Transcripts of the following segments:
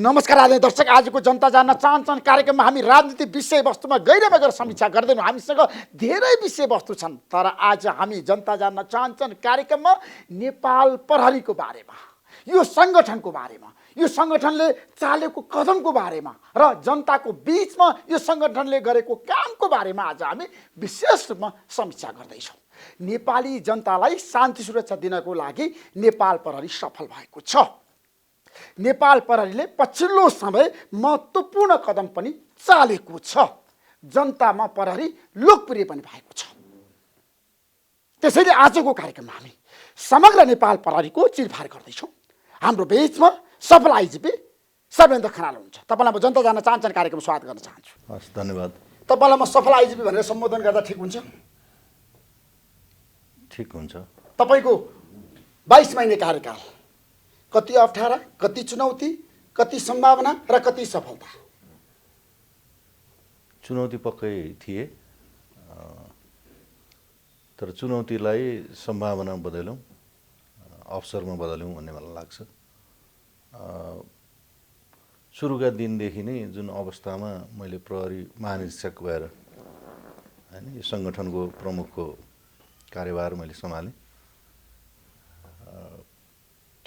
नमस्कार आदरणीय दर्शक, आजको जनता जान्न चाहन्छन् कार्यक्रममा हामी राजनीतिक विषयवस्तुमा गहिरोमा गएर समीक्षा गर्दैनौँ। हामीसँग धेरै विषयवस्तु छन्, तर आज हामी जनता जान्न चाहन्छन् कार्यक्रममा नेपाल प्रहरीको बारेमा, यो सङ्गठनको बारेमा, यो सङ्गठनले चालेको कदमको बारेमा र जनताको बिचमा यो सङ्गठनले गरेको कामको बारेमा आज हामी विशेष रूपमा समीक्षा गर्दैछौँ। नेपाली जनतालाई शान्ति सुरक्षा दिनको लागि नेपाल प्रहरी सफल भएको छ। नेपाल प्रहरीले पछिल्लो समय महत्त्वपूर्ण कदम पनि चालेको छ। जनतामा प्रहरी लोकप्रिय पनि भएको छ। त्यसैले आजको कार्यक्रममा हामी समग्र नेपाल प्रहरीको चिरफार गर्दैछौँ। हाम्रो बेचमा सफल आइजिपी सर्वेन्द्र खनाल हुनुहुन्छ। तपाईँलाई म जनता जान्न चाहन्छन् कार्यक्रम स्वागत गर्न चाहन्छु। हस्, धन्यवाद। तपाईँलाई म सफल आइजिपी भनेर सम्बोधन गर्दा ठिक हुन्छ? ठिक हुन्छ। तपाईँको 22 महिने कार्यकाल, कति अप्ठ्यारा, कति चुनौती, कति सम्भावना र कति सफलता? चुनौती पक्कै थिए, तर चुनौतीलाई सम्भावना बदल्यौँ, अवसरमा बदल्यौँ भन्ने मलाई लाग्छ। सुरुका दिनदेखि नै जुन अवस्थामा मैले प्रहरी महानिरीक्षक भएर हैन यो सङ्गठनको प्रमुखको कार्यभार मैले सम्हालेँ,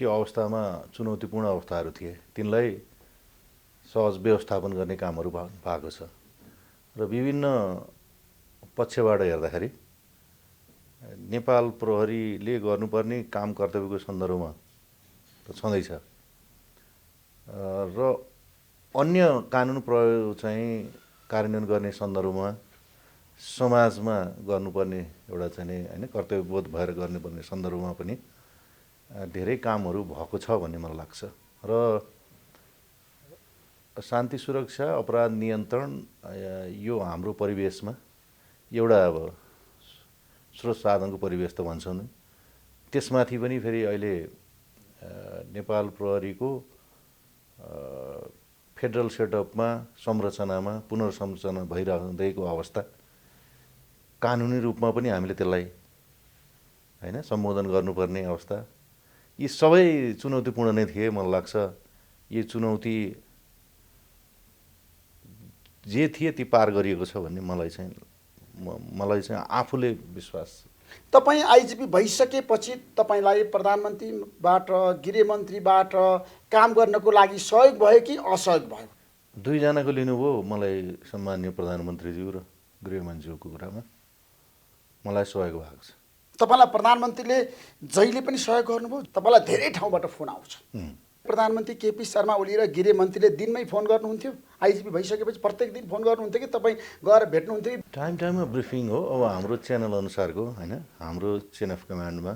त्यो अवस्थामा चुनौतीपूर्ण अवस्थाहरू थिए, तिनलाई सहज व्यवस्थापन गर्ने कामहरू भएको छ। र विभिन्न पक्षबाट हेर्दाखेरि नेपाल प्रहरीले गर्नुपर्ने काम कर्तव्यको सन्दर्भमा त छँदैछ र अन्य कानुन प्रयोग चाहिँ कार्यान्वयन गर्ने सन्दर्भमा समाजमा गर्नुपर्ने एउटा चाहिँ हैन कर्तव्यबोध भएर गर्नुपर्ने सन्दर्भमा पनि धेरै कामहरू भएको छ भन्ने मलाई लाग्छ। र शान्ति सुरक्षा, अपराध नियन्त्रण यो हाम्रो परिवेशमा एउटा अब स्रोत साधनको परिवेश त भन्छौँ नै, त्यसमाथि पनि फेरि अहिले नेपाल प्रहरीको फेडरल सेटअपमा संरचनामा पुनर्संरचना भइरहँदैको अवस्था, कानुनी रूपमा पनि हामीले त्यसलाई हैन सम्बोधन गर्नुपर्ने अवस्था, यी सबै चुनौतीपूर्ण नै थिए। मलाई लाग्छ यी चुनौती जे थिए ती पार गरिएको छ भन्ने मलाई चाहिँ आफूले विश्वास। तपाईँ आइजिपी भइसकेपछि तपाईँलाई प्रधानमन्त्रीबाट, गृहमन्त्रीबाट काम गर्नको लागि सहयोग भयो कि असहयोग भयो? दुईजनाको लिनुभयो, मलाई सम्माननीय प्रधानमन्त्रीज्यू र गृहमन्त्रीज्यूको कुरामा मलाई सहयोग भएको छ। तपाईँलाई प्रधानमन्त्रीले जहिले पनि सहयोग गर्नुभयो? तपाईँलाई धेरै ठाउँबाट फोन आउँछ। प्रधानमन्त्री केपी शर्मा ओली र गृहमन्त्रीले दिनमै फोन गर्नुहुन्थ्यो? आइजिपी भइसकेपछि प्रत्येक दिन फोन गर्नुहुन्थ्यो कि तपाईँ गएर भेट्नुहुन्थ्यो? टाइममा ब्रिफिङ हो। अब हाम्रो च्यानल अनुसारको हैन, हाम्रो चेन अफ कमान्डमा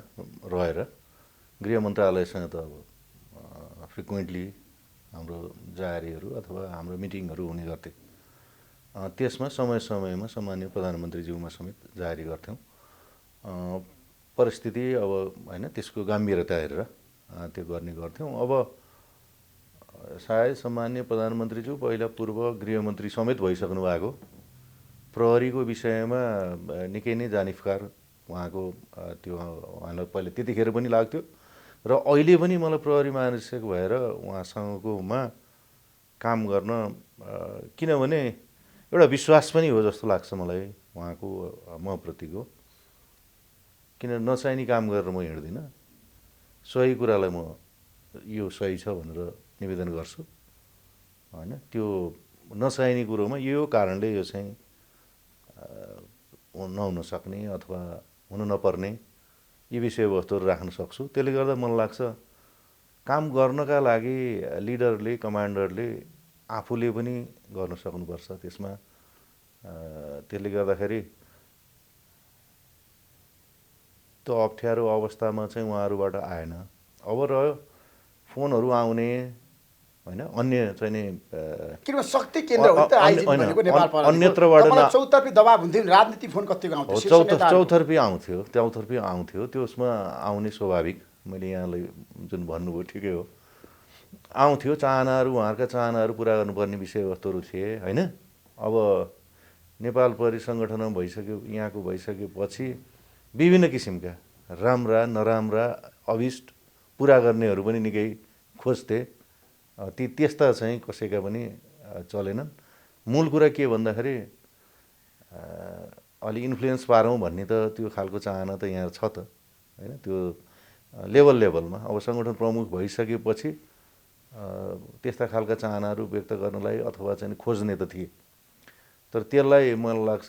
रहेर गृह मन्त्रालयसँग त अब फ्रिक्वेन्टली हाम्रो जारीहरू अथवा हाम्रो मिटिङहरू हुने गर्थे। त्यसमा समय समयमा सम्माननीय प्रधानमन्त्रीज्यूमा समेत जारी गर्थ्यौँ। परिस्थिति अब हैन त्यसको गम्भीरता हेरेर त्यो गर्ने गर्थ्यौँ। अब सायद सम्माननीय प्रधानमन्त्रीज्यू पहिला पूर्व गृहमन्त्री समेत भइसक्नु भएको, प्रहरीको विषयमा निकै नै जानिफकार उहाँको त्यो उहाँलाई पहिला त्यतिखेर पनि लाग्थ्यो र अहिले पनि मलाई प्रहरी महानिरीक्षक भएर उहाँसँगकोमा काम गर्न किनभने एउटा विश्वास पनि हो जस्तो लाग्छ मलाई उहाँको म प्रतिको। किन नचाहिने काम गरेर म हिँड्दिनँ, सही कुरालाई म यो सही छ भनेर निवेदन गर्छु हैन। त्यो नचाहिने कुरोमा यो कारणले यो चाहिँ नहुन सक्ने अथवा हुन नपर्ने यी विषयवस्तुहरू राख्न सक्छु। त्यसले गर्दा मलाई लाग्छ काम गर्नका लागि लिडरले, कमान्डरले आफूले पनि गर्न सक्नुपर्छ त्यसमा। त्यसले गर्दाखेरि त्यो अप्ठ्यारो अवस्थामा चाहिँ उहाँहरूबाट आएन। अब रह्यो फोनहरू आउने हैन, अन्य चाहिँ नि किन शक्ति केन्द्र हो त आइजिपी भनेको नेपाल प्रहरी। अन्यत्रबाट चौतर्फी दबाब हुन्थ्यो, राजनीति फोन कतिको आउँथ्यो? चौतर्फी आउँथ्यो। त्यसमा आउने स्वाभाविक, मैले यहाँलाई जुन भन्नुभयो ठिकै हो, आउँथ्यो। चाहनाहरू, उहाँहरूका चाहनाहरू पुरा गर्नुपर्ने विषयवस्तुहरू थिए हैन। अब नेपाल प्रहरी सङ्गठनमा यहाँको भइसकेपछि विभिन्न किसिमका राम्रा नराम्रा अभिष्ट पुरा गर्नेहरू पनि निकै खोज्थे त्यस्ता चाहिँ कसैका पनि चलेनन्। मूल कुरा के भन्दाखेरि अलि इन्फ्लुएन्स पारौँ भन्ने त त्यो खालको चाहना त यहाँ छ त होइन। त्यो लेभलमा अब सङ्गठन प्रमुख भइसकेपछि त्यस्ता खालका चाहनाहरू व्यक्त गर्नलाई अथवा चाहिँ खोज्ने त थिए। तर त्यसलाई मलाई लाग्छ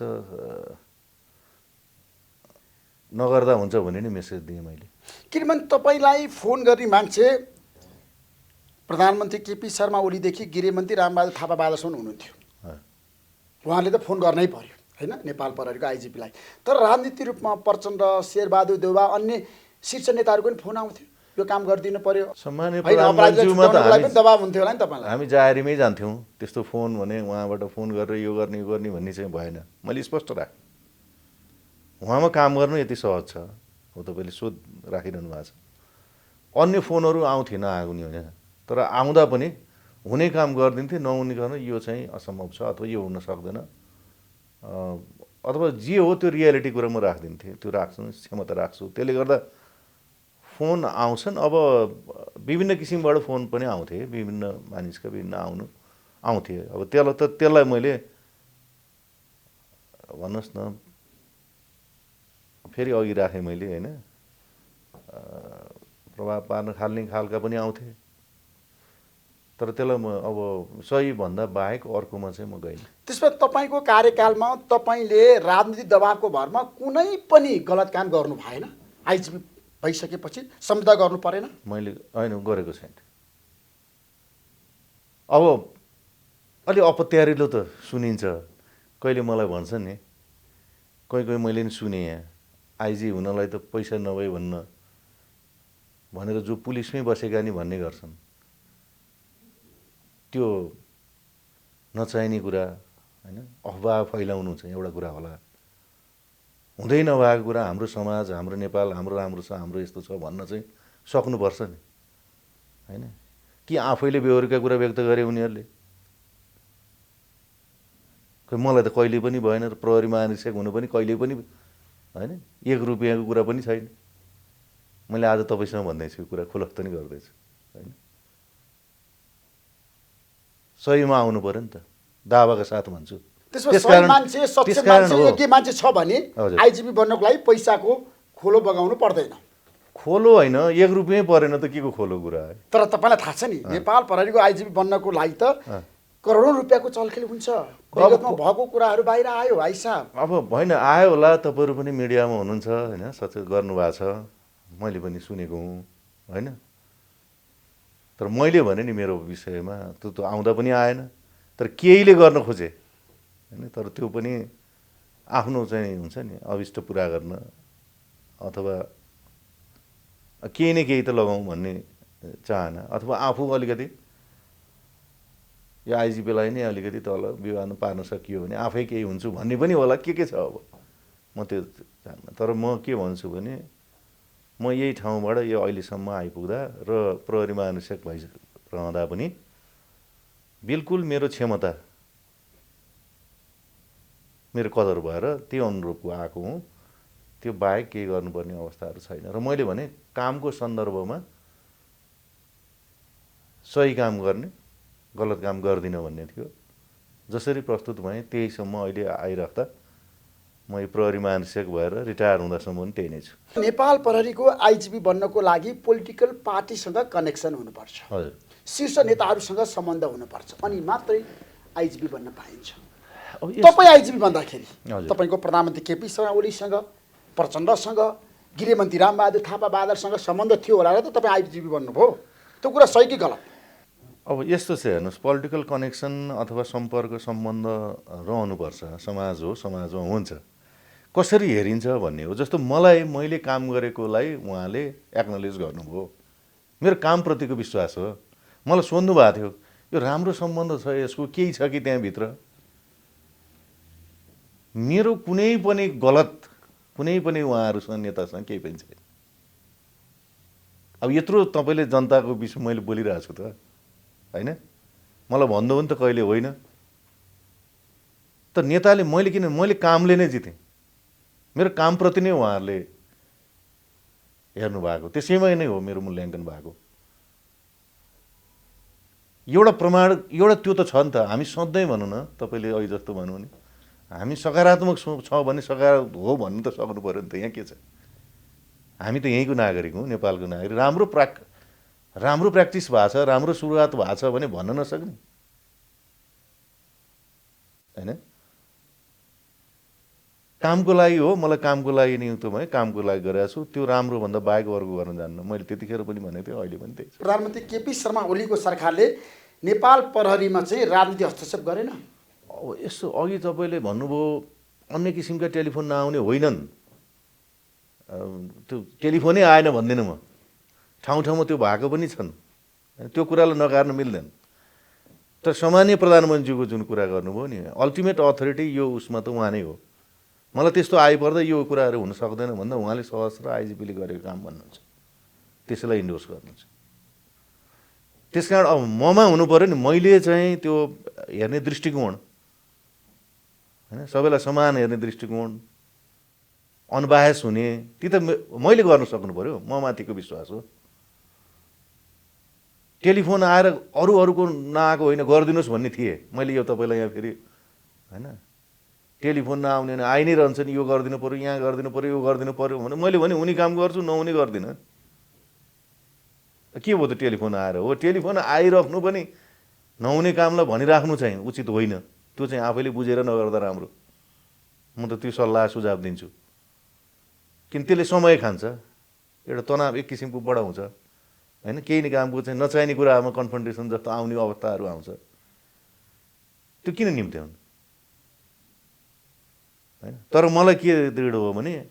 नगर्दा हुन्छ भन्ने नै मेसेज दिएँ मैले। किनभने तपाईँलाई फोन गर्ने मान्छे प्रधानमन्त्री केपी शर्मा ओलीदेखि गृहमन्त्री रामबहादुर थापा बादलसम्म हुनुहुन्थ्यो। उहाँले त फोन गर्नै पर्यो होइन नेपाल प्रहरीको आइजिपीलाई। तर राजनीतिक रूपमा प्रचण्ड, शेरबहादुर देउवा, अन्य शीर्ष नेताहरूको पनि फोन आउँथ्यो, यो काम गरिदिनु पर्यो। सम्माननीय प्रधानमन्त्रीमा त पनि दबाब हुन्थ्यो होला नि तपाईँलाई। हामी जाहेरीमै जान्थ्यौँ। त्यस्तो फोन भने उहाँबाट फोन गरेर यो गर्ने भन्ने चाहिँ भएन। मैले स्पष्ट राखेँ, उहाँमा काम गर्नु यति सहज छ हो। तपाईँले सोध राखिरहनु भएको छ। अन्य फोनहरू आउँथे नआउने होइन, तर आउँदा पनि हुने काम गरिदिन्थे, नहुने गर्न यो चाहिँ असम्भव छ अथवा यो हुन सक्दैन अथवा जे हो त्यो रियालिटी कुरा म राखिदिन्थेँ। त्यो राख्छु, क्षमता राख्छु। त्यसले गर्दा फोन आउँछन्। अब विभिन्न किसिमबाट फोन पनि आउँथे, विभिन्न मानिसका विभिन्न आउँथे। अब त्यसलाई मैले भन्नुहोस् न फेरि अघि राखेँ मैले होइन, प्रभाव पार्न खालका पनि आउँथे। तर त्यसलाई म अब सही भन्दा बाहेक अर्कोमा चाहिँ म गइनँ। त्यसमा तपाईँको कार्यकालमा तपाईँले राजनीतिक दबावको भरमा कुनै पनि गलत काम गर्नु भएन? आइजिपी भइसकेपछि संविदा गर्नु परेन? मैले होइन गरेको छैन। अब अलि अपत्यारिलो त सुनिन्छ। कहिले मलाई भन्छन् नि, कोही मैले नि सुने, यहाँ आइजी हुनलाई त पैसा नभई भनेर जो पुलिसमै बसेका नि भन्ने गर्छन्। त्यो नचाहिने कुरा होइन, अफवाह फैलाउनु चाहिँ एउटा कुरा होला। हुँदै नभएको कुरा हाम्रो समाज, हाम्रो नेपाल हाम्रो राम्रो छ, हाम्रो यस्तो छ भन्न चाहिँ सक्नुपर्छ नि होइन। कि आफैले बेहोरेका कुरा व्यक्त गरे उनीहरूले? खै मलाई त कहिले पनि भएन। प्रहरी महानिरीक्षक हुनु पनि कहिले पनि होइन, 1 रुपियाँको कुरा पनि छैन। मैले आज तपाईँसँग भन्दैछु कुरा, खुलस्त नि गर्दैछु होइन। सहीमा आउनु पर्यो नि त, दावाका साथ भन्छु। त्यसकारण मान्छे सक्षम मान्छे, योग्य मान्छे छ भने आइजिपी बन्नको लागि पैसाको खोलो बगाउनु पर्दैन। खोलो होइन, 1 रुपियाँ परेन त के को खोलो कुरा है। तर तपाईँलाई थाहा छ नि, नेपाल प्रहरीको आइजिपी बन्नको लागि त करोडौँ रुपियाँको चलखेल हुन्छ। विगतमा भएको कुराहरू बाहिर आयो भाइ साहब। अब होइन, आयो होला। तपाईँहरू पनि मिडियामा हुनुहुन्छ होइन, सचेत गर्नुभएको छ, मैले पनि सुनेको हुँ होइन। तर मैले भने नि मेरो विषयमा त्यो आउँदा पनि आएन। तर केहीले गर्न खोजे होइन। तर त्यो पनि आफ्नो चाहिँ हुन्छ नि अभिष्ट पुरा गर्न अथवा केही न केही त लगाउँ भन्ने चाहना, अथवा आफू अलिकति यो आइजिपीलाई नै अलिकति तल विवाद पार्न सकियो भने आफै केही हुन्छु भन्ने पनि होला। के छ अब म त्यो चाहन्न। तर म के भन्छु भने म यही ठाउँबाट यो अहिलेसम्म आइपुग्दा र प्रहरी महानिरीक्षक भइरहँदा पनि बिल्कुल मेरो क्षमता, मेरो कदर भएर त्यो अनुरूपको आएको हुँ। त्यो बाहेक केही गर्नुपर्ने अवस्थाहरू छैन। र मैले भने कामको सन्दर्भमा सही काम गर्ने, गलत काम गर्दिनँ भन्ने थियो। जसरी प्रस्तुत भएँ त्यहीसम्म अहिले आइराख्दा म यो प्रहरी महानिरीक्षक भएर रिटायर हुँदासम्म पनि त्यही नै छु। नेपाल प्रहरीको आइजिपी बन्नको लागि पोलिटिकल पार्टीसँग कनेक्सन हुनुपर्छ, हजुर, शीर्ष नेताहरूसँग सम्बन्ध हुनुपर्छ, अनि मात्रै आइजिपी बन्न पाइन्छ। तपाईँ आइजिपी बन्दाखेरि तपाईँको प्रधानमन्त्री केपी शर्मा ओलीसँग, प्रचण्डसँग, गृहमन्त्री रामबहादुर थापा बादलसँग सम्बन्ध थियो होला र त तपाईँ आइजिपी बन्नुभयो। त्यो कुरा सही कि गलत? अब यस्तो छ हेर्नुहोस्, पोलिटिकल कनेक्सन अथवा सम्पर्क सम्बन्ध रहनुपर्छ। समाज हो, समाजमा हुन्छ। कसरी हेरिन्छ भन्ने हो। जस्तो मैले काम गरेकोलाई उहाँले एक्नोलेज गर्नुभयो, मेरो कामप्रतिको विश्वास हो। मलाई सोध्नु भएको थियो यो राम्रो सम्बन्ध छ, यसको केही छ कि त्यहाँभित्र? मेरो कुनै पनि गलत, कुनै पनि उहाँहरूसँग नेतासँग केही पनि छैन। अब यत्रो तपाईँले जनताको विषय मैले बोलिरहेको छु त होइन, मलाई भन्नु पनि त कहिले होइन। त नेताले मैले कामले नै जितेँ, मेरो कामप्रति नै उहाँहरूले हेर्नु भएको, त्यसैमा नै हो मेरो मूल्याङ्कन भएको। एउटा प्रमाण एउटा त्यो त छ नि त। हामी सधैँ भनौँ न, तपाईँले अहिले जस्तो भनौँ नि, हामी सकारात्मक छ भने सकारात्मक हो भन्नु त सक्नु पऱ्यो नि त। यहाँ के छ, हामी त यहीँको नागरिक हौँ, नेपालको नागरिक। राम्रो प्र्याक्टिस भएको छ, राम्रो सुरुवात भएको छ भने भन्न नसक्ने होइन। कामको लागि हो, मलाई कामको लागि नियुक्त भएँ, कामको लागि गरेको छु, त्यो राम्रोभन्दा बाहेक अर्को गर्न जान्न। मैले त्यतिखेर पनि भनेको थिएँ, अहिले पनि त्यही छ। प्रधानमन्त्री केपी शर्मा ओलीको सरकारले नेपाल प्रहरीमा चाहिँ राजनीति हस्तक्षेप गरेन? अब यसो अघि तपाईँले भन्नुभयो अन्य किसिमका टेलिफोन नआउने होइनन्, त्यो टेलिफोनै आएन भन्दिनँ म। ठाउँ ठाउँमा त्यो भएको पनि छन्, त्यो कुरालाई नकार्न मिल्दैन। तर सामान्य प्रधानमन्त्रीको जुन कुरा गर्नुभयो नि, अल्टिमेट अथोरिटी यो उसमा त उहाँ नै हो। मलाई त्यस्तो आइपर्दा यो कुराहरू हुन सक्दैन भन्दा उहाँले सहस्र आइजिपीले गरेको काम भन्नुहुन्छ, त्यसैलाई इन्डोर्स गर्नुहुन्छ। त्यस कारण अब ममा हुनु पऱ्यो नि, मैले चाहिँ त्यो हेर्ने दृष्टिकोण होइन, सबैलाई समान हेर्ने दृष्टिकोण, अनबायस हुने, ती त मैले गर्न सक्नु पऱ्यो। म माथिको विश्वास हो। टेलिफोन आएर अरूको नआएको होइन, गरिदिनुहोस् भन्ने थिएँ मैले। यो तपाईँलाई यहाँ फेरि होइन, टेलिफोन नआउने भने आइ नै रहन्छ नि, यो गरिदिनु पऱ्यो, यहाँ गरिदिनु पऱ्यो, यो गरिदिनु पऱ्यो भने मैले भने हुने काम गर्छु, नहुने गर्दिनँ। के भयो त टेलिफोन आएर? हो, टेलिफोन आइराख्नु पनि नहुने कामलाई भनिराख्नु चाहिँ उचित होइन। त्यो चाहिँ आफैले बुझेर नगर्दा राम्रो। म त त्यो सल्लाह सुझाव दिन्छु। किन त्यसले समय खान्छ, एउटा तनाव एक किसिमको बढाउँछ होइन। केही कामको चाहिँ नचाहिने कुरामा कन्फ्रन्टेसन जस्तो आउने अवस्थाहरू आउँछ, त्यो किन निम्त्याउनु होइन। तर मलाई के दृढ हो भने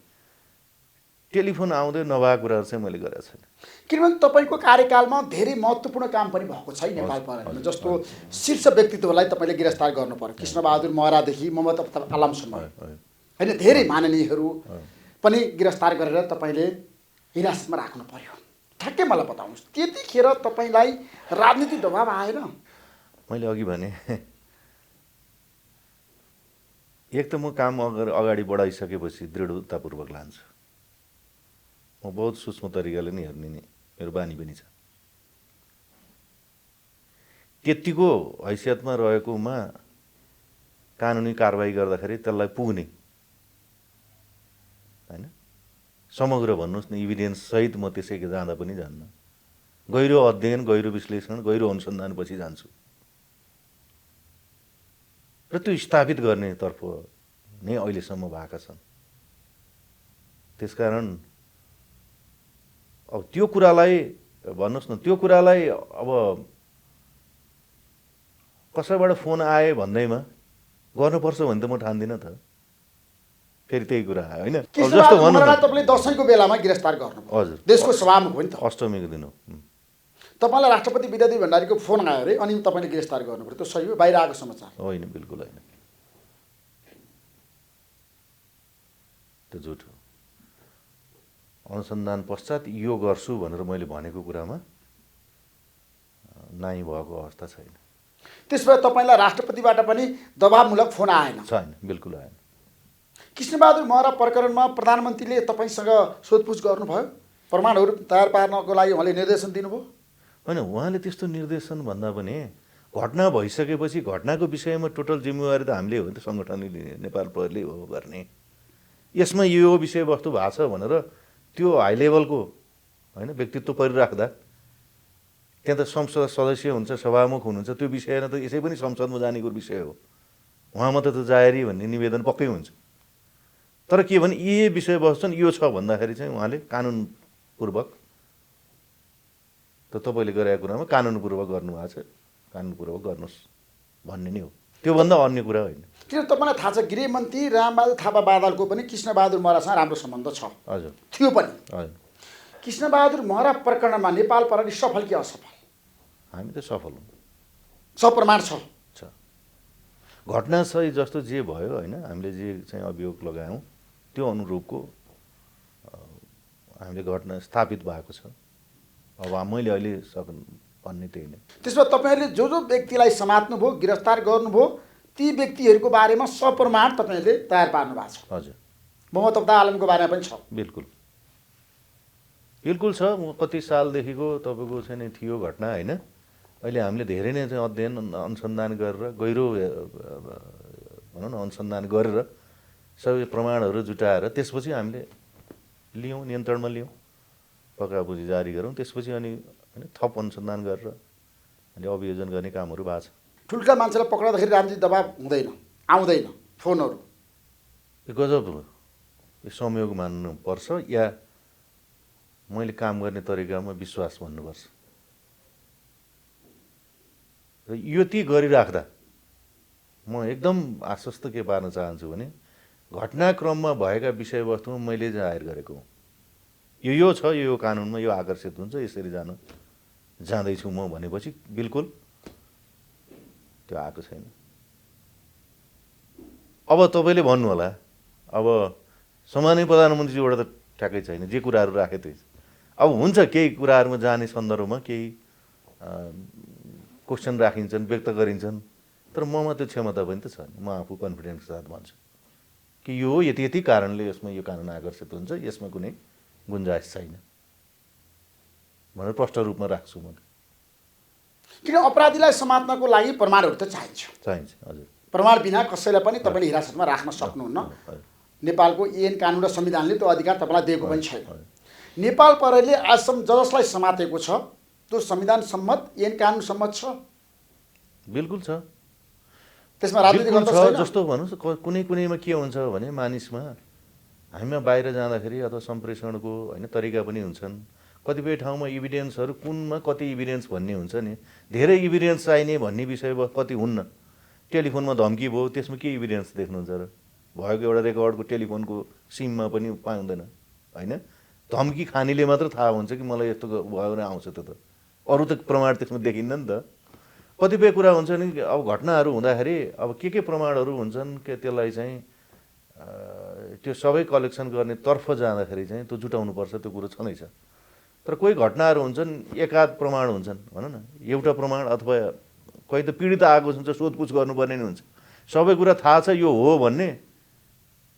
टेलिफोन आउँदै नभएको कुराहरू चाहिँ मैले गरेको छैन। किनभने तपाईँको कार्यकालमा धेरै महत्त्वपूर्ण काम पनि भएको छ नेपाल प्रहरीमा। जस्तो शीर्ष व्यक्तित्वलाई तपाईँले गिरफ्तार गर्नु पर्यो, कृष्णबहादुर महरादेखि मोहम्मद अफ्ताब आलमसम्म होइन, धेरै माननीयहरू पनि गिरफ्तार गरेर तपाईँले हिरासतमा राख्नु पर्यो। ठ्याक्कै मलाई बताउनुहोस्, त्यतिखेर तपाईँलाई राजनीतिक दबाब आएन? मैले अघि भने एक त म काम अगाडि बढाइसकेपछि दृढतापूर्वक लान्छु। म बहुत सूक्ष्म तरिकाले नै हेर्ने नि मेरो बानी पनि छ। त्यतिको हैसियतमा रहेकोमा कानुनी कारबाही गर्दाखेरि त्यसलाई पुग्ने होइन, समग्र भन्नुहोस् न इभिडेन्स सहित म त्यसै जाँदा पनि जान्न। गहिरो अध्ययन, गहिरो विश्लेषण, गहिरो अनुसन्धानपछि जान्छु र त्यो स्थापित गर्नेतर्फ नै अहिलेसम्म भएका छन्। त्यसकारण अब त्यो कुरालाई भन्नुहोस् न, त्यो कुरालाई अब कसैबाट फोन आए भन्दैमा गर्नुपर्छ भने त म ठान्दिनँ त। फेरि त्यही कुरा आयो होइन। जस्तो भन्नु तपाईँले दशैंको बेलामा गिरफ्तार गर्नुभयो, हजुर, देशको सभामुख हो नि त, अष्टमीको दिन हो। तपाईँलाई राष्ट्रपति विद्यादेवी भण्डारीको फोन आयो अरे, अनि तपाईँले गिरफ्तार गर्नुभयो, त्यो सही हो? बाहिर आएको समाचार होइन, बिल्कुल होइन, त्यो झुट हो। अनुसन्धान पश्चात यो गर्छु भनेर मैले भनेको कुरामा नाइ भएको अवस्था छैन। त्यसो भए तपाईँलाई राष्ट्रपतिबाट पनि दबावमूलक फोन आएन? छैन, बिल्कुल आएन। कृष्णबहादुर महरा प्रकरणमा प्रधानमन्त्रीले तपाईँसँग सोधपुछ गर्नुभयो? प्रमाणहरू तयार पार्नको लागि उहाँले निर्देशन दिनुभयो? होइन, उहाँले त्यस्तो निर्देशन भन्दा पनि घटना भइसकेपछि घटनाको विषयमा टोटल जिम्मेवारी त हामीले हो नि त, सङ्गठनले, नेपाल प्रहरीले हो गर्ने। यसमा यो विषयवस्तु भएको छ भनेर त्यो हाई लेभलको होइन व्यक्तित्व परिराख्दा त्यहाँ त संसद सदस्य हुन्छ, सभामुख हुनुहुन्छ, त्यो विषय त यसै पनि संसदमा जानेको विषय हो। उहाँमा त जाहेरी भन्ने निवेदन पक्कै हुन्छ। तर के भने यी विषयवस्तु छन्, यो छ भन्दाखेरि चाहिँ उहाँले कानुनपूर्वक त तपाईँले गरेको कुरामा कानुनपूर्वक गर्नुभएको छ, कानुनपूर्वक गर्नुहोस् भन्ने नै हो, त्योभन्दा अन्य कुरा होइन। किन तपाईँलाई थाहा छ गृहमन्त्री रामबहादुर थापा बादलको पनि कृष्णबहादुर महरासँग राम्रो सम्बन्ध छ? हजुर, थियो पनि। हजुर, कृष्णबहादुर महरा प्रकरणमा नेपाल प्रहरी सफल कि असफल? हामी त सफल हौँ, सप्रमाण छ। घटना सही जस्तो जे भयो होइन, हामीले जे चाहिँ अभियोग लगायौँ त्यो अनुरूपको हामीले घटना स्थापित भएको छ। अब मैले अहिले भन्ने त्यही नै। त्यसमा तपाईँहरूले जो जो व्यक्तिलाई समात्नुभयो, गिरफ्तार गर्नुभयो, ती व्यक्तिहरूको बारेमा सप्रमाण तपाईँहरूले तयार पार्नु भएको छ? हजुर, मोहम्मद अफ्ताब आलमको बारेमा पनि छ? बिल्कुल, बिल्कुल छ। म कति सालदेखिको तपाईँको चाहिँ थियो घटना होइन, अहिले हामीले धेरै नै चाहिँ अध्ययन अनुसन्धान गरेर गहिरो भनौँ न अनुसन्धान गरेर सबै प्रमाणहरू जुटाएर त्यसपछि हामीले लियौँ, नियन्त्रणमा लियौँ, पक्रापुँजी जारी गरौँ। त्यसपछि अनि होइन थप अनुसन्धान गरेर अनि अभियोजन गर्ने कामहरू भएको छ। ठुल्ठुला मान्छेलाई पक्राउँदाखेरि राजनीतिक दबाब हुँदैन, आउँदैन फोनहरू? यो गजब हो। यो संयोग मान्नुपर्छ या मैले काम गर्ने तरिकामा विश्वास भन्नुपर्छ। र यति गरिराख्दा म एकदम आश्वस्त के पार्न चाहन्छु भने घटनाक्रममा भएका विषयवस्तुमा मैले जाहेर गरेको हुँ। यो छ, यो कानुनमा यो आकर्षित हुन्छ, यसरी जाँदैछु म भनेपछि बिल्कुल त्यो आएको छैन। अब तपाईँले भन्नु होला, अब सामान्य प्रधानमन्त्रीज्यूबाट त ठ्याक्कै छैन, जे कुराहरू राखे त्यही। अब हुन्छ केही कुराहरूमा जाने सन्दर्भमा केही क्वेसन राखिन्छन्, व्यक्त गरिन्छन्, तर ममा त्यो क्षमता पनि त छ नि। म आफू कन्फिडेन्सको साथ भन्छु कि यो यति कारणले यसमा यो कानुन आकर्षित हुन्छ, यसमा कुनै गुन्जाइस छैन भनेर प्रष्ट रूपमा राख्छु म। किन अपराधीलाई समात्नको लागि प्रमाणहरू त चाहिन्छ हजुर। प्रमाण बिना कसैलाई पनि तपाईँले हिरासतमा राख्न सक्नुहुन्न। नेपालको ऐन कानुन र संविधानले त्यो अधिकार तपाईँलाई दिएको पनि छैन। नेपाल प्रहरीले आजसम्म जसलाई समातेको छ त्यो संविधान सम्मत, ऐन कानुन सम्मत छ? बिल्कुल छ। त्यसमा राजनीति गर्न छ। जस्तो भन्नुहोस् कुनैमा के हुन्छ भने मानिसमा हामीमा बाहिर जाँदाखेरि अथवा सम्प्रेषणको होइन तरिका पनि हुन्छन्। कतिपय ठाउँमा इभिडेन्सहरू कुनमा कति इभिडेन्स भन्ने हुन्छ नि, धेरै इभिडेन्स चाहिने भन्ने विषय कति हुन्न। टेलिफोनमा धम्की भयो, त्यसमा के इभिडेन्स देख्नुहुन्छ र? भएको एउटा रेकर्डको टेलिफोनको सिममा पनि पाउँदैन होइन। धम्की खानेले मात्र थाहा हुन्छ कि मलाई यस्तो भयो भने आउँछ त्यो त, अरू त प्रमाण त्यसमा देखिन्न नि त। कतिपय कुरा हुन्छ नि, अब घटनाहरू हुँदाखेरि अब के प्रमाणहरू हुन्छन् के त्यसलाई चाहिँ त्यो सबै कलेक्सन गर्ने तर्फ जाँदाखेरि चाहिँ त्यो जुटाउनुपर्छ, त्यो कुरो छँदैछ। तर कोही घटनाहरू हुन्छन् एकाध प्रमाण हुन्छन् भनौँ न, एउटा प्रमाण अथवा कोही त पीडित आएको हुन्छ, सोधपुछ गर्नुपर्ने नि हुन्छ, सबै कुरा थाहा छ यो हो भन्ने,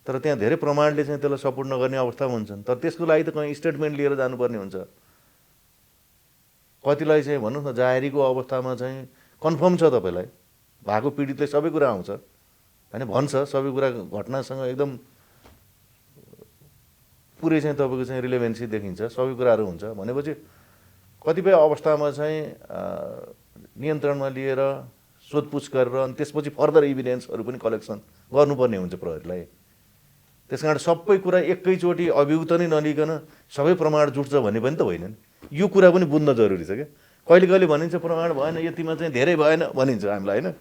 तर त्यहाँ धेरै प्रमाणले चाहिँ त्यसलाई सपोर्ट नगर्ने अवस्थामा हुन्छन्। तर त्यसको लागि त कहीँ स्टेटमेन्ट लिएर जानुपर्ने हुन्छ। कतिलाई चाहिँ भनौँ न जाहेरीको अवस्थामा चाहिँ कन्फर्म छ तपाईँलाई, भएको पीडितले सबै कुरा आउँछ होइन, भन्छ सबै कुरा, घटनासँग एकदम पुरै चाहिँ तपाईँको चाहिँ रिलेभेन्सी देखिन्छ, सबै कुराहरू हुन्छ भनेपछि कतिपय अवस्थामा चाहिँ नियन्त्रणमा लिएर सोधपुछ गरेर अनि त्यसपछि फर्दर इभिडेन्सहरू पनि कलेक्सन गर्नुपर्ने हुन्छ प्रहरीलाई। त्यस कारण सबै कुरा एकैचोटि अभियुक्त नै नलिकन सबै प्रमाण जुट्छ भन्ने पनि त होइन नि। यो कुरा पनि बुझ्न जरुरी छ क्या। कहिले भनिन्छ प्रमाण भएन, यतिमा चाहिँ धेरै भएन भनिन्छ हामीलाई होइन,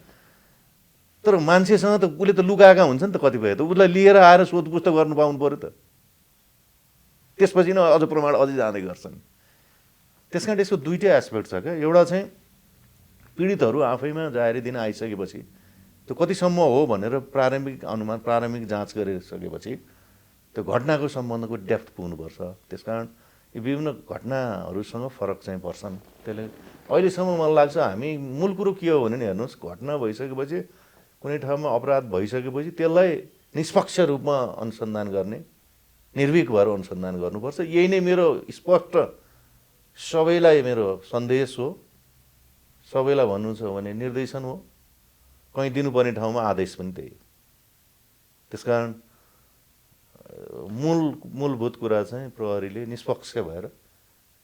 तर मान्छेसँग त उसले त लुकाएका हुन्छ नि त, कतिपय त उसलाई लिएर आएर सोधपुछ त गर्नु पाउनु पऱ्यो त, त्यसपछि नै अझ प्रमाण अझै जाँदै गर्छन्। त्यस कारण यसको दुईटै एस्पेक्ट छ क्या। एउटा चाहिँ पीडितहरू आफैमा जाहेरी दिन आइसकेपछि त्यो कतिसम्म हो भनेर प्रारम्भिक अनुमान, प्रारम्भिक जाँच गरिसकेपछि त्यो घटनाको सम्बन्धको डेप्थ पुग्नुपर्छ। त्यस कारण यी विभिन्न घटनाहरूसँग फरक चाहिँ पर्छन्। त्यसले अहिलेसम्म मलाई लाग्छ हामी मूल कुरो के हो भने नि, हेर्नुहोस् घटना भइसकेपछि कुनै ठाउँमा अपराध भइसकेपछि त्यसलाई निष्पक्ष रूपमा अनुसन्धान गर्ने, निर्भीक भएर अनुसन्धान गर्नुपर्छ। यही नै मेरो स्पष्ट सबैलाई मेरो सन्देश हो। सबैलाई भन्नु छ भने निर्देशन हो, कहीँ दिनुपर्ने ठाउँमा आदेश पनि त्यही हो। त्यसकारण मूलभूत कुरा चाहिँ प्रहरीले निष्पक्ष भएर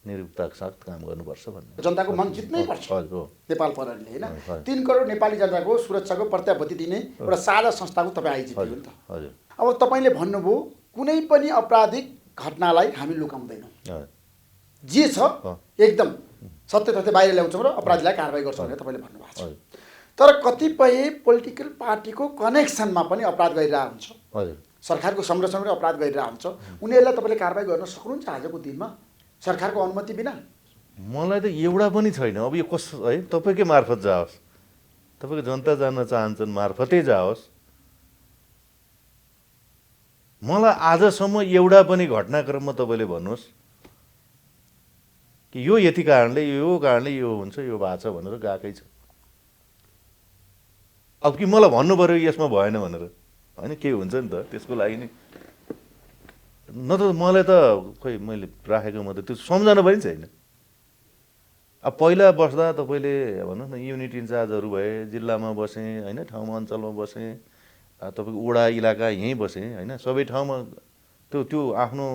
निर्भीकताका साथ काम गर्नुपर्छ भन्ने। जनताको मन जित्नै पर्छ नेपाल प्रहरीले होइन। 3 करोड नेपाली जनताको सुरक्षाको प्रत्याभूति दिने एउटा साझा संस्थाको तपाईँ आइजिपी हो नि त। हजुर। अब तपाईँले भन्नुभयो कुनै पनि आपराधिक घटनालाई हामी लुकाउँदैनौँ, जे छ एकदम सत्य तथ्य बाहिर ल्याउँछौँ र अपराधीलाई कारवाही गर्छौँ भनेर तपाईँले भन्नुभएको छ। तर कतिपय पोलिटिकल पार्टीको कनेक्सनमा पनि अपराध गरिरहेको हुन्छ, सरकारको संरक्षणमा अपराध गरिरहेको हुन्छ, उनीहरूलाई तपाईँले कारवाही गर्न सक्नुहुन्छ आजको दिनमा सरकारको अनुमति बिना? मलाई त एउटा पनि छैन। अब यो कस है तपाईँकै मार्फत जाओस्, तपाईँको जनता जान्न चाहन्छन् मार्फतै जाओस्। मलाई आजसम्म एउटा पनि घटनाक्रममा तपाईँले भन्नुहोस् कि यो यति कारणले यो हुन्छ, यो भएको छ भनेर गएकै छ। अब कि मलाई भन्नु पऱ्यो यसमा भएन भनेर होइन, के हुन्छ नि त त्यसको लागि नि, न त मलाई त खोइ मैले राखेको म त त्यो सम्झना पनि छैन। अब पहिला बस्दा तपाईँले भन्नुहोस् न युनिट इन्चार्जहरू भए, जिल्लामा बसेँ होइन, ठाउँमा अञ्चलमा बसेँ, तपाईँको वडा इलाका यहीँ बसेँ होइन, सबै ठाउँमा त्यो आफ्नो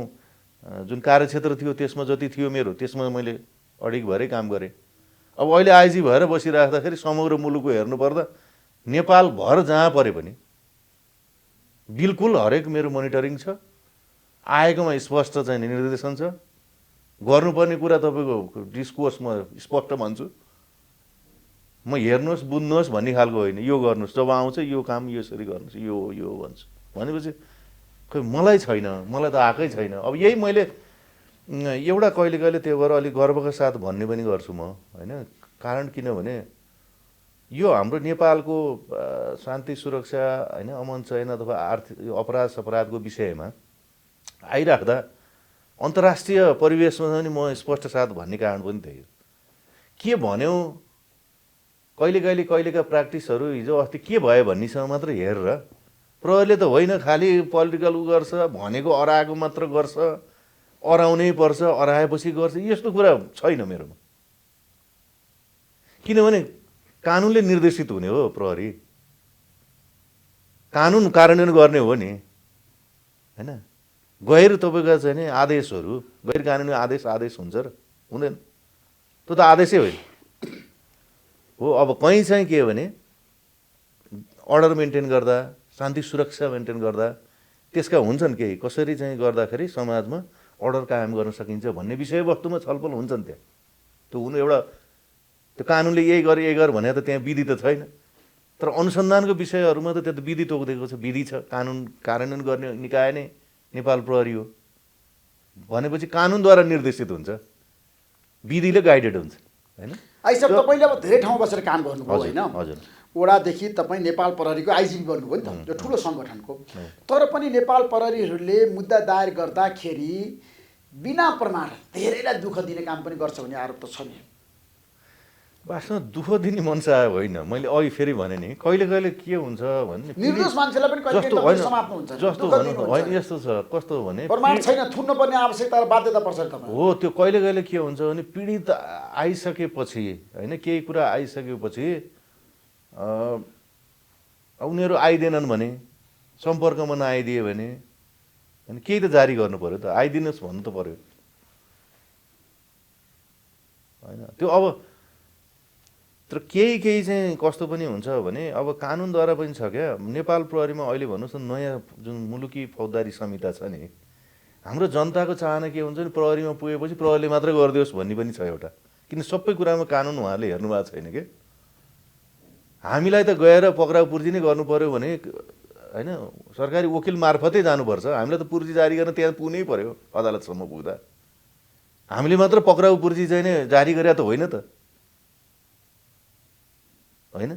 जुन कार्यक्षेत्र थियो त्यसमा जति थियो मेरो त्यसमा मैले अडिग भएरै काम गरेँ। अब अहिले आइजी भएर बसिराख्दाखेरि समग्र मुलुकको हेर्नुपर्दा नेपालभर जहाँ परे पनि बिल्कुल हरेक मेरो मोनिटरिङ छ, आएकोमा स्पष्ट चाहिँ निर्देशन छ, गर्नुपर्ने कुरा तपाईँको डिस्कोर्स म स्पष्ट भन्छु, म हेर्नुहोस् बुझ्नुहोस् भन्ने खालको होइन, यो गर्नुहोस्, जब आउँछ यो काम यसरी गर्नुहोस्, यो भन्छु भनेपछि खोइ मलाई छैन, मलाई त आएकै छैन। अब यही मैले एउटा कहिले कहिले त्यो भएर अलिक गर्वका साथ भन्ने पनि गर्छु म होइन, कारण किनभने यो हाम्रो नेपालको शान्ति सुरक्षा होइन, अमन चयन अथवा आर्थिक अपराधको विषयमा आइराख्दा अन्तर्राष्ट्रिय परिवेशमा पनि म स्पष्ट साथ भन्ने कारण पनि त्यही हो। के भन्यो कहिलेका प्र्याक्टिसहरू हिजो अस्ति के भयो भन्नेसँग मात्र हेरेर प्रहरीले त होइन खालि पोलिटिकल गर्छ, भनेको अराएको मात्र गर्छ, अराउनै पर्छ, अराएपछि गर्छ, यस्तो कुरा छैन मेरोमा। किनभने कानुनले निर्देशित हुने हो प्रहरी, कानुन कार्यान्वयन गर्ने हो नि होइन। गैर तपाईँका चाहिँ नि आदेशहरू, गैर कानुनी आदेश हुन्छ र हुँदैन, त्यो त आदेशै होइन हो। अब कहीँ चाहिँ के हो भने अर्डर मेन्टेन गर्दा, शान्ति सुरक्षा मेन्टेन गर्दा त्यसका हुन्छन् केही, कसरी चाहिँ गर्दाखेरि समाजमा अर्डर कायम गर्न सकिन्छ भन्ने विषयवस्तुमा छलफल हुन्छन् त्यहाँ। त्यो हुनु एउटा, त्यो कानुनले यही गर भने त त्यहाँ विधि त छैन, तर अनुसन्धानको विषयहरूमा त त्यो त विधि तोकिदिएको छ, विधि छ, कानुन कार्यान्वयन गर्ने निकाय नै नेपाल प्रहरी हो भनेपछि कानुनद्वारा निर्देशित हुन्छ, विधिले गाइडेड हुन्छ होइन। आइसब तपाईँले अब धेरै ठाउँमा बसेर काम गर्नुभयो होइन, हजुर, वडादेखि तपाईँ नेपाल प्रहरीको आइजिपी बन्नुभयो नि त, यो ठुलो सङ्गठनको। तर पनि नेपाल प्रहरीहरूले मुद्दा दायर गर्दाखेरि बिना प्रमाण धेरैलाई दुःख दिने काम पनि गर्छ भन्ने आरोप त छ नि। वास्तवमा दुःख दिने मनसा होइन, मैले अघि फेरि भने नि कहिले कहिले के हुन्छ भने निर्दोष मान्छेलाई पनि कहिले कहिले समाप्नु हुन्छ, जस्तो भन्नु होइन, यस्तो छ कस्तो भने प्रमाण छैन, थुन्नु पर्ने आवश्यकता र बाध्यता पर्छ तपाईँ हो। त्यो कहिले कहिले के हुन्छ भने पीडित आइसकेपछि होइन, केही कुरा आइसकेपछि उनीहरू आइदिएनन् भने, सम्पर्कमा नआइदिए भने होइन, केही त जारी गर्नु पर्यो त, आइदिनुहोस् भन्नु त पर्यो होइन। त्यो अब तर केही चाहिँ कस्तो पनि हुन्छ भने अब कानुनद्वारा पनि छ क्या। नेपाल प्रहरीमा अहिले भन्नुहोस् न नयाँ जुन मुलुकी फौजदारी संहिता छ नि, हाम्रो जनताको चाहना के हुन्छ नि, प्रहरीमा पुगेपछि प्रहरीले मात्रै गरिदियोस् भन्ने पनि छ एउटा, किन सबै कुरामा कानुन उहाँले हेर्नु भएको छैन कि। हामीलाई त गएर पक्राउ पूर्जी नै गर्नु पर्यो भने होइन, सरकारी वकिल मार्फतै जानुपर्छ, हामीलाई त पूर्जी जारी गर्न त्यहाँ पुग्नै पर्यो, अदालतसम्म पुग्दा हामीले मात्र पक्राउ पूर्जी चाहिँ नै जारी गरे त होइन त होइन।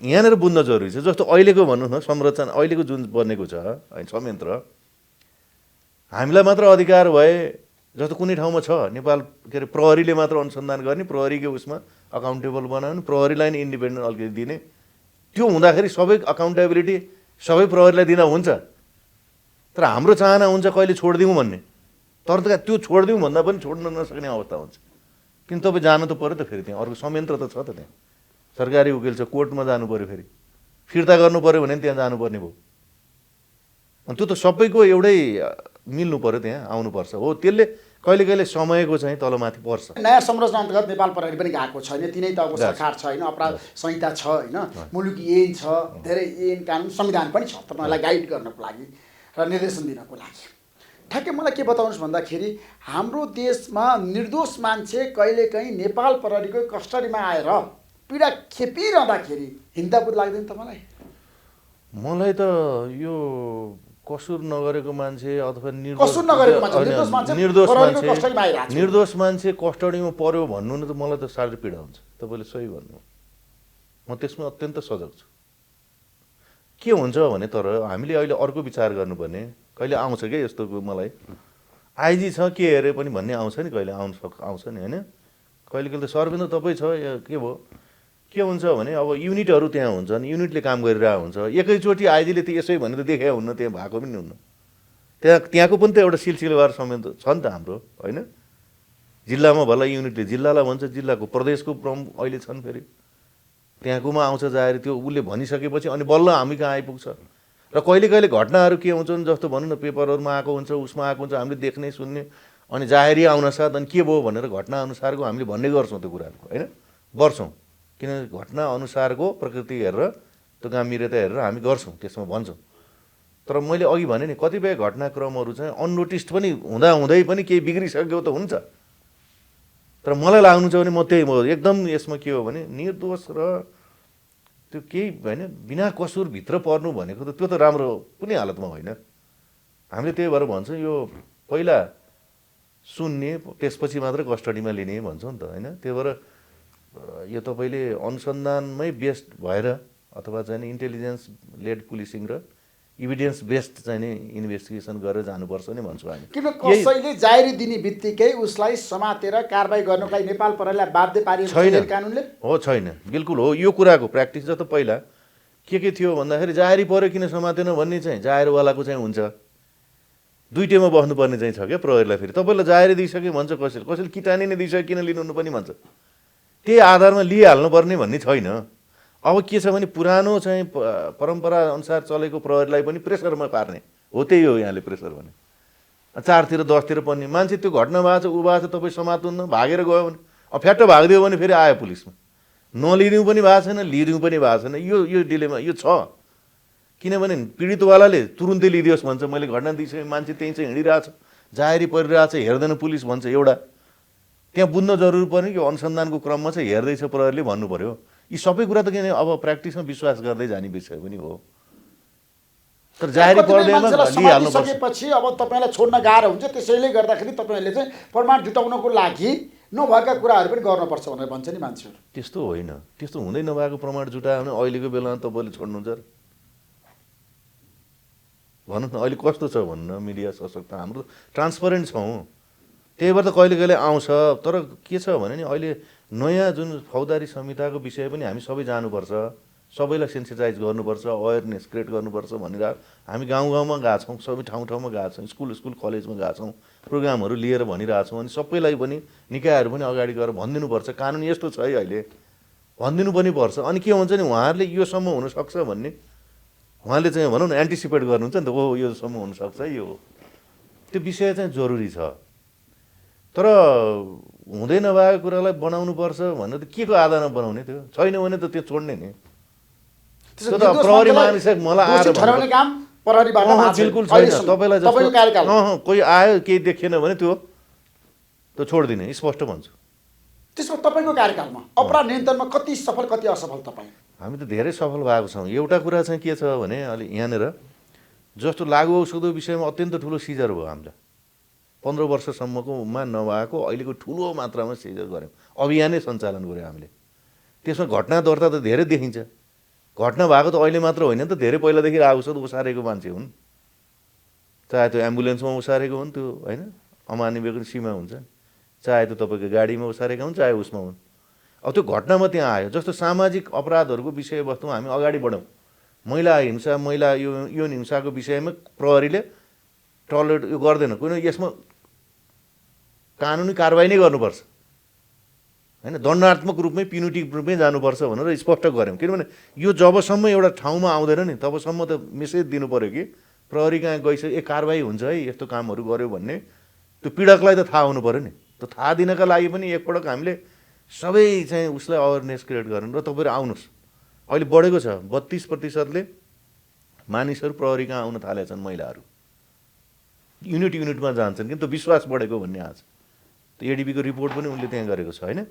यहाँनिर बुझ्न जरुरी छ। जस्तो अहिलेको भन्नुहोस् न संरचना, अहिलेको जुन बनेको छ होइन संयन्त्र, हामीलाई मात्र अधिकार भए, जस्तो कुनै ठाउँमा छ नेपाल के अरे प्रहरीले मात्र अनुसन्धान गर्ने, प्रहरीको उसमा अकाउन्टेबल बनाउने, प्रहरीलाई नै इन्डिपेन्डेन्ट अलिकति दिने, त्यो हुँदाखेरि सबै अकाउन्टेबिलिटी सबै प्रहरीलाई दिन हुन्छ। तर हाम्रो चाहना हुन्छ कहिले छोडिदिउँ भन्ने, तर त्यो छोडिदिउँ भन्दा पनि छोड्न नसक्ने अवस्था हुन्छ। किन तपाईँ जानु त पऱ्यो त, फेरि त्यहाँ अर्को संयन्त्र त छ त, त्यहाँ सरकारी वकिल छ, कोर्टमा जानु पऱ्यो, फेरि फिर्ता गर्नु पऱ्यो भने त्यहाँ जानुपर्ने भयो। अनि त्यो त सबैको एउटै मिल्नु पऱ्यो, त्यहाँ आउनुपर्छ हो। त्यसले कहिले कहिले समयको चाहिँ तलमाथि पर्छ। नयाँ संरचना अन्तर्गत नेपाल प्रहरी पनि गएको छैन, तिनै तहको सरकार छ होइन, अपराध संहिता छ होइन, मुलुकी ऐन छ, धेरै ऐन कानुन संविधान पनि छ तपाईँलाई गाइड गर्नको लागि र निर्देशन दिनको लागि। ठ्याक्कै मलाई के बताउनुहोस् भन्दाखेरि हाम्रो देशमा निर्दोष मान्छे कहिलेकाहीँ नेपाल प्रहरीको कस्टडीमा आएर पीडा खेपिरहँदाखेरि हिन्दाबुद लाग्दैन तपाईँलाई? मलाई त यो कसुर नगरेको मान्छे अथवा निर्दोष मान्छे कस्टडीमा पर्यो भन्नु न त मलाई त साह्रै पीडा हुन्छ। तपाईँले सही भन्नु, म त्यसमा अत्यन्त सजग छु। के हुन्छ भने तर हामीले अहिले अर्को विचार गर्नुपर्ने, कहिले आउँछ क्या यस्तो मलाई आइजी छ के हेरे पनि भन्ने आउँछ नि, कहिले आउँछ नि होइन। कहिले कहिले त सर्वेन्द्र तपाईँ छ के भयो, के हुन्छ भने अब युनिटहरू त्यहाँ हुन्छन्, युनिटले काम गरिरहेको हुन्छ, एकैचोटि आइजीले त यसै भने त देखाइ हुन्न, त्यहाँ भएको पनि हुन्न, त्यहाँको पनि त एउटा सिलसिलेवार संयन्त्र छ नि त हाम्रो होइन। जिल्लामा भला युनिटले जिल्लालाई भन्छ, जिल्लाको प्रदेशको प्रमुख अहिले छन्, फेरि त्यहाँकोमा आउँछ जाहेरी, त्यो उसले भनिसकेपछि अनि बल्ल हामी कहाँ आइपुग्छ। र कहिले कहिले घटनाहरू के हुन्छन्, जस्तो भनौँ न पेपरहरूमा आएको हुन्छ, उसमा आएको हुन्छ, हामीले देख्ने सुन्ने, अनि जाहेरी आउन साथ अनि के भयो भनेर घटना अनुसारको हामीले भन्ने गर्छौँ त्यो कुराहरू, होइन, गर्छौँ। किनभने घटना अनुसारको प्रकृति हेरेर त्यो गम्भीरता हेरेर हामी गर्छौँ, त्यसमा भन्छौँ। तर मैले अघि भने नि कतिपय घटनाक्रमहरू चाहिँ अननोटिस्ड पनि हुँदै पनि केही बिग्रिसकेको त हुन्छ। तर मलाई लाग्नु छ भने म त्यही एकदम यसमा के हो भने निर्दोष र त्यो केही होइन बिना कसुरभित्र पर्नु भनेको त त्यो त राम्रो कुनै हालतमा होइन। हामीले त्यही भएर भन्छौँ यो पहिला सुन्ने त्यसपछि मात्र कस्टडीमा लिने भन्छौँ नि त, होइन। त्यही भएर यो तपाईँले अनुसन्धानमै बेस्ड भएर अथवा चाहिँ इन्टेलिजेन्स लेड पुलिसिङ र इभिडेन्स बेस्ड चाहिँ नि इन्भेस्टिगेसन गरेर जानुपर्छ नि भन्छु हामी। किन कसैले जाहेरी दिने बित्तिकै उसलाई समातेर कारबाही गर्नलाई नेपाल प्रहरीलाई बाध्य पारिएको छैन कानुनले? हो, छैन, बिल्कुल हो। यो कुराको प्र्याक्टिस जस्तो पहिला के थियो भन्दाखेरि जाहेरी पऱ्यो किन समातेन भन्ने चाहिँ जाहेरवालाको चाहिँ हुन्छ, दुइटैमा बस्नुपर्ने चाहिँ छ क्या प्रहरीलाई। फेरि तपाईँलाई जाहेरी दिइसक्यो भन्छ कसैले किटानी नै दिइसक्यो किन लिनुहुन्न पनि भन्छ, त्यही आधारमा लिइहाल्नुपर्ने भन्ने छैन। अब के छ भने पुरानो चाहिँ परम्परा अनुसार चलेको प्रहरीलाई पनि प्रेसरमा पार्ने हो, त्यही हो यहाँले प्रेसर भने। 4तिर 10तिर पनि मान्छे त्यो घटना भएको छ ऊ भएको छ तपाईँ समात्नुहुन्न, भागेर गयो भने अब फ्याट्ट भागिदियो भने फेरि आयो पुलिसमा, नलिदिउँ पनि भएको छैन, लिदिउँ पनि भएको छैन। यो डिलेमा यो छ। किनभने पीडितवालाले तुरुन्तै लिदियोस् भन्छ, मैले घटना दिइसकेँ, मान्छे त्यहीँ चाहिँ हिँडिरहेछ, जाहेरी परिरहेछ, हेर्दैन पुलिस भन्छ एउटा। त्यहाँ बुझ्न जरुरी पर्ने कि अनुसन्धानको क्रममा चाहिँ हेर्दैछ प्रहरीले भन्नु पर्यो। यी सबै कुरा त किन अब प्र्याक्टिसमा विश्वास गर्दै जाने विषय पनि हो। तर जाहेरी पर्दैन लिइहाल्नुपर्छ। अब तपाईँलाई छोड्न गाह्रो हुन्छ, त्यसैले गर्दाखेरि तपाईँहरूले चाहिँ प्रमाण जुटाउनको लागि नभएका कुराहरू पनि गर्नुपर्छ भनेर भन्छ नि मान्छेहरू। त्यस्तो होइन, त्यस्तो हुँदै नभएको प्रमाण जुटायो भने अहिलेको बेलामा तपाईँले छोड्नुहुन्छ र भन्नुहोस् न। अहिले कस्तो छ भन्नु न, मिडिया सशक्त, हाम्रो ट्रान्सपरेन्ट छौँ, त्यही भएर त कहिले कहिले आउँछ। तर के छ भने नि अहिले नयाँ जुन फौजदारी संहिताको विषय पनि हामी सबै जानुपर्छ, सबैलाई सेन्सिटाइज गर्नुपर्छ, अवेरनेस क्रिएट गर्नुपर्छ भनेर हामी गाउँ गाउँमा गएको छौँ, सबै ठाउँ ठाउँमा गएको छौँ, स्कुल कलेजमा गएको छौँ, प्रोग्रामहरू लिएर भनिरहेको छौँ। अनि सबैलाई पनि निकायहरू पनि अगाडि गएर भनिदिनुपर्छ, कानुन यस्तो छ है अहिले, भनिदिनु पनि पर्छ। अनि के हुन्छ नि उहाँहरूले योसम्म हुनसक्छ भन्ने उहाँले चाहिँ भनौँ न एन्टिसिपेट गर्नुहुन्छ नि त, ओ योसम्म हुनसक्छ यो, त्यो विषय चाहिँ जरुरी छ। तर हुँदै नभएको कुरालाई बनाउनुपर्छ भनेर त के को आधारमा बनाउने, त्यो छैन भने त त्यो छोड्ने नि। त्यो त प्रहरी मानिस मलाई आएर ठहराउने काम प्रहरीबाट बिल्कुल छैन। तपाईँलाई जस्तो कोही आयो केही देखिएन भने त्यो छोडिदिने स्पष्ट भन्छु। त्यसमा तपाईँको कार्यकालमा अपराध नियन्त्रणमा कति सफल कति असफल तपाईँ? हामी त धेरै सफल भएको छौँ। एउटा कुरा चाहिँ के छ भने अलि यहाँनिर जस्तो लागु औषधको विषयमा अत्यन्त ठुलो सिजर भयो हामीलाई, 15 वर्षसम्मकोमा नभएको अहिलेको ठुलो मात्रामा सिजर गऱ्यौँ, अभियानै सञ्चालन गऱ्यौँ हामीले। त्यसमा घटना दर्ता त धेरै देखिन्छ, घटना भएको त अहिले मात्र होइन नि त, धेरै पहिलादेखि औषध उसारेको मान्छे हुन्, चाहे त्यो एम्बुलेन्समा उसारेको हुन्, त्यो होइन अमानवीय सीमा हुन्छ, चाहे त्यो तपाईँको गाडीमा उसारेका हुन्, चाहे उसमा हुन्। अब त्यो घटनामा त्यहाँ आयो। जस्तो सामाजिक अपराधहरूको विषयवस्तुमा हामी अगाडि बढौँ, महिला हिंसा, महिला यौन हिंसाको विषयमा प्रहरीले टलरेट यो गर्दैन, किनभने यसमा कानुनी कारबाही नै गर्नुपर्छ, होइन, दण्डात्मक रूपमै पिनुटिभ रूपमै जानुपर्छ भनेर स्पष्ट गऱ्यौँ। किनभने यो जबसम्म एउटा ठाउँमा आउँदैन नि तबसम्म त मेसेज दिनु पऱ्यो कि प्रहरी कहाँ गइसक्यो, कारबाही हुन्छ है, यस्तो कामहरू गऱ्यो भन्ने त्यो पीडकलाई त थाहा हुनु पऱ्यो नि। त्यो थाहा दिनका लागि पनि एकपटक हामीले सबै चाहिँ उसलाई अवेरनेस क्रिएट गर्नु र तपाईँहरू आउनुहोस्। अहिले बढेको छ, 32% मानिसहरू प्रहरी कहाँ आउन थालेका छन्, महिलाहरू युनिटमा जान्छन्, किन त विश्वास बढेको भन्ने आज त्यो एडिबीको रिपोर्ट पनि उनले त्यहाँ गरेको छ, होइन।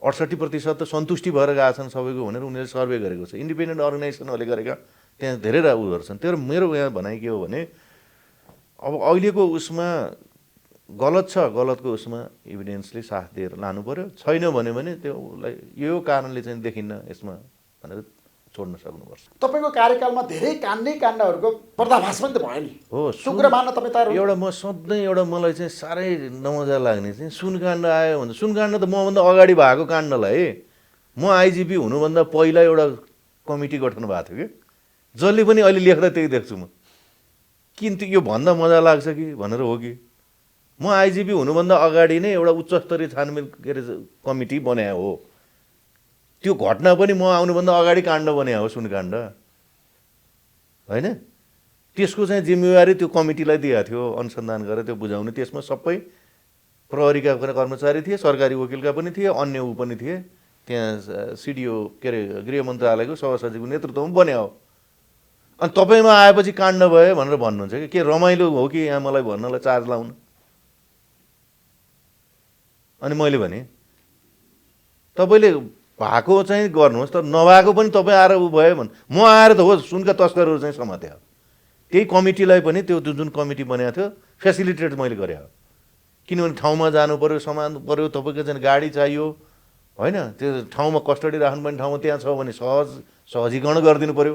68% त सन्तुष्टि भएर गएका छन् सबैको भनेर उनीहरूले सर्वे गरेको छ, इन्डिपेन्डेन्ट अर्गनाइजेसनहरूले गरेका त्यहाँ धेरै उयोहरू छन्। तर मेरो यहाँ भनाइ के हो भने अब अहिलेको उसमा गलत छ, गलतको उसमा इभिडेन्सले साथ दिएर लानु पऱ्यो, छैन भने त्योलाई यो कारणले चाहिँ देखिन्न यसमा भनेर छोड्न सक्नुपर्छ। तपाईँको कार्यकालमा धेरै काण्डहरूको पर्दाफास पनि त भयो नि, हो, सुक्र मान्न तपाईँ तयार? एउटा म सधैँ एउटा मलाई चाहिँ साह्रै नमजा लाग्ने चाहिँ सुनकाण्ड आयो भने, सुनकाण्ड त मभन्दा अगाडि भएको काण्डलाई म आइजिपी हुनुभन्दा पहिला एउटा कमिटी गठन भएको थियो कि, जसले पनि अहिले लेख्दा त्यही देख्छु म। किन यो भन्दा मजा लाग्छ कि भनेर हो कि म आइजिपी हुनुभन्दा अगाडि नै एउटा उच्च स्तरीय छानबिन के अरे कमिटी बनाए हो। त्यो घटना पनि म आउनुभन्दा अगाडि काण्ड बने हो, सुनकाण्ड होइन। त्यसको चाहिँ जिम्मेवारी त्यो कमिटीलाई दिएको थियो, अनुसन्धान गरेर त्यो बुझाउने। त्यसमा सबै प्रहरीका कर्मचारी थिए, सरकारी वकिलका पनि थिए, अन्य ऊ पनि थिए। त्यहाँ सिडिओ के अरे गृह मन्त्रालयको सहसचिवको नेतृत्वमा बन्यो हो। अनि तपाईँमा आएपछि काण्ड भयो भनेर भन्नुहुन्छ के रमाइलो हो कि यहाँ मलाई भन्नलाई चार्ज लाउनु? अनि मैले भने तपाईँले भएको चाहिँ गर्नुहोस्, तर नभएको पनि तपाईँ आएर ऊ भयो भने म आएर त हो सुनका तस्करहरू चाहिँ समात्यो। त्यही कमिटीलाई पनि त्यो जुन कमिटी बनाएको थियो फेसिलिटेट मैले गरेँ हो। किनभने ठाउँमा जानु पऱ्यो, सामान पऱ्यो, तपाईँको चाहिँ गाडी चाहियो होइन। त्यो ठाउँमा कस्टडी राख्नुपर्ने ठाउँमा त्यहाँ छ भने सहजीकरण गरिदिनु पऱ्यो।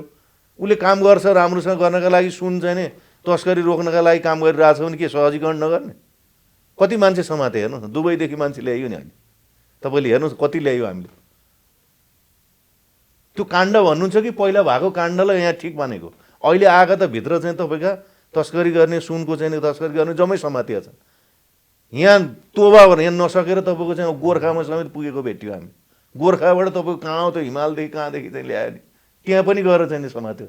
उसले काम गर्छ राम्रोसँग गर्नका लागि, सुन चाहिँ नि तस्करी रोक्नका लागि काम गरिरहेछ भने के सहजीकरण नगर्ने? कति मान्छे समाते हेर्नुहोस् न, दुबईदेखि मान्छे ल्याइयो नि अहिले। तपाईँले हेर्नुहोस् कति ल्यायो हामीले। त्यो काण्ड भन्नुहुन्छ कि पहिला भएको काण्डलाई यहाँ ठिक मानेको? अहिले आएका त भित्र चाहिँ तपाईँका तस्करी गर्ने, सुनको चाहिँ तस्करी गर्ने जम्मै समातिया छन्। यहाँ तोबा भनेर यहाँ नसकेर तपाईँको चाहिँ गोर्खामा समेत पुगेको भेट्यो हामी। गोर्खाबाट तपाईँको कहाँ त हिमालदेखि कहाँदेखि चाहिँ ल्यायो नि, त्यहाँ पनि गएर चाहिँ समात्यो।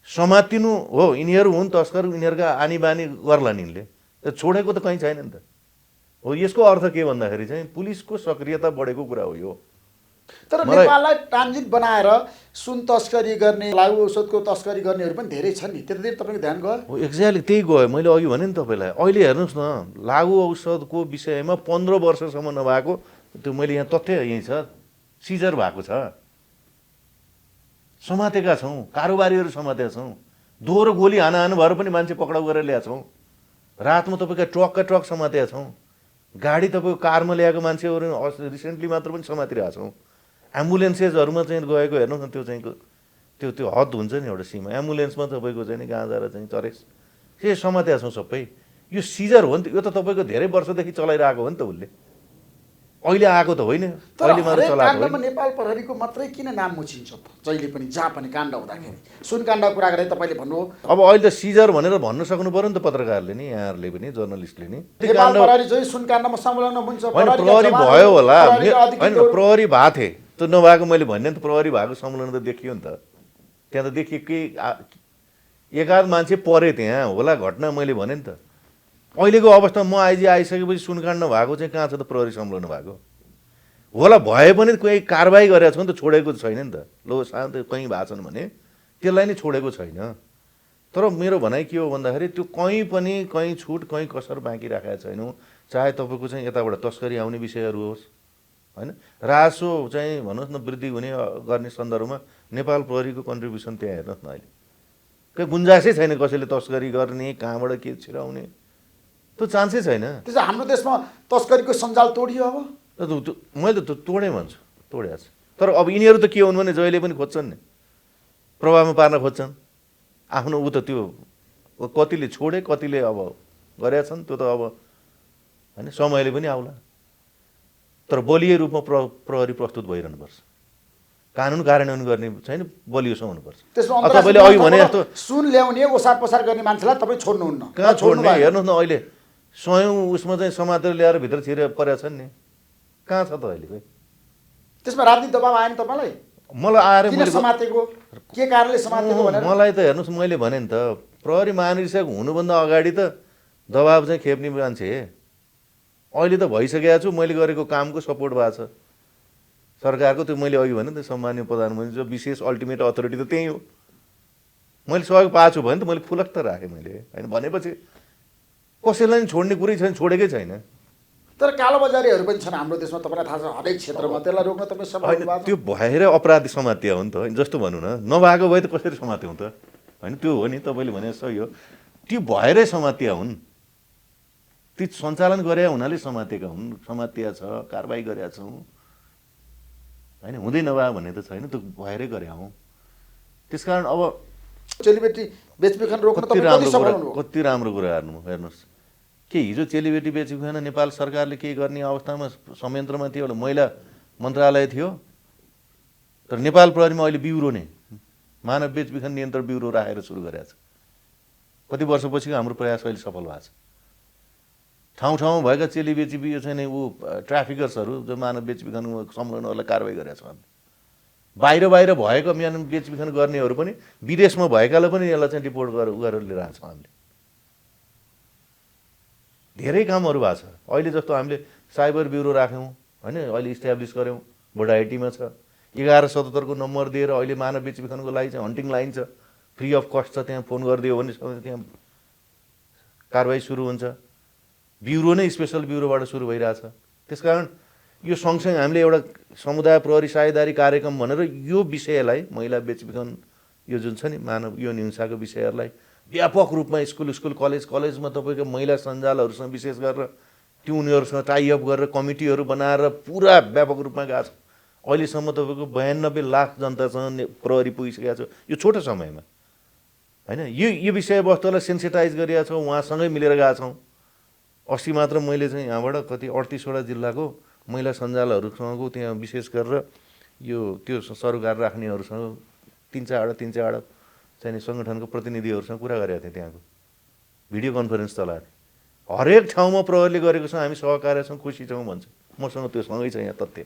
समातिनु हो, यिनीहरू हुन् तस्कर, यिनीहरूका आनी बानी गर्लान् यिनले, छोडेको त कहीँ छैन नि त हो। यसको अर्थ के भन्दाखेरि चाहिँ पुलिसको सक्रियता बढेको कुरा हो यो। तर नेपाललाई ट्रान्जिट बनाएर सुन तस्करी गर्ने, लागु औषधको तस्करी गर्नेहरू पनि धेरै छन् नि, त्यतातिर तपाईँको ध्यान गयो? हो, एक्ज्याक्टली त्यही गयो। मैले अघि भने नि तपाईँलाई, अहिले हेर्नुहोस् न, लागु औषधको विषयमा 15 वर्षसम्म नभएको त्यो मैले यहाँ तथ्य यहीँ छ, सिजर भएको छ, समातेका छौँ, कारोबारीहरू समातेका छौँ, दोहोरो गोली हानाहान भएर पनि मान्छे पक्राउ गरेर ल्याएको छौँ। रातमा तपाईँका ट्रकका ट्रक समातेका छौँ, गाडी तपाईँको कारमा ल्याएको मान्छेहरू रिसेन्टली मात्र पनि समातिरहेका छौँ। एम्बुलेन्सेसहरूमा चाहिँ गएको हेर्नुहोस् न, त्यो चाहिँ त्यो त्यो हद हुन्छ नि एउटा सीमा। एम्बुलेन्समा तपाईँको चाहिँ नि गाँजा र चाहिँ चरेस के समातेका छौँ सबै। यो सिजर हो नि त, यो त तपाईँको धेरै वर्षदेखि चलाइरहेको हो नि त उसले, अहिले आएको त होइन, अहिले मात्र चलाएको होइन। नेपाल प्रहरीको मात्रै किन नाम मुछिन्छ त? जहिले पनि जहाँ पनि काण्ड हुँदाखेरि सुन काण्डको कुरा गरेर तपाईँले भन्नु, अब अहिले त सिजर भनेर भन्न सक्नु पर्यो नि त पत्रकारले नि, यहाँहरूले पनि, जर्नलिस्टले नि। नेपाल प्रहरी चाहिँ सुन काण्डमा संलग्न हुन्छ? होइन, प्रहरी भयो होला, होइन प्रहरी भएको थिए त, नभएको मैले भन्ने नि त, प्रहरी भएको संलग्न त देखियो नि त, त्यहाँ त देखियो। के एकाध मान्छे परे त्यहाँ होला घटना, मैले भने नि त। अहिलेको अवस्थामा म आइजी आइसकेपछि सुनकाण्ड भएको चाहिँ कहाँ छ त प्रहरी संलग्न भएको? होला भए पनि कोही कारबाही गरेको छ नि त, छोडेको छैन नि त। लो शान्त कहीँ भएको छन् भने त्यसलाई नै छोडेको छैन। तर मेरो भनाइ के हो भन्दाखेरि त्यो कहीँ पनि कहीँ छुट कहीँ कसर बाँकी राखेका छैनौँ। चाहे तपाईँको चाहिँ यताबाट तस्करी आउने विषयहरू होस् होइन, रासो चाहिँ भन्नुहोस् न वृद्धि हुने गर्ने सन्दर्भमा नेपाल प्रहरीको कन्ट्रिब्युसन त्यहाँ हेर्नुहोस् न, अहिले केही गुन्जाइसै छैन कसैले तस्करी गर्ने, कहाँबाट के छिराउने, त्यो चान्सै छैन। त्यसो हाम्रो देशमा तस्करीको सञ्जाल तोडियो अब? मैले त तोडेँ भन्छु, तोडेको छ। तर अब यिनीहरू त के हुन् भने जहिले पनि खोज्छन् नि, प्रभावमा पार्न खोज्छन् आफ्नो। ऊ त त्यो कतिले छोडे, कतिले अब गरेका छन्, त्यो त अब होइन समयले पनि आउला। तर बलियो रूपमा प्रहरी प्रस्तुत भइरहनुपर्छ, कानुन कार्यान्वयन गर्ने छैन, बलियो हुनुपर्छ। तपाईँले अघि भने जस्तो सुन ल्याउने ओसार पसार गर्ने मान्छेलाई तपाईँ छोड्नुहुन्न? कहाँ छोड्ने? हेर्नुहोस् न, अहिले 100औं उसमा चाहिँ समातेर ल्याएर भित्र छिरेर परेका छन् नि, कहाँ छ त अहिले खोइ? त्यसमा राजनीतिक दबाब आएन तपाईँलाई? मलाई आएर किन समातेको, के कारणले समातेको भनेर? मलाई त हेर्नुहोस्, मैले भने नि त, प्रहरी महानिरीक्षक हुनुभन्दा अगाडि त दबाब चाहिँ खेप्ने मान्छे अहिले त भइसकेको छु। मैले गरेको कामको सपोर्ट भएको छ सरकारको। त्यो मैले अघि भने त सम्माननीय प्रधानमन्त्री विशेष अल्टिमेट अथोरिटी त त्यही हो। मैले सहयोग पाएको छु भने त मैले फुलक्क राखेँ मैले, होइन भनेपछि कसैलाई नि छोड्ने कुरै छैन, छोडेकै छैन। तर कालोबजारीहरू पनि छन् हाम्रो देशमा, तपाईँलाई थाहा छ, हरेक क्षेत्रमा। त्यसलाई रोक्न तपाईँ सफल हुनुभएको छ? त्यो भएर अपराधी समात्या हो नि त, जस्तो भनौँ न, नभएको भए त कसरी समात्यौँ त, होइन? त्यो हो नि, तपाईँले भने सही हो, त्यो भएरै समात्या हुन्, ती सञ्चालन गरे हुनाले समातेका हुन्, समातिया छ, कारबाही गरेका छौँ होइन। हुँदै नभए भन्ने त छैन, त्यो भएरै गरे हौँ। त्यसकारण अब चेलीबेटी बेचबिखन रोक्न कति राम्रो कुरा हेर्नुहोस्। के हिजो चेलीबेटी बेचबिखन नेपाल सरकारले के गर्ने अवस्थामा संयन्त्रमा थियो, एउटा महिला मन्त्रालय थियो, तर नेपाल प्रहरीमा अहिले ब्युरो नै मानव बेचबिखन नियन्त्रण ब्युरो राखेर सुरु गरेको छ। कति वर्षपछि हाम्रो प्रयास अहिले सफल भएको छ। ठाउँ ठाउँमा भएका चेलीबेची यो चाहिँ नि ऊ ट्राफिकर्सहरू जो मानव बेचबिखनमा संलग्नहरूलाई कारवाही गरेका छन्। बाहिर बाहिर भएको मानव बेचबिखन गर्नेहरू पनि विदेशमा भएकालाई पनि यसलाई चाहिँ रिपोर्ट गरेर लिएर आएको छौँ हामीले। धेरै कामहरू भएको छ। अहिले जस्तो हामीले साइबर ब्युरो राख्यौँ होइन, अहिले इस्ट्याब्लिस गऱ्यौँ, बोडाइटीमा छ। 1177 को नम्बर दिएर अहिले मानव बेचबिखनको लागि चाहिँ हन्टिङ लाइन छ, फ्री अफ कस्ट छ। त्यहाँ फोन गरिदियो भने त्यहाँ कारवाही सुरु हुन्छ। ब्युरो नै स्पेसल ब्युरोबाट सुरु भइरहेछ। त्यसकारण यो सँगसँगै हामीले एउटा समुदाय प्रहरी साझेदारी कार्यक्रम भनेर यो विषयलाई, महिला बेचबिखन यो जुन छ नि मानव यौन हिंसाको विषयहरूलाई व्यापक रूपमा स्कुल कलेजमा तपाईँको महिला सञ्जालहरूसँग विशेष गरेर त्यो उनीहरूसँग टाइअप गरेर कमिटीहरू बनाएर पुरा व्यापक रूपमा गएको छ। अहिलेसम्म तपाईँको 92 लाख जनतासँग प्रहरी पुगिसकेको छ यो छोटो समयमा होइन। यो विषयवस्तुलाई सेन्सिटाइज गरिरहेका छौँ, उहाँसँगै मिलेर गएका छौँ। अस्ति मात्र मैले चाहिँ यहाँबाट कति 38वटा जिल्लाको महिला सञ्जालहरूसँगको त्यहाँ विशेष गरेर यो त्यो सरोकार राख्नेहरूसँग तीन चारवटा चाहिँ सङ्गठनको प्रतिनिधिहरूसँग कुरा गरेका थिएँ। त्यहाँको भिडियो कन्फरेन्स चलाएर हरेक ठाउँमा प्रहरीले गरेको छ, हामी सहकार्य छौँ, खुसी छौँ भन्छ। मसँग त्यो सँगै छ यहाँ तथ्य।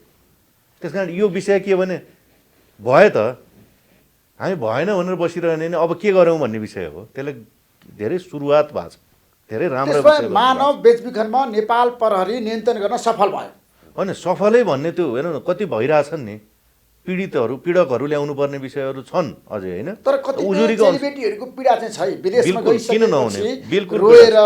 त्यस कारण यो विषय के भने भयो त हामी भएन भनेर बसिरहने नि, अब के गरौँ भन्ने विषय हो। त्यसले धेरै सुरुवात भएको छ, धेरै राम्रो विषय। मानव बेचबिखनमा नेपाल प्रहरी नियन्त्रण गर्न सफल भयो होइन, सफलै भन्ने त्यो हेर्नु न, कति भइरहेछन् नि पीडकहरू ल्याउनु पर्ने विषयहरू छन् अझै होइन। तर कति चेलीबेटीहरूको पीडा चाहिँ छ, विदेशमा किन नहुने, बिल्कुल रोएर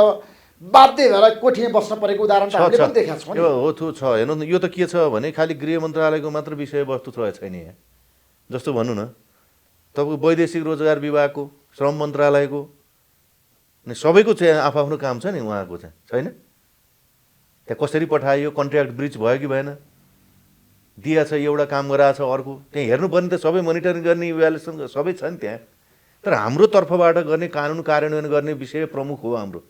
बाध्य भएर कोठीमा बस्न परेको उदाहरण त हामीले पनि देखेका छौँ। हो त्यो छ। हेर्नु यो त के छ भने खालि गृह मन्त्रालयको मात्र विषयवस्तु छैन यहाँ। जस्तो भन्नु न, तपाईँको वैदेशिक रोजगार विभागको, श्रम मन्त्रालयको, अनि सबैको चाहिँ आफ्नो काम छ नि उहाँको चाहिँ छैन। त्यहाँ कसरी पठायो, कन्ट्र्याक्ट ब्रिच भयो कि भएन, दिया छ एउटा काम गराएको छ अर्को, त्यहाँ हेर्नुपर्ने त सबै मोनिटरिङ गर्ने इभ्यालुएसन सबै छ नि त्यहाँ। तर हाम्रो तर्फबाट गर्ने कानुन कार्यान्वयन गर्ने विषय प्रमुख हो हाम्रो।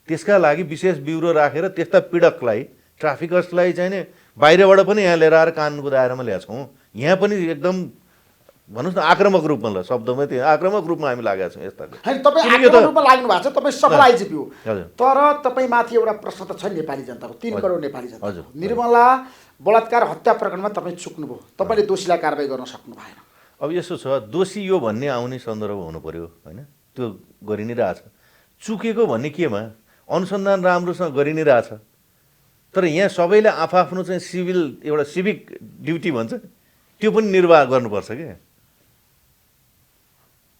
त्यसका लागि विशेष ब्युरो राखेर त्यस्ता पीडकलाई, ट्राफिकर्सलाई चाहिँ नि बाहिरबाट पनि यहाँ लिएर आएर कानुनको दायरामा ल्याएको छौँ। यहाँ पनि एकदम भन्नुहोस् न आक्रामक रूपमा, ल शब्दमै त्यो आक्रामक रूपमा हामी लागेका छौँ यस्ता। होइन, तपाईँ आक्रामक रूपमा लाग्नु भएको छ, तपाईँ सफल आइजिपी हो। तर तपाईँमाथि एउटा प्रश्न त छ नेपाली जनताको, 3 करोड नेपाली जनता। निर्मला बलात्कार हत्या प्रकरणमा तपाईँ चुक्नुभयो, तपाईँले दोषीलाई कारवाही गर्न सक्नु भएन। अब यसो छ, दोषी यो भन्ने आउने सन्दर्भ हुनु पर्यो होइन, त्यो गरि नै रहेछ। चुकेको भन्ने केमा, अनुसन्धान राम्रोसँग गरि नै रहेछ। तर यहाँ सबैले आफ्नो चाहिँ सिभिल एउटा सिभिक ड्युटी भन्छ त्यो पनि निर्वाह गर्नुपर्छ क्या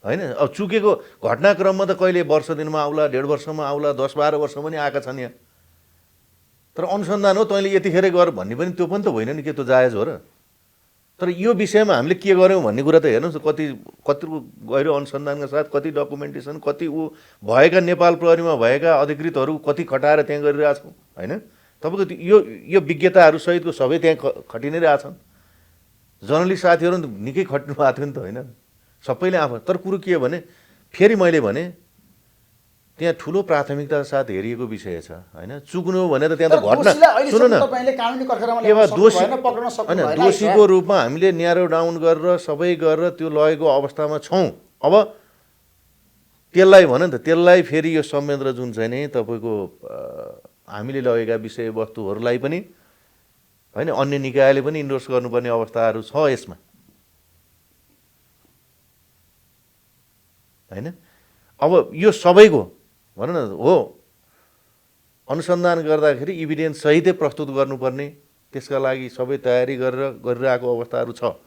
होइन। अब चुकेको घटनाक्रममा त कहिले वर्ष दिनमा आउला, 1.5 वर्षमा आउला, 10-12 वर्षमा पनि आएका छन् यहाँ। तर अनुसन्धान हो, तैँले यतिखेरै गर भन्ने पनि त्यो पनि त होइन नि, के त्यो जायज हो र। तर यो विषयमा हामीले के गर्यौँ भन्ने कुरा त हेर्नुहोस्, कति गहिरो अनुसन्धानका साथ कति डकुमेन्टेसन, कति भएका नेपाल प्रहरीमा भएका अधिकृतहरू कति खटाएर त्यहाँ गरिरहेछौँ होइन। तपाईँको यो विज्ञताहरू सहितको सबै त्यहाँ खटि नै रहेछन्। जर्नलिस्ट साथीहरू निकै खट्नु भएको थियो नि त होइन, सबैले आफू। तर कुरो के हो भने फेरि मैले भने त्यहाँ ठुलो प्राथमिकता साथ हेरिएको विषय छ होइन। चुक्नु भने त त्यहाँ त घटना सुन्नु न, दोषीको रूपमा हामीले न्यारो डाउन गरेर सबै गरेर त्यो लगेको अवस्थामा छौँ। अब त्यसलाई भन नि त, त्यसलाई फेरि यो संयन्त्र जुन चाहिँ नि तपाईँको हामीले लगेका विषयवस्तुहरूलाई पनि होइन अन्य निकायले पनि इन्डोर्स गर्नुपर्ने अवस्थाहरू छ यसमा होइन। अब यो सबैको भनौँ न हो, अनुसन्धान गर्दाखेरि इभिडेन्स सहितै प्रस्तुत गर्नुपर्ने, त्यसका लागि सबै तयारी गरिरहेको अवस्थाहरू छ,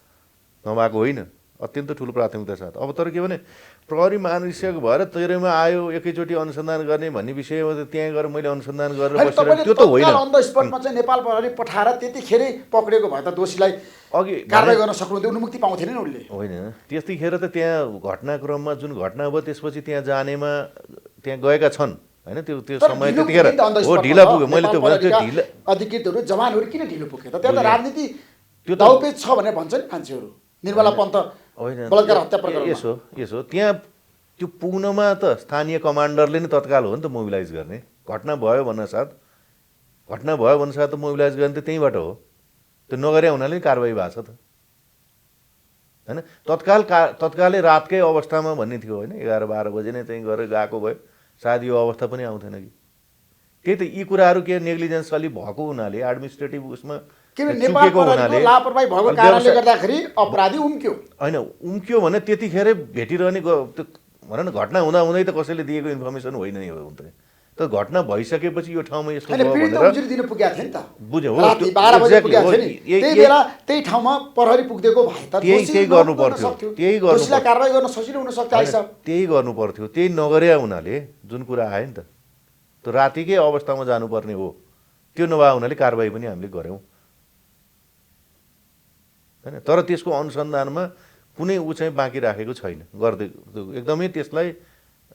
नभएको होइन। अत्यन्त ठुलो प्राथमिकता साथ। अब तर के भने प्रहरी महानिरीक्षक भएर तेह्रमा आयो एकैचोटि अनुसन्धान गर्ने भन्ने विषयमा त त्यहाँ गएर मैले अनुसन्धान गरेर बसेर त्यो त होइन। अन द स्पटमा चाहिँ नेपाल प्रहरी पठाएर त्यतिखेरै पक्रेको भए त दोषीलाई अघि कारबाही गर्न सक्नुहुन्थ्यो, उन्मुक्ति पाउँथेन नि उनले। होइन, त्यतिखेर त त्यहाँ घटनाक्रममा जुन घटना भयो त्यसपछि त्यहाँ जानेमा त्यहाँ गएका छन् होइन। त्यो समय त्यतिखेर हो ढिला पुग्यो। मैले त्यो भने त्यो ढिला अधिकृतहरू जवानहरू किन ढिलो पुग्यो त? त्यहाँ त राजनीति त्यो दाउपेच छ भनेर भन्छ नि मान्छेहरू। निर्मला पन्त होइन, बलात्कार हत्या प्रकरण यसो त्यहाँ त्यो पुग्नमा त स्थानीय कमान्डरले नै तत्काल हो नि त मोबिलाइज गर्ने। घटना भयो भन्नासाथ त मोबिलाइज गर्ने त त्यहीँबाट हो। त्यो नगरे हुनाले कारवाही भएको छ त होइन। तत्कालै रातकै अवस्थामा भन्ने थियो होइन, 11-12 बजे नै चाहिँ गरेर गएको भए सायद यो अवस्था पनि आउँथेन कि। त्यही त यी कुराहरू के नेग्लिजेन्स अलि भएको हुनाले एडमिनिस्ट्रेटिभ उसमा किनभने नेपाल चुकेको प्रहरीको हुनाले लापरवाही भएको कारणले गर्दाखेरि अपराधी उम्क्यो। होइन उम्क्यो भने त्यतिखेरै भेटिरहने त्यो भन न घटना हुँदा हुँदै त कसैले दिएको इन्फर्मेसन होइन नि हो त। त घटना भइसकेपछि यो ठाउँमा यस्तो हैन भयो पीडित भनेर उजुरी दिन पुगेको थियो नि त। बुझ्यो हो राति 12 बजे एक्ज्याक्टली पुगेको हो। थियो नि। त्यही बेला त्यही ठाउँमा प्रहरी पुग्देको भए त त्यही गर्नु पर्थ्यो त्यही गर्नु दोषीलाई कारबाही गर्न सजिलो हुन सक्थ्यो आइसा। त्यही गर्नु पर्थ्यो त्यही नगरे हुनाले जुन कुरा आयो नि त त्यो रातिकै अवस्थामा जानुपर्ने हो त्यो नभए हुनाले कारबाही पनि हामीले गऱ्यौँ हैन। तर त्यसको अनुसन्धानमा कुनै ऊ चाहिँ बाँकी राखेको छैन गर्दै एकदमै त्यसलाई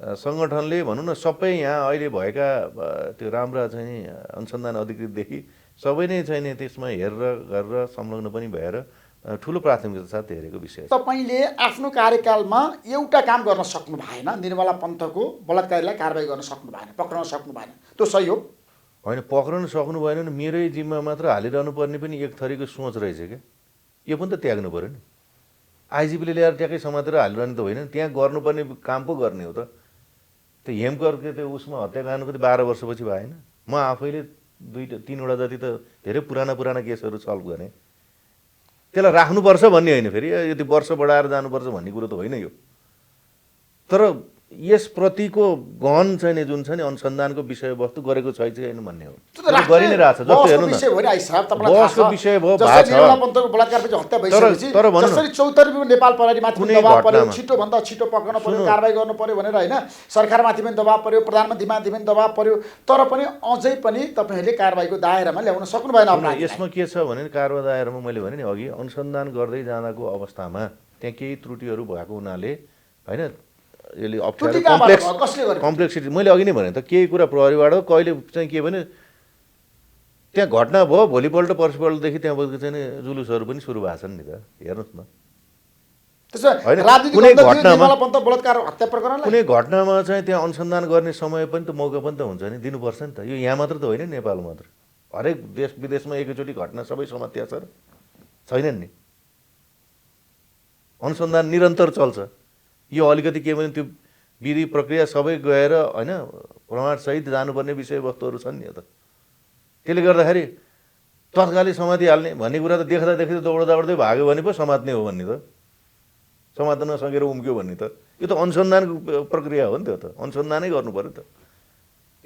सङ्गठनले भनौँ न सबै यहाँ अहिले भएका त्यो राम्रा चाहिँ अनुसन्धान अधिकृतदेखि सबै नै चाहिँ नि त्यसमा हेरेर गरेर संलग्न पनि भएर ठुलो प्राथमिकता साथ हेरेको विषय। तपाईँले आफ्नो कार्यकालमा एउटा काम गर्न सक्नु भएन, निर्मला पन्तको बलात्कारीलाई कारबाही गर्न सक्नु भएन, पक्राउन सक्नु भएन, त्यो सही हो? होइन पक्राउन सक्नु भएन भने मेरै जिम्मा मात्र हालिरहनु पर्ने पनि एक थरीको सोच रहेछ क्या। यो पनि त त्याग्नु पऱ्यो नि। आइजिपीले ल्याएर ट्याक्कै समातेर हालिरहने त होइन, त्यहाँ गर्नुपर्ने काम पो गर्ने हो त। त्यो हेमकरको त्यो उसमा हत्याकाण्डको त 12 वर्षपछि भएन। म आफैले 2-3वटा जति त धेरै पुराना केसहरू सल्भ गरेँ। त्यसलाई राख्नुपर्छ भन्ने होइन, फेरि यति वर्ष बढाएर जानुपर्छ भन्ने कुरो त होइन यो। तर यसप्रतिको गहन चाहिँ नि जुन छ नि अनुसन्धानको विषयवस्तु गरेको छैन भन्ने हो। गरि नै रहेछ जस्तो हेर्नु न बहसको विषय भयो भएको छ। निर्मला पन्तको बलात्कारपछि हत्या भइसकेपछि जसरी चौतर्फी नेपाल प्रहरीमाथि दबाब पर्यो, छिटोभन्दा छिटो पक्राउन पर्यो, कारबाही गर्नु पर्यो भनेर होइन, सरकारमाथि पनि दबाब पर्यो, प्रधानमन्त्रीमाथि पनि दबाब पर्यो, तर पनि अझै पनि तपाईँहरूले कारबाहीको दायरामा ल्याउन सक्नु भएन। यसमा के छ भने कारबाही दायरामा मैले भने नि अघि अनुसन्धान गर्दै जाँदाको अवस्थामा त्यहाँ केही त्रुटिहरू भएको हुनाले होइन यसले अप्ठ्यारो कम्प्लेक्सिटी मैले अघि नै भने त केही कुरा प्रहरीबाट कहिले चाहिँ के भने त्यहाँ घटना भयो भोलिपल्ट पर्सिपल्टदेखि त्यहाँबाट चाहिँ जुलुसहरू पनि सुरु भएको छन् नि त हेर्नुहोस् न। कुनै घटनामा चाहिँ त्यहाँ अनुसन्धान गर्ने समय पनि त मौका पनि त हुन्छ नि, दिनुपर्छ नि त। यो यहाँ मात्र त होइन नेपाल मात्र, हरेक देश विदेशमा एकैचोटि घटना सबै समात्या छैनन् नि। अनुसन्धान निरन्तर चल्छ। यो अलिकति के भने त्यो विधि प्रक्रिया सबै गएर होइन प्रमाणसहित जानुपर्ने विषयवस्तुहरू छन् नि। त त्यसले गर्दाखेरि तत्कालै समातिहाल्ने भन्ने कुरा त देख्दा दौड्दै भाग्यो भने पो समात्ने हो भन्ने त, समात्न नसकेर उम्क्यो भन्ने त यो त अनुसन्धानको प्रक्रिया हो नि त्यो त, अनुसन्धानै गर्नु पर्यो त।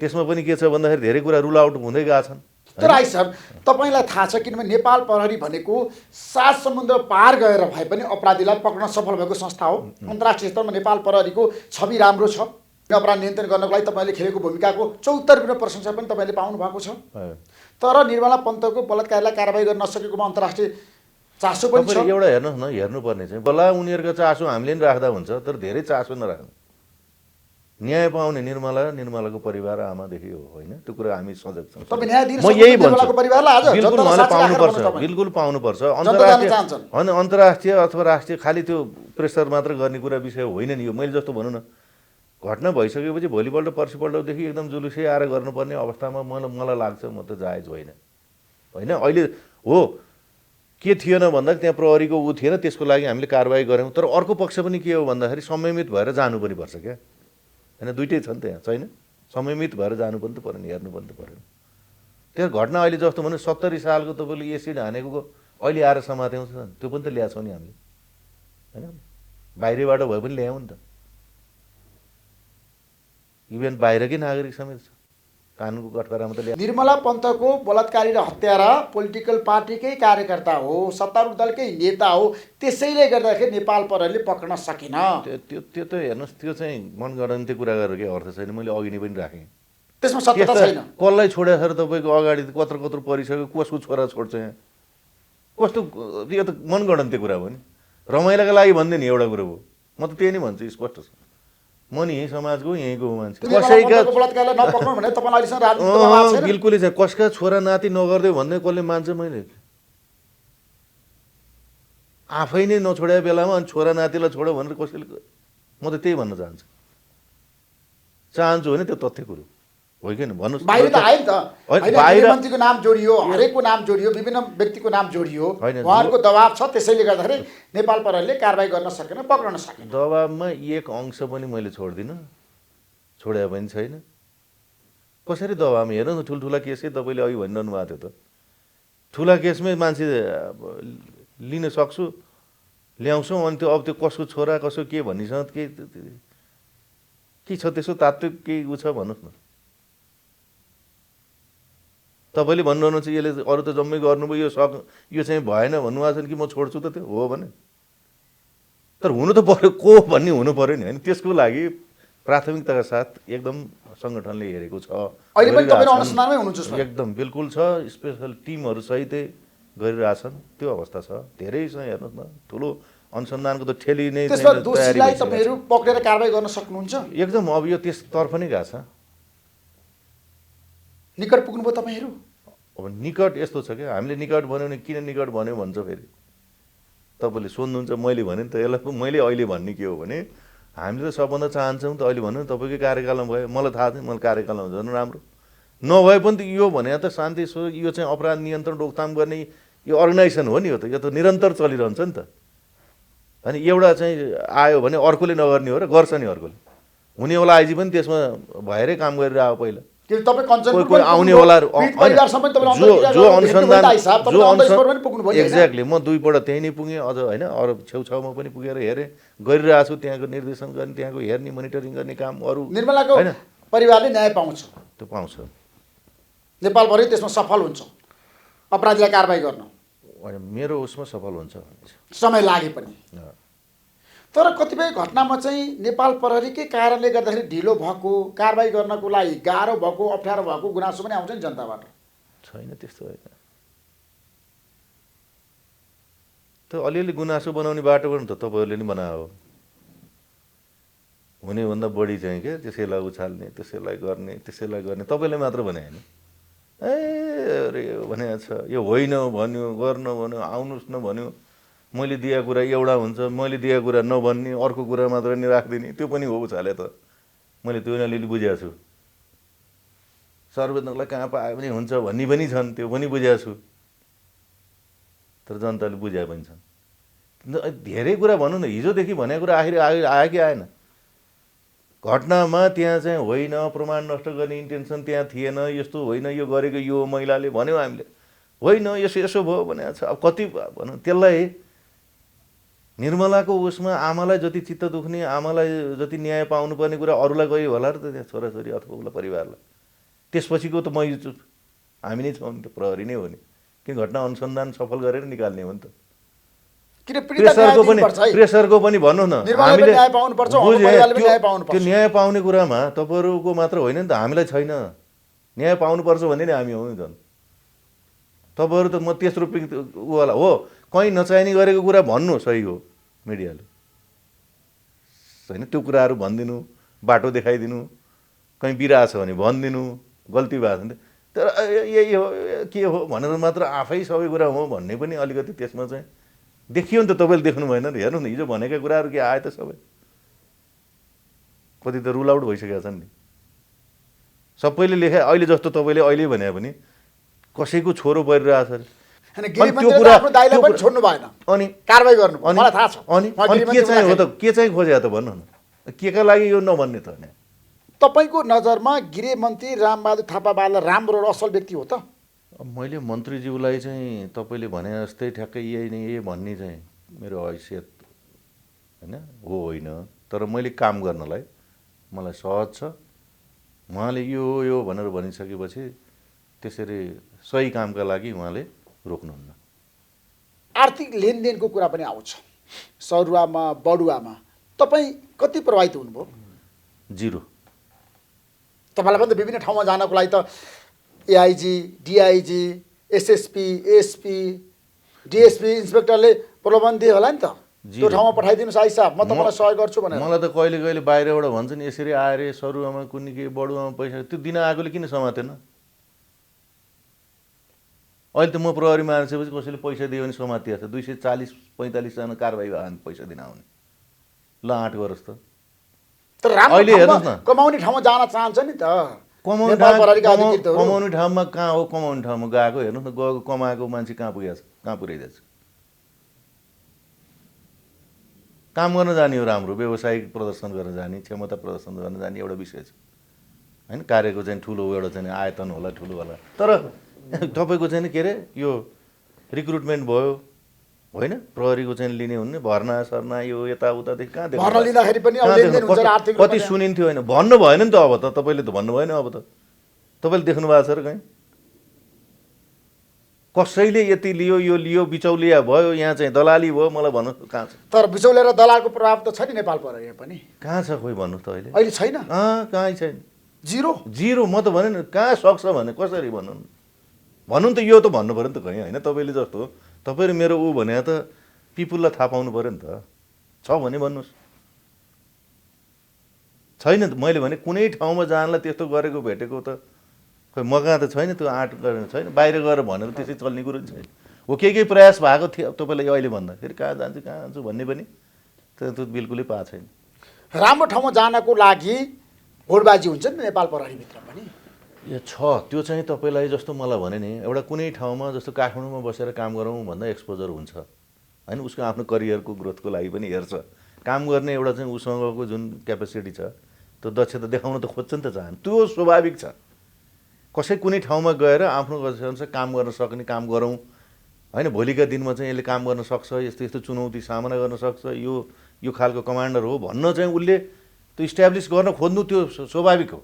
त्यसमा पनि के छ भन्दाखेरि धेरै कुरा रुल आउट हुँदै गएको छन्। तर आई साहब तपाईँलाई थाहा छ किनभने नेपाल प्रहरी भनेको 7 समुद्र पार गएर भए पनि अपराधीलाई पक्राउन सफल भएको संस्था हो। अन्तर्राष्ट्रिय स्तरमा नेपाल प्रहरीको छवि राम्रो छ। अपराध नियन्त्रण गर्नको लागि तपाईँले खेलेको भूमिकाको चौतर्फी प्रशंसा पनि तपाईँले पाउनु भएको छ। तर निर्मला पन्तको बलात्कारलाई कारबाही गर्न नसकेकोमा अन्तर्राष्ट्रिय चासो पनि छ। एउटा हेर्नुहोस् न, हेर्नुपर्ने चाहिँ बल्ल उनीहरूको चासो हामीले पनि राख्दा हुन्छ, तर धेरै चासो नराख्नु। न्याय पाउने निर्मलाको परिवार आमादेखि हो होइन, त्यो कुरा हामी सजग छौँ। म यही भन्छु बिल्कुल उहाँले पाउनुपर्छ, बिल्कुल पाउनुपर्छ। अन्तर्राष्ट्रिय अथवा राष्ट्रिय खालि त्यो प्रेसर मात्र गर्ने कुरा विषय होइन नि यो। मैले जस्तो भनौँ न घटना भइसकेपछि भोलिपल्ट पर्सिपल्टदेखि एकदम जुलुसै आएर गर्नुपर्ने अवस्थामा मलाई लाग्छ म त जायज होइन होइन। अहिले हो के थिएन भन्दा त्यहाँ प्रहरीको ऊ थिएन, त्यसको लागि हामीले कारबाही गऱ्यौँ। तर अर्को पक्ष पनि के हो भन्दाखेरि संयमित भएर जानु पनि पर्छ क्या होइन, दुइटै छ नि त यहाँ छैन। संयमित भएर जानु पनि त पऱ्यो नि, हेर्नु पनि त पऱ्यो। त्यो घटना अहिले जस्तो भने 70 सालको तपाईँले एसिड हानेको अहिले आएर समात्यौँ त्यो पनि त ल्याएको छौँ नि हामीले होइन, बाहिरबाट भए पनि ल्यायौँ नि त। इभेन बाहिरकै नागरिक समेत छ कानुनको कटकरामा त ल्याए। निर्मला पन्तको बलात्कारी र हत्यारा पोलिटिकल पार्टीकै कार्यकर्ता हो, सत्तारूढ दलकै नेता हो, त्यसैले गर्दाखेरि नेपाल प्रहरीले पक्र्न सकेन। त्यो त हेर्नुहोस् त्यो चाहिँ मनगढन्ती कुरा गरेर के अर्थ छैन। मैले अघि नै पनि राखेँ त्यसमा सत्यता छैन। कसलाई छोडेर तपाईँको अगाडि कत्रो परिसक्यो, कसको छोरा छोड्छ यहाँ, कस्तो यो त मनगढन्ती कुरा हो नि। रमाइलोको लागि भन्दै नि एउटा कुरो हो, म त त्यही नै भन्छु स्पष्ट छ। म नि यही समाजको यहीँको मान्छे कसैका बिल्कुलै छ। कसका छोरा नाति नगर्दै भन्दै कसले मान्छ? मैले आफै नै नछोडे बेलामा अनि छोरा नातिलाई छोड्यो भनेर कसैले, म त त्यही भन्न चाहन्छु होइन। त्यो तथ्य कुरो हो कि भन्नुहोस्। बाहिर त आयो नि त, मन्त्रीको नाम जोडियो, हरेकको नाम जोडियो, विभिन्न व्यक्तिको नाम जोडियो, उहाँहरूको दबाब छ। त्यसैले गर्दाखेरि नेपाल प्रहरीले कारबाही गर्न सकेन, पक्राउन सकेन। दबाबमा एक अंश पनि मैले छोड्दिनँ, छोडे पनि छैन। कसरी दबाउनु हेर्नु न ठुल्ठुला केसै तपाईँले अघि भनिरहनु भएको थियो त ठुला केसमै मान्छे लिन सक्छु ल्याउँछौँ अनि त्यो अब त्यो कसको छोरा कसको के भन्नेसँग के छ त्यसो तात्विक केही उ छ भन्नुहोस् न तपाईँले भन्नुहुन्छ यसले अरू त जम्मै गर्नुभयो यो चाहिँ भएन भन्नुभएको छ कि म छोड्छु त त्यो हो भने तर हुनु त पर्यो को भन्ने हुनु पर्यो नि होइन त्यसको लागि प्राथमिकताका साथ एकदम सङ्गठनले हेरेको छ अहिले पनि तपाईहरु अनुसन्धानमै हुनुहुन्छ सर एकदम बिल्कुल छ स्पेशल टिमहरू सहितै गरिरहेछन् त्यो अवस्था छ धेरै छ हेर्नुहोस् न ठुलो अनुसन्धानको त ठेली नै त्यसमा दोषीलाई तपाईहरु पक्रेर कारबाही गर्न सक्नुहुन्छ एकदम अब यो त्यसतर्फ नै गएको छ निकट पुग्नुभयो तपाईहरु अब निकट यस्तो छ क्या हामीले निकट भन्यो भने किन निकट भन्यो भन्छ फेरि तपाईँले सोध्नुहुन्छ मैले भने त यसलाई मैले अहिले भन्ने के हो भने हामीले त सबभन्दा चाहन्छौँ त अहिले भन्नु तपाईँकै कार्यकालमा भयो मलाई थाहा छैन मलाई कार्यकालमा झन् राम्रो नभए पनि त यो भने त शान्ति यो चाहिँ अपराध नियन्त्रण रोकथाम गर्ने यो अर्गनाइजेसन हो नि यो त निरन्तर चलिरहन्छ नि त अनि एउटा चाहिँ आयो भने अर्कोले नगर्ने हो र गर्छ नि अर्कोले हुनेवाला आइजी पनि त्यसमा भएरै काम गरिरहेको पहिला कोही आउनेवालाहरू एक्ज्याक्टली म दुईपल्ट त्यहीँ नै पुगेँ अझ होइन अरू छेउछाउमा पनि पुगेर हेरेँ गरिरहेको छु त्यहाँको निर्देशन गर्ने त्यहाँको हेर्ने मोनिटरिङ गर्ने काम अरू निर्मलाको परिवारले न्याय पाउँछ त्यो पाउँछ नेपालभरि त्यसमा सफल हुन्छ अपराधीलाई कारबाही गर्न मेरो उसमा सफल हुन्छ समय लागे पनि तर कतिपय घटनामा चाहिँ नेपाल प्रहरीकै कारणले गर्दाखेरि ढिलो भएको कारबाही गर्नको लागि गाह्रो भएको अप्ठ्यारो भएको गुनासो पनि आउँछ नि जनताबाट छैन त्यस्तो होइन त अलिअलि गुनासो बनाउने बाटो पनि त तपाईँहरूले नि बनायो हुनेभन्दा बढी चाहिँ के त्यसैलाई उछाल्ने त्यसैलाई गर्ने तपाईँले मात्र भने होइन अरे भने छ यो होइन भन्यो गर्न भन्यो आउनुहोस् न भन्यो मैले दिएको कुरा एउटा हुन्छ मैले दिएको कुरा नभन्ने अर्को कुरा मात्र नि राखिदिने त्यो पनि हो उचाले त मैले त्यो अलिअलि बुझेको छु सर्वजनालाई कहाँ पायो भने हुन्छ भन्ने पनि छन् त्यो पनि बुझेको छु तर जनताले बुझे पनि छन् धेरै कुरा भनौँ न हिजोदेखि भनेको कुरा आखिर आयो कि आएन घटनामा त्यहाँ चाहिँ होइन प्रमाण नष्ट गर्ने इन्टेन्सन त्यहाँ थिएन यस्तो होइन यो गरेको यो महिलाले भन्यो हामीले होइन यसो यसो भयो भने छ अब कति भनौँ त्यसलाई निर्मलाको उसमा आमालाई जति चित्त दुख्ने आमालाई जति न्याय पाउनुपर्ने कुरा अरूलाई गयो होला र त त्यहाँ छोराछोरी अथवा उसलाई परिवारलाई त्यसपछिको त हामी नै छौँ नि त प्रहरी नै हो नि किन घटना अनुसन्धान सफल गरेर निकाल्ने हो नि त प्रेसरको पनि भन्नु न हामीले त्यो न्याय पाउने कुरामा तपाईँहरूको मात्र होइन नि त हामीलाई छैन न्याय पाउनुपर्छ भन्ने नि हामी हौँ नि झन् तपाईँहरू त म तेस्रो उवाला हो कहीँ नचाहिने गरेको कुरा भन्नु सही हो मिडियाले होइन त्यो कुराहरू भनिदिनु बाटो देखाइदिनु कहीँ बिराछ भने भनिदिनु गल्ती भएको छ भने तर यही हो के हो भनेर मात्र आफै सबै कुरा हो भन्ने पनि अलिकति त्यसमा चाहिँ देखियो नि त तपाईँले देख्नु भएन नि हेर्नु न हिजो भनेका कुराहरू के आयो त सबै कति त रुल आउट भइसकेका छन् नि सबैले लेखे अहिले जस्तो तपाईँले अहिले भने पनि कसैको छोरो परिरहेछ अनि के चाहिँ हो त के चाहिँ खोजे त भन्नु न केका लागि यो नभन्ने त होइन तपाईँको नजरमा गृहमन्त्री रामबहादुर थापावाला राम्रो र असल व्यक्ति हो त मैले मन्त्रीज्यूलाई चाहिँ तपाईँले भने जस्तै ठ्याक्कै यही नै यही भन्ने चाहिँ मेरो हैसियत होइन हो होइन तर मैले काम गर्नलाई मलाई सहज छ उहाँले यो भनेर भनिसकेपछि त्यसरी सही कामका लागि उहाँले रोक्नुहुन्न आर्थिक लेनदेनको कुरा पनि आउँछ सरुवामा बडुवामा तपाईँ कति प्रभावित हुनुभयो 0 तपाईँलाई पनि त विभिन्न ठाउँमा जानको लागि त AIG DIG SSP SP DSP इन्सपेक्टरले प्रलोभन दिए होला नि त त्यो ठाउँमा पठाइदिनुहोस् आई साहब म तपाईँलाई सहयोग गर्छु भनेर मलाई त कहिले कहिले बाहिरबाट भन्छ नि यसरी आएर सरुवामा कुनै के बडुवामा पैसा त्यो दिन आएकोले किन समातेन अहिले त म प्रहरी मान्छेपछि कसैले पैसा दियो भने समातिएको छ 240-45 जना कारबाही भयो भने पैसा दिन आउने ल आँट गरोस् त अहिले हेर्नुहोस् न कमाउने ठाउँमा जान चाहन्छ नि त कमाउने ठाउँमा कहाँ हो कमाउने ठाउँमा गएको हेर्नुहोस् न गएको कमाएको मान्छे कहाँ पुगेको छ कहाँ पुर्याइदिएको छ काम गर्न जाने हो राम्रो व्यावसायिक प्रदर्शन गर्न जाने क्षमता प्रदर्शन गर्न जाने एउटा विषय छ होइन कार्यको चाहिँ ठुलो एउटा चाहिँ आयतन होला ठुलो होला तर तपाईँको चाहिँ के अरे यो रिक्रुटमेन्ट भयो होइन प्रहरीको चाहिँ लिने हुने भर्ना सर्ना यो यताउतादेखि कहाँ भर्ना लिँदाखेरि पनि अब लेनदेन हुन्छ र आर्थिक कति सुनिन्थ्यो होइन भन्नु भएन नि त अब त तपाईँले त भन्नु भएन अब त तपाईँले देख्नु भएको छ र कहीँ कसैले यति लियो यो लियो बिचौलिया भयो यहाँ चाहिँ दलाली भयो मलाई भन्नु कहाँ छ तर बिचौलिया र दलालको प्रभाव त छ नि नेपाल प्रहरीमा पनि कहाँ छ खोइ भन्नु त अहिले छैन कहीँ छैन जिरो म त भने नि कहाँ सक्छ भने कसरी भन्नु भन्नु नि त यो त भन्नु पऱ्यो नि त कहीँ होइन तपाईँले जस्तो तपाईँ र मेरो ऊ भने त पिपुललाई थाहा पाउनु पऱ्यो नि त छ भने भन्नुहोस् छैन त मैले भने कुनै ठाउँमा जानलाई त्यस्तो गरेको भेटेको त खोइ मगा त छैन त्यो आँट गरेर छैन बाहिर गएर भनेर त्यसै चल्ने कुरो नि छैन हो केही प्रयास भएको थियो तपाईँलाई अहिले भन्दाखेरि कहाँ जान्छु भन्ने पनि त्यो बिल्कुलै पाएको छैन राम्रो ठाउँमा जानको लागि होडबाजी हुन्छ नि नेपाल प्रहरीभित्र पनि यो छ त्यो चाहिँ तपाईँलाई जस्तो मलाई भने नि एउटा कुनै ठाउँमा जस्तो काठमाडौँमा बसेर काम गरौँ भन्दा एक्सपोजर हुन्छ होइन उसको आफ्नो करियरको ग्रोथको लागि पनि हेर्छ काम गर्ने एउटा चाहिँ उसँगको जुन क्यापेसिटी छ त्यो दक्षता देखाउन त खोज्छ नि त चाहन्छ त्यो स्वाभाविक छ कसै कुनै ठाउँमा गएर आफ्नो अनुसार काम गर्न सक्ने काम गरौँ होइन भोलिका दिनमा चाहिँ यसले काम गर्न सक्छ यस्तो यस्तो चुनौती सामना गर्न सक्छ यो खालको कमान्डर हो भन्न चाहिँ उसले त्यो इस्ट्याब्लिस गर्न खोज्नु त्यो स्वाभाविक हो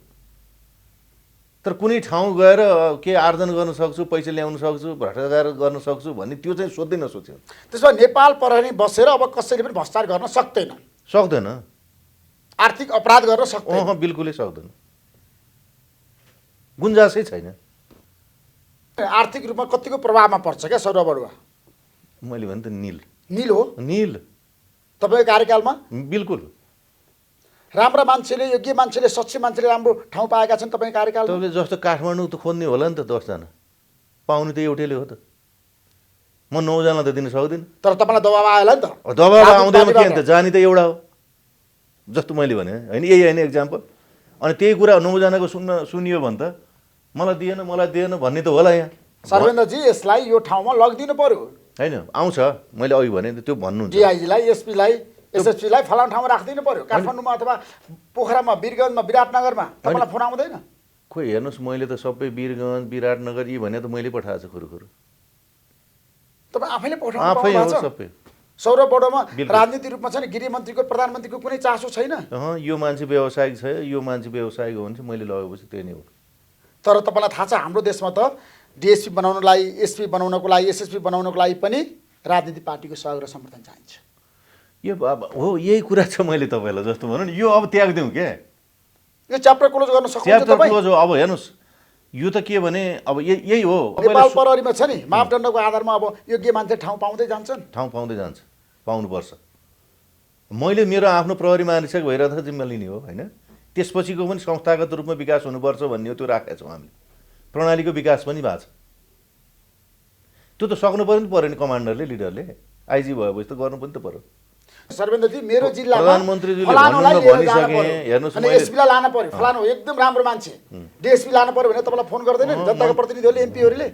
तर कुनै ठाउँ गएर के आर्जन गर्न सक्छु पैसा ल्याउन सक्छु भ्रष्टाचार गर्न सक्छु भन्ने त्यो चाहिँ सोध्दै नसोच्यो त्यसमा नेपाल प्रहरी बसेर अब कसैले पनि भ्रष्टाचार गर्न सक्दैन आर्थिक अपराध गर्न सक्दैन बिल्कुलै सक्दैन गुन्जासै छैन आर्थिक रूपमा कतिको प्रभावमा पर्छ क्या सौरभ बरुवा मैले भने त निल हो तपाईँको कार्यकालमा बिल्कुल राम्रा मान्छेले योग्य मान्छेले सच्ची मान्छेले राम्रो ठाउँ पाएका छन् तपाईँ कार्यकाल तपाईँले जस्तो काठमाडौँ त खोज्ने होला नि त 10 जना पाउने त एउटैले हो त म 9 जना त दिन सक्दिनँ तर तपाईँलाई दबाब आयो होला नि त दबाब आउँदैन के अन्त जानी त एउटा हो जस्तो मैले भने होइन यही होइन एक्जाम्पल अनि त्यही कुरा 9 जनाको सुनियो भने त मलाई दिएन भन्ने त होला यहाँ सर्वेन्द्रजी यसलाई यो ठाउँमा लगिदिनु पर्यो होइन आउँछ मैले अघि भने त्यो भन्नुहुन्छ डिआइजीलाई एसपीलाई एसएसपीलाई फलानु ठाउँमा राखिदिनु पर्यो काठमाडौँमा अथवा पोखरामा वीरगञ्जमा विराटनगरमा तपाईँलाई फोन आउँदैन खोइ हेर्नुहोस् मैले त सबै वीरगञ्ज विराटनगर यी भने त मैले पठाएको छु खुरुखुरु तपाईँ आफैले पठाउनु सबै सौरभ बडोमा राजनीतिक रूपमा छ नि गृहमन्त्रीको प्रधानमन्त्रीको कुनै चासो छैन यो मान्छे व्यावसायिक छ यो मान्छे व्यावसायिक हो भने चाहिँ मैले लगेपछि त्यही नै हो तर तपाईँलाई थाहा छ हाम्रो देशमा त डिएसपी बनाउनलाई एसपी बनाउनको लागि एसएसपी बनाउनको लागि पनि राजनीतिक पार्टीको सहयोग र समर्थन चाहिन्छ यो हो यही कुरा छ मैले तपाईँलाई जस्तो भनौँ नि यो अब त्याग्दिउँ के यो च्याप्टर क्लोज गर्न सक्नुहुन्छ च्याप्टर क्लोज हो अब हेर्नुहोस् यो त के भने अब यही हो नेपाल प्रहरीमा छ नि मापदण्डको आधारमा अब योग्य मान्छे ठाउँ पाउँदै जान्छ पाउनुपर्छ मैले मेरो आफ्नो प्रहरी महानिरीक्षक भइरहेको छ जिम्मा लिने हो होइन त्यसपछिको पनि संस्थागत रूपमा विकास हुनुपर्छ भन्ने हो त्यो राखेका छौँ हामीले प्रणालीको विकास पनि भएको छ त्यो त सक्नु पर्यो नि कमान्डरले लिडरले आइजी भएपछि त गर्नु पनि त पर्यो सर्वेन्द्रजी मेरो जिल्लामा प्रधानमन्त्रीजीले हेर्नुहोस् एसपीलाई लान पर्यो फलानु एकदम राम्रो मान्छे डिएसपी लान पर्यो भने तपाईँलाई फोन गर्दैन नि जनताको प्रतिनिधिहरूले एमपीहरूले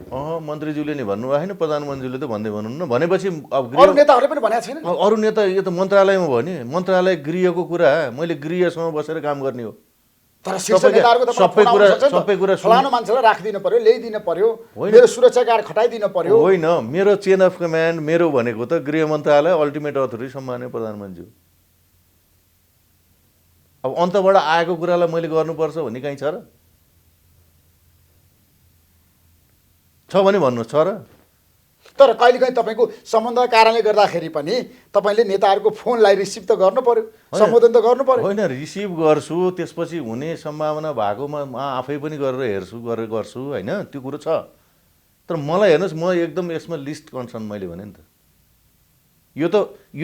मन्त्रीज्यूले नि भन्नुभयो होइन प्रधानमन्त्रीले त भन्दै भन्नु न भनेपछि अब अरू नेताहरूले पनि भनेको छैन अरू नेता यो त मन्त्रालयमा भयो नि मन्त्रालय गृहको कुरा मैले गृहसँग बसेर काम गर्ने हो तर शीर्ष नेताहरूको सबै कुरा फलानु मान्छेलाई राखिदिनु पर्यो ल्याइदिनु पर्यो मेरो सुरक्षा गार्ड खटाइदिनु पर्यो होइन मेरो चेन अफ कमान्ड मेरो भनेको त गृह मन्त्रालय अल्टिमेट अथोरिटी सम्मान्य प्रधानमन्त्री अब अन्तबाट आएको कुरालाई मैले गर्नुपर्छ भन्ने कहीँ छ भने भन्नुहोस् छ र तर कहिलेकाहीँ तपाईँको सम्बन्ध कारणले गर्दाखेरि पनि तपाईँले नेताहरूको फोनलाई रिसिभ त गर्नु पर्यो सम्बोधन त गर्नु पर्यो होइन रिसिभ गर्छु त्यसपछि हुने सम्भावना भएकोमा म आफै पनि गरेर गर्छु होइन त्यो कुरो छ तर मलाई हेर्नुहोस् म एकदम यसमा लिस्ट कन्सर्न मैले भने नि त यो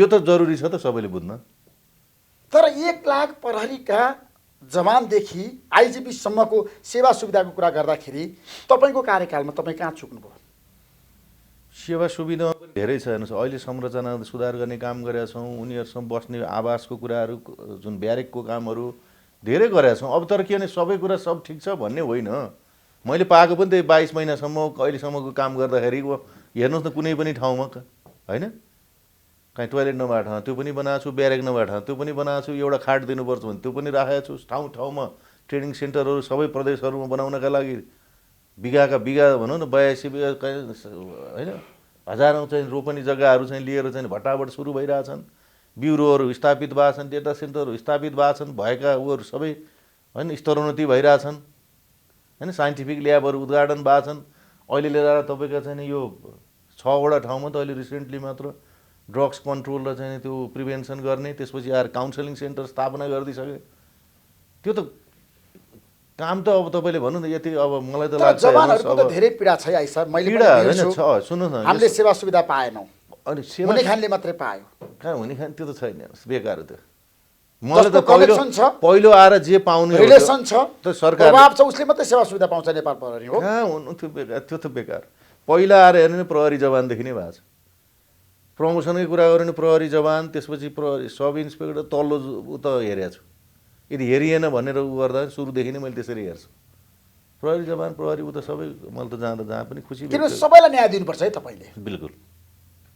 त जरुरी छ त सबैले बुझ्न तर 1 लाख प्रहरीका जवानदेखि आइजिपीसम्मको सेवा सुविधाको कुरा गर्दाखेरि तपाईँको कार्यकालमा तपाईँ कहाँ चुक्नुभयो सेवा सुविधामा पनि धेरै छ हेर्नुहोस् अहिले संरचना सुधार गर्ने काम गरेका छौँ उनीहरूसँग बस्ने आवासको कुराहरू जुन ब्यारेकको कामहरू धेरै गरेका छौँ अब तर के भने सबै कुरा सब ठिक छ भन्ने होइन मैले पाएको पनि त्यही 22 महिनासम्म अहिलेसम्मको काम गर्दाखेरि हेर्नुहोस् न कुनै पनि ठाउँमा होइन कहीँ टोइलेट नभएको ठाउँ त्यो पनि बनाएको छु ब्यारेक नभएको ठाउँ त्यो पनि बनाएको छु एउटा खाट दिनुपर्छ भने त्यो पनि राखेको छु ठाउँ ठाउँमा ट्रेनिङ सेन्टरहरू सबै प्रदेशहरूमा बनाउनका लागि बिघाका बिघा भनौँ न 82 बिघा होइन हजारौँ चाहिँ रोपनी जग्गाहरू चाहिँ लिएर चाहिँ भट्टाभट सुरु भइरहेछन्। ब्युरोहरू स्थापित भएका छन्, डेटा सेन्टरहरू स्थापित भएका छन्, भएका उहरू सबै होइन स्तरोन्नति भइरहेछन् होइन। साइन्टिफिक ल्याबहरू उद्घाटन भएका छन्। अहिले लिएर तपाईँका चाहिँ यो 6वटा ठाउँमा त अहिले रिसेन्टली मात्र ड्रग्स कन्ट्रोल र चाहिँ त्यो प्रिभेन्सन गर्ने, त्यसपछि आएर काउन्सिलिङ सेन्टर स्थापना गरिदिइसके। त्यो त काम त अब तपाईँले भन्नु न यति अब मलाई त लाग्छ जवानहरूको त धेरै पीडा छ है सर। मैले पीडा होइन छ, सुन्नुहोस् न, हामीले सेवा सुविधा पाएनौँ, अनि हुने खानले मात्रै पायो। कहाँ हुने खाने त्यो त छैन, बेकार हो त्यो। मलाई त कनेक्सन छ, पहिलो आएर जे पाउने रिलेसन छ, त सरकार प्रभाव छ, उसले मात्रै सेवा सुविधा पाउँछ नेपाल प्रहरी हो। कहाँ हुनु त्यो बेकार, त्यो त बेकार। पहिला आएर हेर्ने नि प्रहरी जवानदेखि नै भएको छ। प्रमोसनकै कुरा गऱ्यो भने प्रहरी जवान, त्यसपछि प्रहरी सब इन्सपेक्टर, तल्लो उता हेरेको छु। यदि हेरिएन भनेर उ गर्दा सुरुदेखि नै मैले त्यसरी हेर्छु। प्रहरी जवान प्रहरी उता सबै मैले त जाँदा जहाँ पनि खुसी किन सबैलाई न्याय दिनुपर्छ है तपाईँले। बिल्कुल।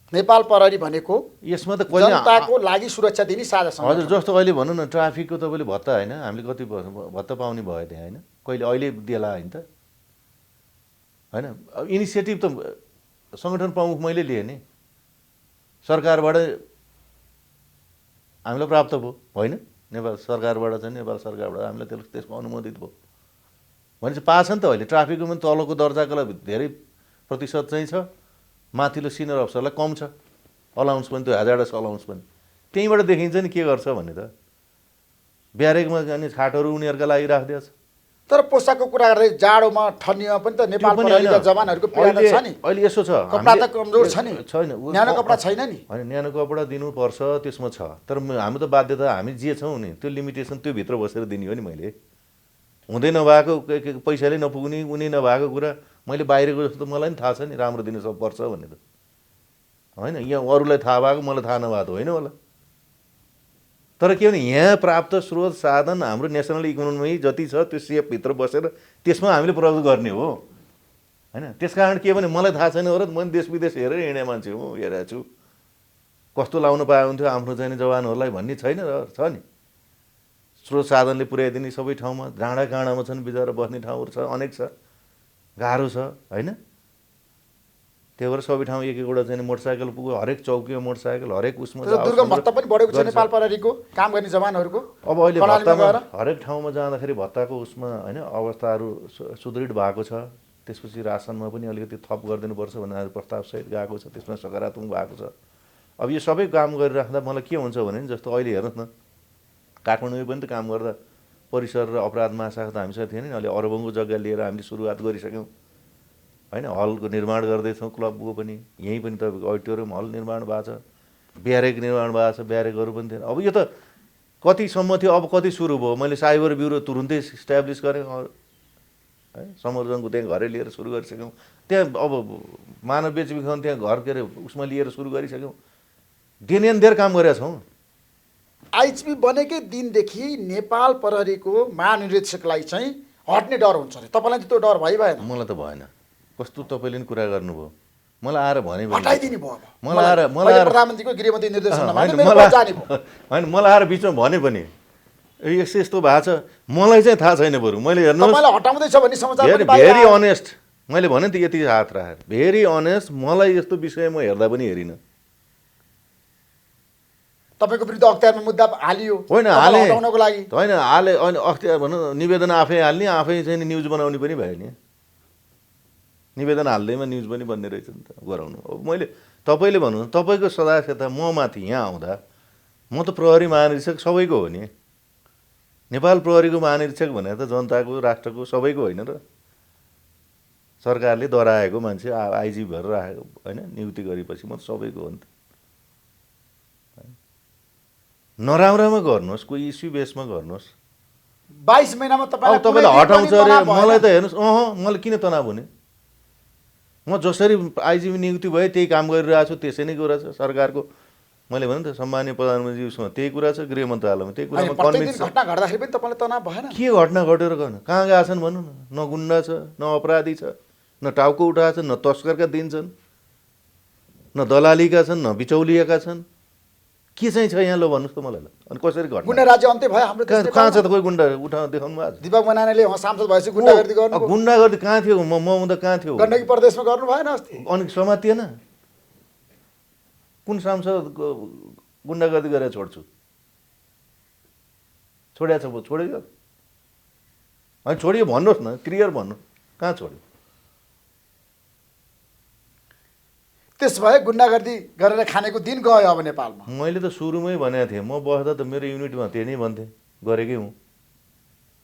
नेपाल प्रहरी भनेको यसमा त कहिले जनताको लागि सुरक्षा दिने साझा सङ्गठन। हजुर, जस्तो अहिले भनौँ न ट्राफिकको तपाईँले भत्ता होइन, हामीले कति भत्ता पाउने भयो त्यहाँ होइन, कहिले अहिले दिएला होइन त होइन। इनिसिएटिभ त सङ्गठन प्रमुख मैले लिएँ नि, सरकारबाट हामीलाई प्राप्त भयो होइन, नेपाल सरकारबाट चाहिँ नेपाल सरकारबाट हामीलाई त्यसको अनुमोदित भयो भनेपछि पाएको छ नि त। अहिले ट्राफिकको पनि तलको दर्जाको लागि धेरै प्रतिशत चाहिँ छ, माथिल्लो सिनियर अफसरलाई कम छ अलाउन्स पनि, त्यो हजार्डस अलाउन्स पनि त्यहीँबाट देखिन्छ नि के गर्छ भन्ने त। ब्यारेकमा जाने छाटहरू उनीहरूका लागि राखिदिएको छ। तर पोसाकको कुरा गर्दै जाडोमा ठन्डीमा पनि त नेपाल प्रहरीका जवानहरूको पीडा त छ नि। अहिले यसो छ, कपडा त कमजोर छ नि, छैन, न्यानो कपडा छैन नि। होइन न्यानो कपडा दिनुपर्छ त्यसमा छ, तर हाम्रो त बाध्यता हामी जे छौँ नि त्यो लिमिटेसन त्यो भित्र बसेर दिने हो नि। मैले हुँदै नभएको पैसाले नपुग्ने उनी नभएको कुरा मैले बाहिरको जस्तो मलाई पनि थाहा छ नि राम्रो दिनु पर्छ भन्ने त होइन। यहाँ अरूलाई थाहा भएको मलाई थाहा नभएको होइन होला, तर के भने यहाँ प्राप्त स्रोत साधन हाम्रो नेसनल इकोनोमी जति छ त्यो सेपभित्र बसेर त्यसमा हामीले प्रयोग गर्ने हो होइन। त्यस कारण के भने मलाई थाहा छैन हो र मैले देश विदेश हेरेर हिँडे मान्छे हो, हेरेको छु कस्तो लाउनु पाए हुन्थ्यो हाम्रो चाहिँ जवानहरूलाई भन्ने छैन र छ नि। स्रोत साधनले पुर्याइदिने सबै ठाउँमा, डाँडा काँडामा छन् बिचरा बस्ने ठाउँहरू छ, अनेक छ, गाह्रो छ होइन। त्यही भएर सबै ठाउँ एक एकवटा चाहिँ मोटरसाइकल पुग्यो, हरेक चौकीमा मोटरसाइकल, हरेक उसमा दुर्गम भत्ता पनि बढेको छ नेपाल प्रहरीको काम गर्ने जवानहरूको। अब अहिले भत्तामा हरेक ठाउँमा जाँदाखेरि भत्ताको उसमा होइन अवस्थाहरू सुदृढ भएको छ। त्यसपछि रासनमा पनि अलिकति थप गरिदिनुपर्छ भनेर प्रस्तावसहित गएको छ, त्यसमा सकारात्मक भएको छ। अब यो सबै काम गरिराख्दा मलाई के हुन्छ भने जस्तो अहिले हेर्नुहोस् न काठमाडौँमा पनि त काम गर्दा परिसर र अपराध महाशाखा त हामीसँग थिएन नि, अहिले अरबौँको जग्गा लिएर हामीले सुरुवात गरिसक्यौँ होइन। हलको निर्माण गर्दैछौँ, क्लबको पनि यहीँ पनि तपाईँको अडिटोरियम हल निर्माण भएको छ, ब्यारेक निर्माण भएको छ, ब्यारेकहरू पनि थिएन। अब यो त कतिसम्म थियो, अब कति सुरु भयो। मैले साइबर ब्युरो तुरुन्तै इस्टाब्लिस गरेँ है, संवर्धनको त्यहाँ घरै लिएर सुरु गरिसक्यौँ। त्यहाँ अब मानव बेचबिखन त्यहाँ घर के अरे उसमा लिएर सुरु गरिसक्यौँ। दिन एन धेर काम गरेका छौँ। आइजिपी बनेकै दिनदेखि नेपाल प्रहरीको महानिरीक्षकलाई चाहिँ हट्ने डर हुन्छ अरे, तपाईँलाई त्यो डर भएन? मलाई त भएन। कस्तो तपाईँले नि कुरा गर्नुभयो, मलाई आएर भने हटाइदिने भयो। मलाई आएर प्रधानमन्त्रीको गृहमन्त्री निर्देशनमा होइन मलाई आएर बिचमा भने पनि यस्तो यस्तो भएको छ, मलाई चाहिँ थाहा छैन। बरु मैले हेर्नुहोस् हटाउँदैछ भन्ने समाचार भेरी अनेस्ट मैले भने त यति हात राखेर भेरी अनेस्ट, मलाई यस्तो विषय म हेर्दा पनि हेरिनँ। तपाईँको विरुद्ध अख्तियारमा मुद्दा हालियो होइन, हाले हटाउनको लागि होइन, हाले होइन, अख्तियार भनौँ निवेदन आफै हाल्ने, आफै चाहिँ न्युज बनाउने पनि भयो नि। निवेदन हाल्दैमा न्युज पनि बन्ने रहेछ नि त, गराउनु। अब मैले तपाईँले भन्नु तपाईँको सदास्यता म माथि यहाँ आउँदा म त प्रहरी महानिरीक्षक सबैको हो नि। नेपाल प्रहरीको महानिरीक्षक भनेर त जनताको राष्ट्रको सबैको होइन र, सरकारले डराएको मान्छे आइजी भएर राखेको होइन, नियुक्ति गरेपछि म सबैको हो नि त। नराम्रोमा गर्नुहोस्, कोही इस्यु बेसमा गर्नुहोस्। 22 महिनामा तपाईँले हटाउँछ अरे मलाई त हेर्नुहोस्, मलाई किन तनाव हुने? म जसरी आइजिपी नियुक्ति भए त्यही काम गरिरहेको छु, त्यसै नै कुरा छ सरकारको। मैले भने त सम्मानीय प्रधानमन्त्री उसँग त्यही कुरा छ, गृह मन्त्रालयमा त्यही कुरामा कन्भिन्स छ। घटना घट्दाखेरि पनि तपाईँलाई तनाव भएन? के घटना घटेर गर्न कहाँ गएको छन् भन्नु न? न गुन्डा छ, न अपराधी छ, न टाउको उठाएको छ, न तस्करका दिन्छन्, न दलालीका छन्, न बिचौलिएका छन्। के चाहिँ छ यहाँ ल भन्नुहोस् त मलाई ल अनि कसरी घट्छ गुन्डा राज्य अन्त्य भयो हाम्रो देश कहाँ छ त कोही गुन्डा उठाउन देखाउनु भएको छ दीपक बनानाले उहाँ सांसद भएपछि गुन्डागर्दी गर्नु गुन्डागर्दी कहाँ थियो म हुँदा कहाँ थियो गण्डकी प्रदेशमा गर्नु भएन अस्ति अनि समातिएन कुन सांसद गुन्डागर्दी गरेर छोड्छु छोड्या छ छोड्यो अनि छोडियो भन्नुहोस् न क्लियर भन्नु कहाँ छोड्यो त्यस भए गुन्डागर्दी गरेर खानेको दिन गयो अब नेपालमा मैले त सुरुमै भनेको थिएँ म बस्दा त मेरो युनिटमा त्यही नै भन्थेँ गरेकै हुँ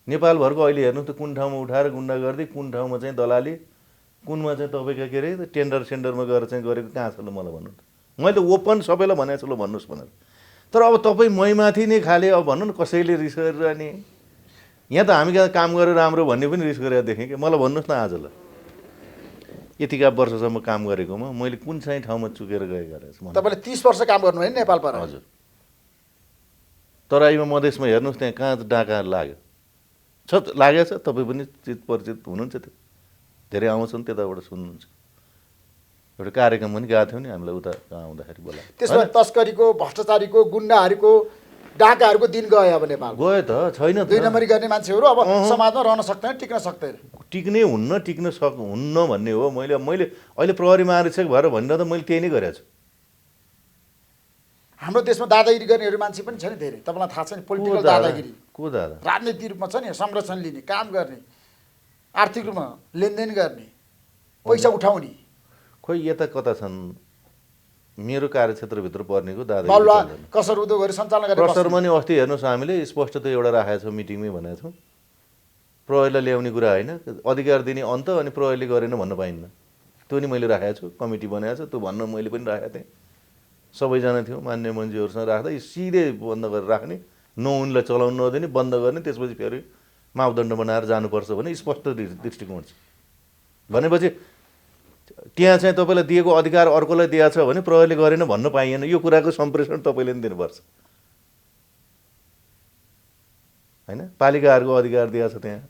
नेपालभरको अहिले हेर्नु त कुन ठाउँमा उठाएर गुन्डागर्दी कुन ठाउँमा चाहिँ दलाली कुनमा चाहिँ तपाईँको के अरे टेन्डर सेन्डरमा गएर चाहिँ गरेको कहाँ छ ल मलाई भन्नु त मैले त ओपन सबैलाई भनेको छु ल भन्नुहोस् भनेर तर अब तपाईँ मैमाथि नै खाले अब भन्नु न कसैले रिस गरेर अनि यहाँ त हामी कहाँ काम गरेर राम्रो भन्ने पनि रिस गरेर देखेँ कि मलाई भन्नुहोस् न आज ल यतिका वर्षसम्म काम गरेकोमा मैले कुन चाहिँ ठाउँमा चुकेर गएको रहेछ तपाईँले 30 वर्ष काम गर्नुभयो नि नेपाल पर हजुर तराईमा मधेसमा हेर्नुहोस् त्यहाँ कहाँ डाका लाग्यो छ लागेको छ तपाईँ पनि चित परिचित हुनुहुन्छ त्यो धेरै आउँछन् त्यताबाट सुन्नुहुन्छ एउटा कार्यक्रम पनि गएको थियौँ नि हामीलाई उता आउँदाखेरि बोला त्यसमा तस्करीको भ्रष्टाचारीको गुन्डाहरूको डाकाहरूको दिन गयो अब नेपाल गयो त छैन दुई नम्बरी गर्ने मान्छेहरू अब समाजमा रहन सक्दैन टिक्न सक्दैन टिक्नै हुन्न हुन्न भन्ने हो मैले अहिले प्रहरी महानिरीक्षक भएर भनेर त मैले त्यही नै गरेको छु हाम्रो देशमा दादागिरी गर्नेहरू मान्छे पनि छ नि धेरै तपाईँलाई थाहा छ नि पोलिटिकल दादागिरी को दादा राजनीति रूपमा छ नि संरक्षण लिने काम गर्ने आर्थिक रूपमा लेनदेन गर्ने पैसा उठाउने खोइ यता कता छन् मेरो कार्यक्षेत्रभित्र पर्नेको दादा बालुवा कसर उद्योगहरू सञ्चालन गरेर प्रसरमा नि अस्ति हेर्नुहोस् हामीले स्पष्ट त एउटा राखेको छौँ मिटिङमै भनेको छौँ प्रहरीलाई ल्याउने कुरा होइन अधिकार दिने अन्त अनि प्रहरीले गरेन भन्न पाइन्न त्यो नि मैले राखेको छु कमिटी बनाएको छ त्यो भन्न मैले पनि राखेको थिएँ सबैजना थियौँ मान्य मन्त्रीहरूसँग राख्दा सिधै बन्द गरेर राख्ने नहुनेलाई चलाउनु नदिने बन्द गर्ने त्यसपछि फेरि मापदण्ड बनाएर जानुपर्छ भने स्पष्ट दृष्टिकोण छ भनेपछि त्यहाँ चाहिँ तपाईँलाई दिएको अधिकार अर्कोलाई दिएको छ भने प्रहरीले गरेन भन्न पाइएन यो कुराको सम्प्रेषण तपाईँले पनि दिनुपर्छ होइन पालिकाहरूको अधिकार दिएको छ त्यहाँ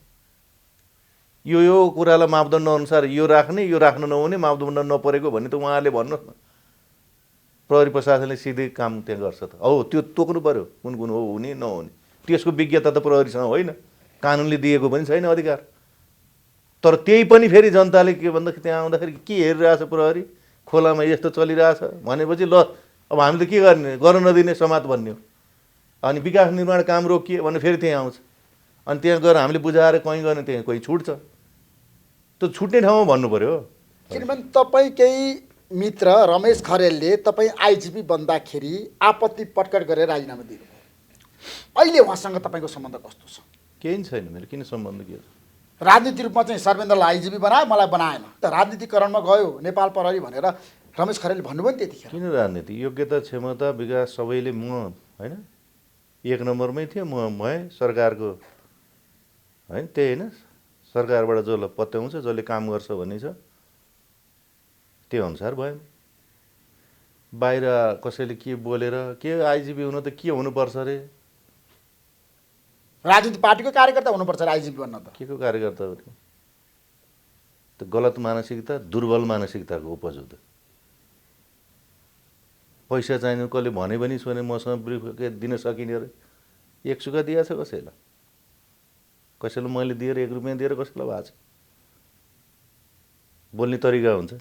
यो कुरालाई मापदण्ड अनुसार यो राख्ने यो राख्न नहुने मापदण्ड नपरेको भन्ने त उहाँहरूले भन्नुहोस् न प्रहरी प्रशासनले सिधै काम त्यहाँ गर्छ त हो त्यो तोक्नु पर्यो कुन कुन हो हुने नहुने त्यसको विज्ञता त प्रहरीसँग होइन कानुनले दिएको पनि छैन अधिकार तर त्यही पनि फेरि जनताले के भन्दाखेरि त्यहाँ आउँदाखेरि के हेरिरहेछ प्रहरी खोलामा यस्तो चलिरहेछ भनेपछि ल अब हामीले के गर्ने गर्न नदिने समात भन्ने हो अनि विकास निर्माण काम रोकिए भने फेरि त्यहाँ आउँछ अनि त्यहाँ गएर हामीले बुझाएर कहीँ गर्ने त्यहाँ कोही छुट्छ त्यो छुट्ने ठाउँमा भन्नु पर्यो किनभने तपाईँ केही मित्र रमेश खरेलले तपाईँ आइजिपी बन्दाखेरि आपत्ति प्रकट गरेर राजीनामा दिनुभयो अहिले उहाँसँग तपाईँको सम्बन्ध कस्तो छ केही छैन मेरो किन सम्बन्ध के छ राजनीति रूपमा चाहिँ सर्वेन्द्रलाई आइजिपी बनायो मलाई बनाएन त राजनीतिकरणमा गयो नेपाल प्रहरी भनेर रमेश खरेलले भन्नुभयो नि त्यतिखेर किन राजनीति योग्यता क्षमता विकास सबैले म होइन एक नम्बरमै थियो म भएँ सरकारको होइन त्यही होइन सरकारबाट जसलाई पत्याउँछ जसले काम गर्छ भन्ने छ त्यो अनुसार भयो बाहिर कसैले के बोलेर के आइजिपी हुन त के हुनुपर्छ अरे राजनीति पार्टीको कार्यकर्ता हुनुपर्छ आइजिपी बन्न त के को कार्यकर्ता हो त्यो गलत मानसिकता दुर्बल मानसिकताको उपज हो त पैसा चाहिने कसले भने पनि सुने मसँग ब्रिफ दिन सकिने अरे 1 सुका दिएको छ कसैलाई कसैलाई मैले दिएर 1 रुपियाँ दिएर कसैलाई भएको छ बोल्ने तरिका हुन्छ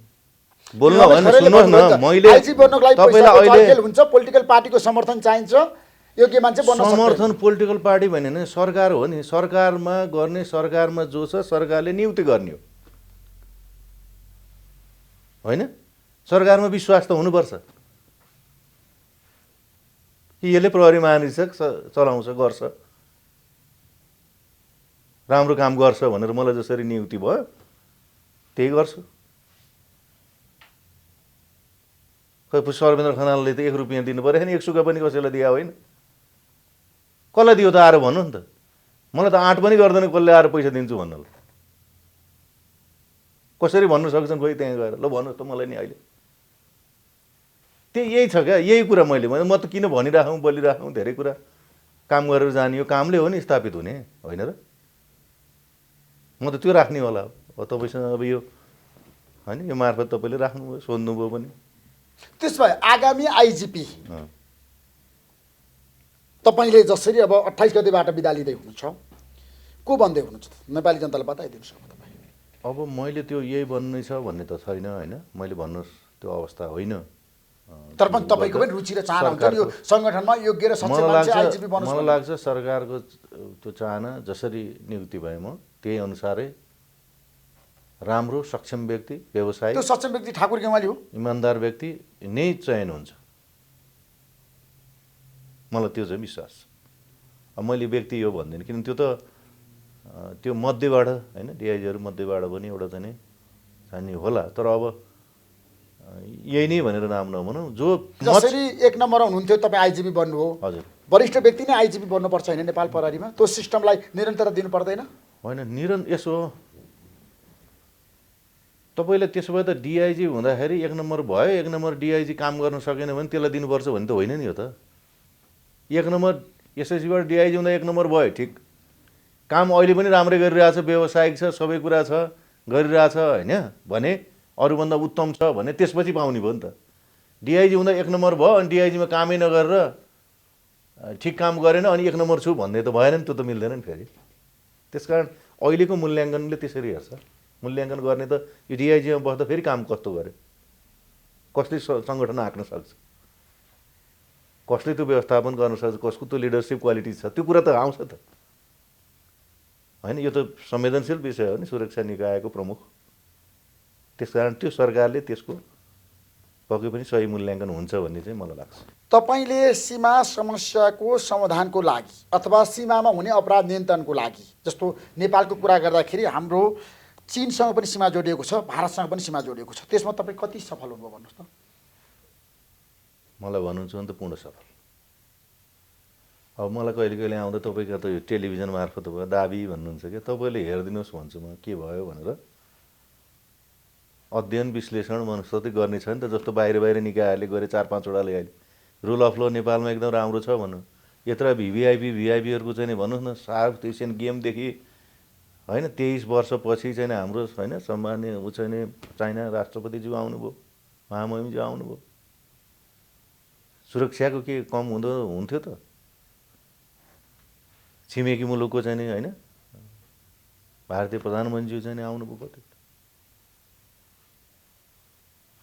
बोल्न होइन सुन्नुहोस् न मैले तपाईँलाई अहिले हुन्छ पोलिटिकल पार्टीको समर्थन चाहिन्छ योग्य मान्छे बन्न समर्थन पोलिटिकल पार्टी भने नि सरकार हो नि सरकारमा गर्ने सरकारमा जो छ सरकारले नियुक्ति गर्ने हो होइन सरकारमा विश्वास त हुनुपर्छ कि यसले प्रहरी महानिरीक्षक चलाउँछ गर्छ राम्रो काम गर्छ भनेर मलाई जसरी नियुक्ति भयो त्यही गर्छु खै सर्वेन्द्र खनालले त 1 रुपियाँ दिनु पऱ्यो नि 1 सुका पनि कसैलाई दिया होइन कसलाई दियो त आएर भन्नु नि त मलाई त आँट पनि गर्दैन कसले आएर पैसा दिन्छु भन्नु कसरी भन्नु सक्छन् खोइ त्यहाँ गएर ल भन्नुहोस् त मलाई नि अहिले त्यही यही छ क्या यही कुरा मैले म त किन भनिराखौँ बोलिराखौँ धेरै कुरा काम गरेर जाने यो कामले हो नि स्थापित हुने होइन र म त त्यो राख्ने होला अब तपाईँसँग अब यो होइन यो मार्फत तपाईँले राख्नुभयो सोध्नुभयो पनि त्यसो भए आगामी आइजिपी तपाईँले जसरी अब 28 गतेबाट बिदा लिँदै हुनुहुन्छ, को बन्दै हुनुहुन्छ नेपाली जनतालाई बताइदिनुहोस् अब तपाईँ। अब मैले त्यो यही बन्नै छ भन्ने त छैन होइन, मैले भन्नु त्यो अवस्था होइन। तर पनि तपाईँको पनि रुचि र चाहना हुन्छ नि यो सङ्गठनमा योग्य र सक्षम मान्छे आइजिपी बन्नुहोस्। मलाई लाग्छ सरकारको त्यो चाहना जसरी नियुक्ति भए म त्यही अनुसारै राम्रो सक्षम व्यक्ति, व्यवसायी, त्यो सक्षम व्यक्ति ठाकुर गेवाली हो, इमान्दार व्यक्ति नै चयन हुन्छ, मलाई त्यो चाहिँ विश्वास। अब मैले व्यक्ति यो भन्दिनँ, किन त्यो त त्यो मध्येबाट होइन, डिआइजीहरू मध्येबाट पनि एउटा चाहिँ नि छान्ने होला। तर अब यही नै भनेर नाम नभनौँ। जो जसरी 1 नम्बरमा हुनुहुन्थ्यो तपाईँ आइजिपी बन्नुभयो, हजुर, वरिष्ठ व्यक्ति नै आइजिपी बन्नुपर्छ होइन नेपाल प्रहरीमा? त्यो सिस्टमलाई निरन्तरता दिनु पर्दैन? होइन, यसो तपाईँले त्यसो भए त डिआइजी हुँदाखेरि 1 नम्बर भयो, 1 नम्बर डिआइजी काम गर्न सकेन भने त्यसलाई दिनुपर्छ भन्ने त होइन नि हो त। 1 नम्बर एसएससीबाट डिआइजी हुँदा 1 नम्बर भयो, ठिक, काम अहिले पनि राम्रै गरिरहेछ, व्यावसायिक छ, सबै कुरा छ, गरिरहेछ होइन भने, अरूभन्दा उत्तम छ भने त्यसपछि पाउने भयो नि त। डिआइजी हुँदा 1 नम्बर भयो अनि डिआइजीमा कामै नगरेर ठिक काम गरेन अनि 1 नम्बर छु भन्ने त भएन नि, त्यो त मिल्दैन नि फेरि। त्यसकारण अहिलेको मूल्याङ्कनले त्यसरी हेर्छ। मूल्याङ्कन गर्ने त यो डिआइजीमा बस्दा फेरि काम कस्तो गर्यो, कसले सङ्गठन हाँक्न सक्छ, कसले त्यो व्यवस्थापन गर्न सक्छ, कसको त्यो लिडरसिप क्वालिटी छ, त्यो कुरा त आउँछ त होइन। यो त संवेदनशील विषय हो नि, सुरक्षा निकायको प्रमुख। त्यसकारण त्यो सरकारले त्यसको पक्कै पनि सही मूल्याङ्कन हुन्छ भन्ने चाहिँ मलाई लाग्छ। तपाईँले सीमा समस्याको समाधानको लागि अथवा सीमामा हुने अपराध नियन्त्रणको लागि, जस्तो नेपालको कुरा गर्दाखेरि हाम्रो चीनसँग पनि सीमा जोडिएको छ, भारतसँग पनि सीमा जोडिएको छ, त्यसमा तपाईँ कति सफल हुनुभयो भन्नुहोस् त? मलाई भन्नुहुन्छ भने त पूर्ण सफल। अब मलाई कहिले कहिले आउँदा तपाईँको त यो टेलिभिजन मार्फत भयो दाबी भन्नुहुन्छ क्या, तपाईँले हेरिदिनुहोस् भन्छु म के भयो भनेर। अध्ययन विश्लेषण मनस्थिति गर्ने छ नि त, जस्तो बाहिर निकायहरूले गरे 4-5 वटाले अहिले रुल अफ ल नेपालमा एकदम राम्रो छ भन्नु। यत्र भिआइपीहरूको चाहिँ भन्नुहोस् न, साउथ एसियन गेमदेखि होइन 23 वर्षपछि चाहिँ हाम्रो होइन सम्मान्य ऊ चाहिँ चाइना राष्ट्रपतिज्यू आउनुभयो, महामहिमज्यू आउनुभयो। सुरक्षाको के कम हुन्थ्यो त? छिमेकी मुलुकको चाहिँ नि होइन भारतीय प्रधानमन्त्रीज्यू चाहिँ आउनुभयो, कति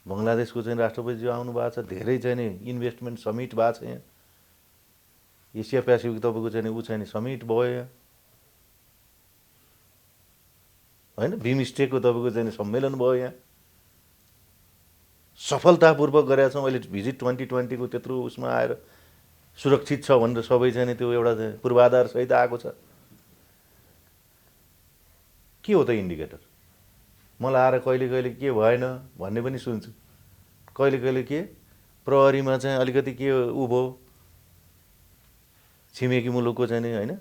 बङ्गलादेशको चाहिँ राष्ट्रपतिज्यू आउनु भएको छ, धेरै चाहिँ नि इन्भेस्टमेन्ट समिट भएको छ यहाँ, एसिया पेसिफिक तपाईँको चाहिँ ऊ चाहिँ समिट भयो यहाँ होइन, बिमस्टेकको तपाईँको चाहिँ सम्मेलन भयो यहाँ, सफलतापूर्वक गरेका छौँ। अहिले भिजिट 2020को त्यत्रो उसमा आएर सुरक्षित छ भनेर सबै चाहिँ त्यो एउटा पूर्वाधार सहित आएको छ। के हो त इन्डिकेटर? मलाई आएर कहिले कहिले के भएन भन्ने पनि सुन्छु, कहिले कहिले के प्रहरीमा चाहिँ अलिकति के उ भयो, छिमेकी मुलुकको चाहिँ नि होइन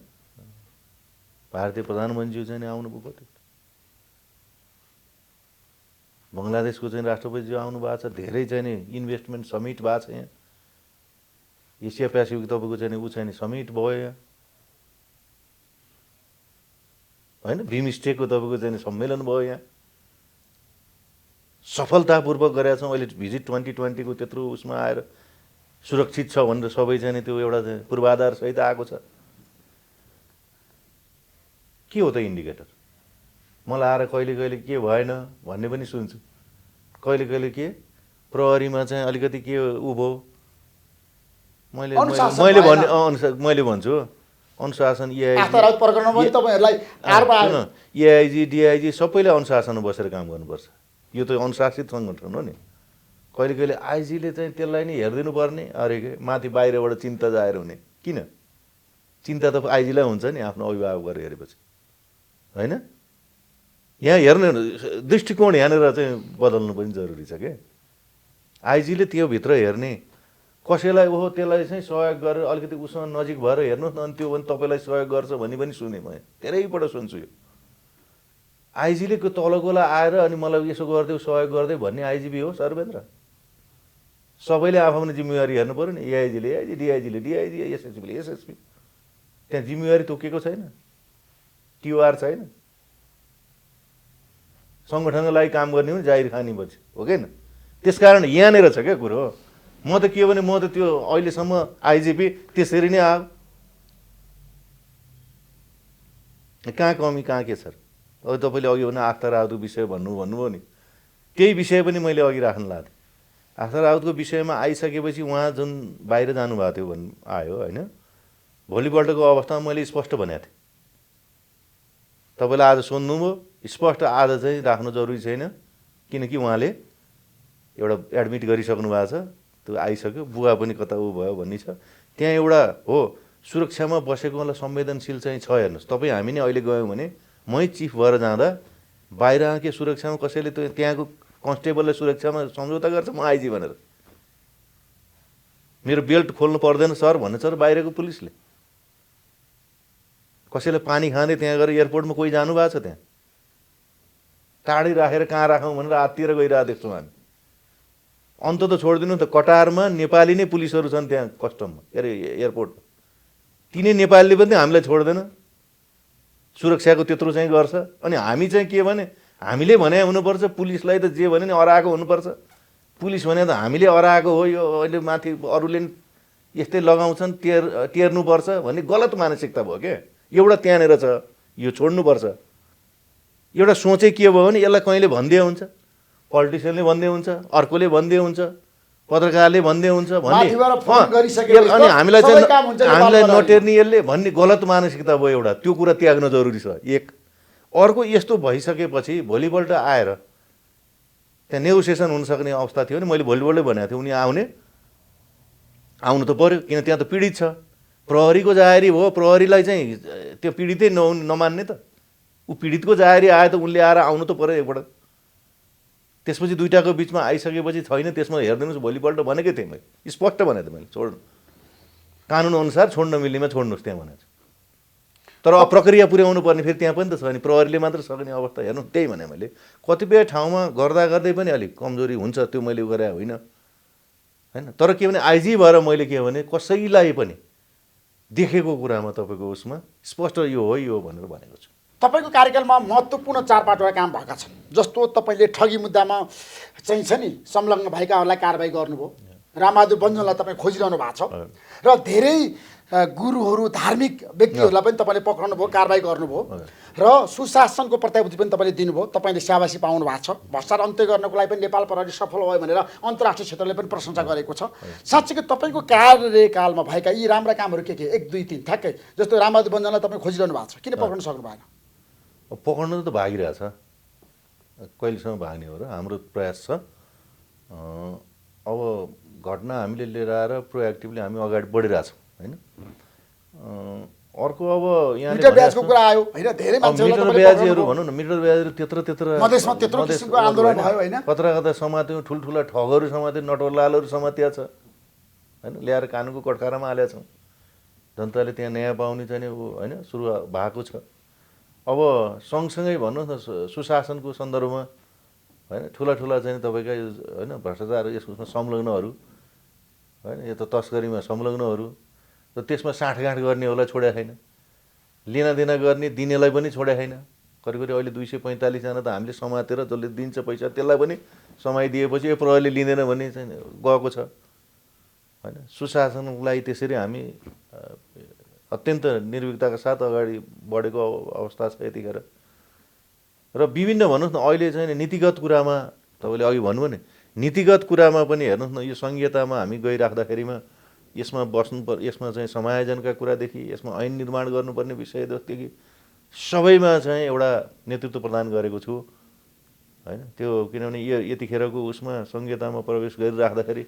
भारतीय प्रधानमन्त्रीज्यू चाहिँ आउनुभयो, कति बङ्गलादेशको चाहिँ राष्ट्रपतिज्यू आउनु भएको छ, धेरै चाहिँ नि इन्भेस्टमेन्ट समिट भएको छ यहाँ, एसिया पेसिफिक तपाईँको चाहिँ ऊ चाहिँ समिट भयो यहाँ होइन, बिमस्टेकको तपाईँको चाहिँ सम्मेलन भयो यहाँ, सफलतापूर्वक गरेका छौँ। अहिले भिजिट 2020को त्यत्रो उसमा आएर सुरक्षित छ भनेर सबै चाहिँ त्यो एउटा पूर्वाधार सहित आएको छ। के हो त इन्डिकेटर? मलाई आएर कहिले कहिले के भएन भन्ने पनि सुन्छु, कहिले कहिले के प्रहरीमा चाहिँ अलिकति के उ भयो, मैले भन्छु अनुशासन एआइजी डिआइजी सबैले अनुशासनमा बसेर काम गर्नुपर्छ। यो त अनुशासित सङ्गठन हो नि। कहिले कहिले आइजीले चाहिँ त्यसलाई नि हेरिदिनु पर्ने, अरे के माथि बाहिरबाट चिन्ता जाएर हुने, किन चिन्ता त आइजीलाई हुन्छ नि आफ्नो अभिभावकबाट हेरेपछि होइन। यहाँ हेर्ने दृष्टिकोण यहाँनिर चाहिँ बदल्नु पनि जरुरी छ क्या। आइजीले त्योभित्र हेर्ने, कसैलाई ओहो त्यसलाई चाहिँ सहयोग गरेर अलिकति उसँग नजिक भएर हेर्नुहोस् न, अनि त्यो पनि तपाईँलाई सहयोग गर्छ भन्ने पनि सुने, म धेरैपल्ट सुन्छु यो। आइजीले तलकोलाई आएर अनि मलाई यसो गरिदेऊ सहयोग गरिदेऊ भन्ने आइजिपी हो सर्वेन्द्र? सबैले आफ्नो जिम्मेवारी हेर्नु पऱ्यो नि। एआइजीले एआइजी, डिआइजीले डिआइजी, एसएसपीले एसएसपी, त्यहाँ जिम्मेवारी तोकेको छैन, टिओआर छैन। सङ्गठनको लागि काम गर्ने पनि जाहिर खानी पछि हो कि न। त्यसकारण यहाँनिर छ क्या कुरो। म त के भने म त त्यो अहिलेसम्म आइजिपी त्यसरी नै आयो, कहाँ कमी कहाँ के छ? अब तपाईँले अघि भने आस्था राउतको विषय भन्नुभयो नि, त्यही विषय पनि मैले अघि राख्न लाथेँ। आस्था राउतको विषयमा आइसकेपछि उहाँ जुन बाहिर जानुभएको थियो भन्नु आयो होइन, भोलिपल्टको अवस्थामा मैले स्पष्ट भनेको थिएँ। तपाईँले आज सोध्नुभयो, स्पष्ट आज चाहिँ राख्नु जरुरी छैन, किनकि उहाँले एउटा एडमिट गरिसक्नु भएको छ, त्यो आइसक्यो, बुवा पनि कता ऊ भयो भन्ने छ। त्यहाँ एउटा हो सुरक्षामा बसेकोलाई संवेदनशील चाहिँ छ। हेर्नुहोस्, तपाईँ हामी नै अहिले गयौँ भने मै चिफ भएर जाँदा बाहिर के सुरक्षामा कसैले त्यो त्यहाँको कन्स्टेबलले सुरक्षामा सम्झौता गर्छ म आइजी भनेर, मेरो बेल्ट खोल्नु पर्दैन सर भन्ने सर बाहिरको पुलिसले। कसैले पानी खाँदै त्यहाँ गएर एयरपोर्टमा कोही जानुभएको छ, त्यहाँ टाढै राखेर कहाँ राखौँ भनेर आत्तिएर गइरहेको देख्छौँ हामी। अन्त त छोडिदिनु त, कटारमा नेपाली नै पुलिसहरू छन् त्यहाँ कस्टममा, के अरे एयरपोर्टमा, तिनै नेपालीले पनि हामीलाई छोड्दैन, सुरक्षाको त्यत्रो चाहिँ गर्छ। अनि हामी चाहिँ के भने हामीले भने हुनुपर्छ, पुलिसलाई त जे भने नि अराएको हुनुपर्छ। पुलिस भने त हामीले अराएको हो, यो अहिले माथि अरूले यस्तै लगाउँछन् टेर्नुपर्छ भन्ने गलत मानसिकता भयो क्या। एउटा त्यहाँनिर छ, यो छोड्नुपर्छ। एउटा सोचै के भयो भने यसलाई कहिले भन्दै हुन्छ, पोलिटिसियनले भन्दै हुन्छ, अर्कोले भन्दै हुन्छ, पत्रकारले भन्दै हुन्छ भन्ने, अनि हामीलाई चाहिँ हामीलाई नटेर्ने यसले भन्ने गलत मानसिकता भयो। एउटा त्यो कुरा त्याग्न जरुरी छ। एक अर्को यस्तो भइसकेपछि भोलिपल्ट आएर त्यहाँ नेगोसिएसन हुनसक्ने अवस्था थियो भने मैले भोलिपल्टै भनेको थिएँ उनी आउनु त पर्यो, किन त्यहाँ त पीडित छ। प्रहरीको जाहेरी हो, प्रहरीलाई चाहिँ त्यो पीडितै नमान्ने त, ऊ पीडितको जाहेरी आयो त उनले आएर आउनु त पर्यो एकपल्ट। त्यसपछि दुइटाको बिचमा आइसकेपछि छैन, त्यसमा हेरिदिनुहोस् भोलिपल्ट भनेकै थिएँ मैले, स्पष्ट भनेको थिएँ मैले, छोड्नु कानुन अनुसार छोड्न मिल्नेमा छोड्नुहोस् त्यहाँ भनेको छु। तर अब प्रक्रिया पुर्याउनु पर्ने फेरि त्यहाँ पनि त छ नि, प्रहरीले मात्र सक्ने अवस्था हेर्नु, त्यही भने मैले। कतिपय ठाउँमा गर्दा गर्दै पनि अलिक कमजोरी हुन्छ, त्यो मैले गरे होइन होइन। तर के भने आइजी भएर मैले के भने कसैलाई पनि देखेको कुरामा तपाईँको उसमा स्पष्ट यो हो यो भनेर भनेको छु। तपाईँको कार्यकालमा महत्त्वपूर्ण 4-5वटा काम भएका छन्, जस्तो तपाईँले ठगी मुद्दामा चाहिँ छ नि संलग्न भएकाहरूलाई कारबाही गर्नुभयो, रामबहादुर बन्जललाई तपाईँ खोजिरहनु भएको छ, र धेरै गुरुहरू धार्मिक व्यक्तिहरूलाई पनि तपाईँले पक्राउनु भयो, कारबाही गर्नुभयो, र सुशासनको प्रत्याभूति पनि तपाईँले दिनुभयो। तपाईँले स्याबासी पाउनु भएको छ। भ्रष्टाचार अन्त्य गर्नको लागि पनि नेपाल प्रहरी सफल भयो भनेर अन्तर्राष्ट्रिय क्षेत्रले पनि प्रशंसा गरेको छ। साँच्चै तपाईँको कार्यकालमा भएका यी राम्रा कामहरू के 1, 2, 3 ठ्याक्कै, जस्तो रामबहादुर बन्जललाई तपाईँ खोजिरहनु भएको छ, किन पक्राउन सक्नु भएन? पक्राउन त भागिरहेछ, कहिलेसम्म भाग्ने हो र, हाम्रो प्रयास छ। अब घटना हामीले लिएर आएर प्रोएक्टिभली हामी अगाडि बढिरहेछौँ होइन। अर्को अब यहाँ मिटर ब्याजको कुरा आयो होइन, धेरै मान्छेहरू मिटर ब्याजहरू भनौँ न, मिटर ब्याजहरू त्यत्रो मधेसमा त्यत्रो किसिमको आन्दोलन भयो होइन, कता कता समात्यौँ, ठुल्ठुला ठगहरू समात्यौँ, नटोलालहरू समातिया छ होइन, ल्याएर कानुनको कटकारामा हालेका छौँ। जनताले त्यहाँ न्याय पाउने चाहिँ होइन सुरु भएको छ। अब सँगसँगै भन्नुहोस् न सुशासनको सन्दर्भमा होइन, ठुला चाहिँ तपाईँका होइन भ्रष्टाचार यसमा संलग्नहरू होइन, यो त तस्करीमा संलग्नहरू, र त्यसमा साँठगाँठ गर्नेहरूलाई छोडेको छैन, लेनादेना गर्ने दिनेलाई पनि छोडेको छैन। करिब अहिले 245 जना त हामीले समातेर जसले दिन्छ पैसा त्यसलाई पनि समाइदिएपछि यो प्रहरीले लिँदैन भन्ने चाहिँ गएको छ होइन। सुशासनको लागि त्यसरी हामी अत्यन्त निर्भीकताका साथ अगाडि बढेको अवस्था छ यतिखेर। र विभिन्न भन्नुहोस् न अहिले चाहिँ नीतिगत कुरामा तपाईँले अघि भन्नुभयो नि, नीतिगत कुरामा पनि हेर्नुहोस् न, यो संहितामा हामी गइराख्दाखेरिमा यसमा यसमा चाहिँ समायोजनका कुरादेखि यसमा ऐन निर्माण गर्नुपर्ने विषयदेखि सबैमा चाहिँ एउटा नेतृत्व प्रदान गरेको छु होइन। त्यो किनभने यो यतिखेरको उसमा संहितामा प्रवेश गरिराख्दाखेरि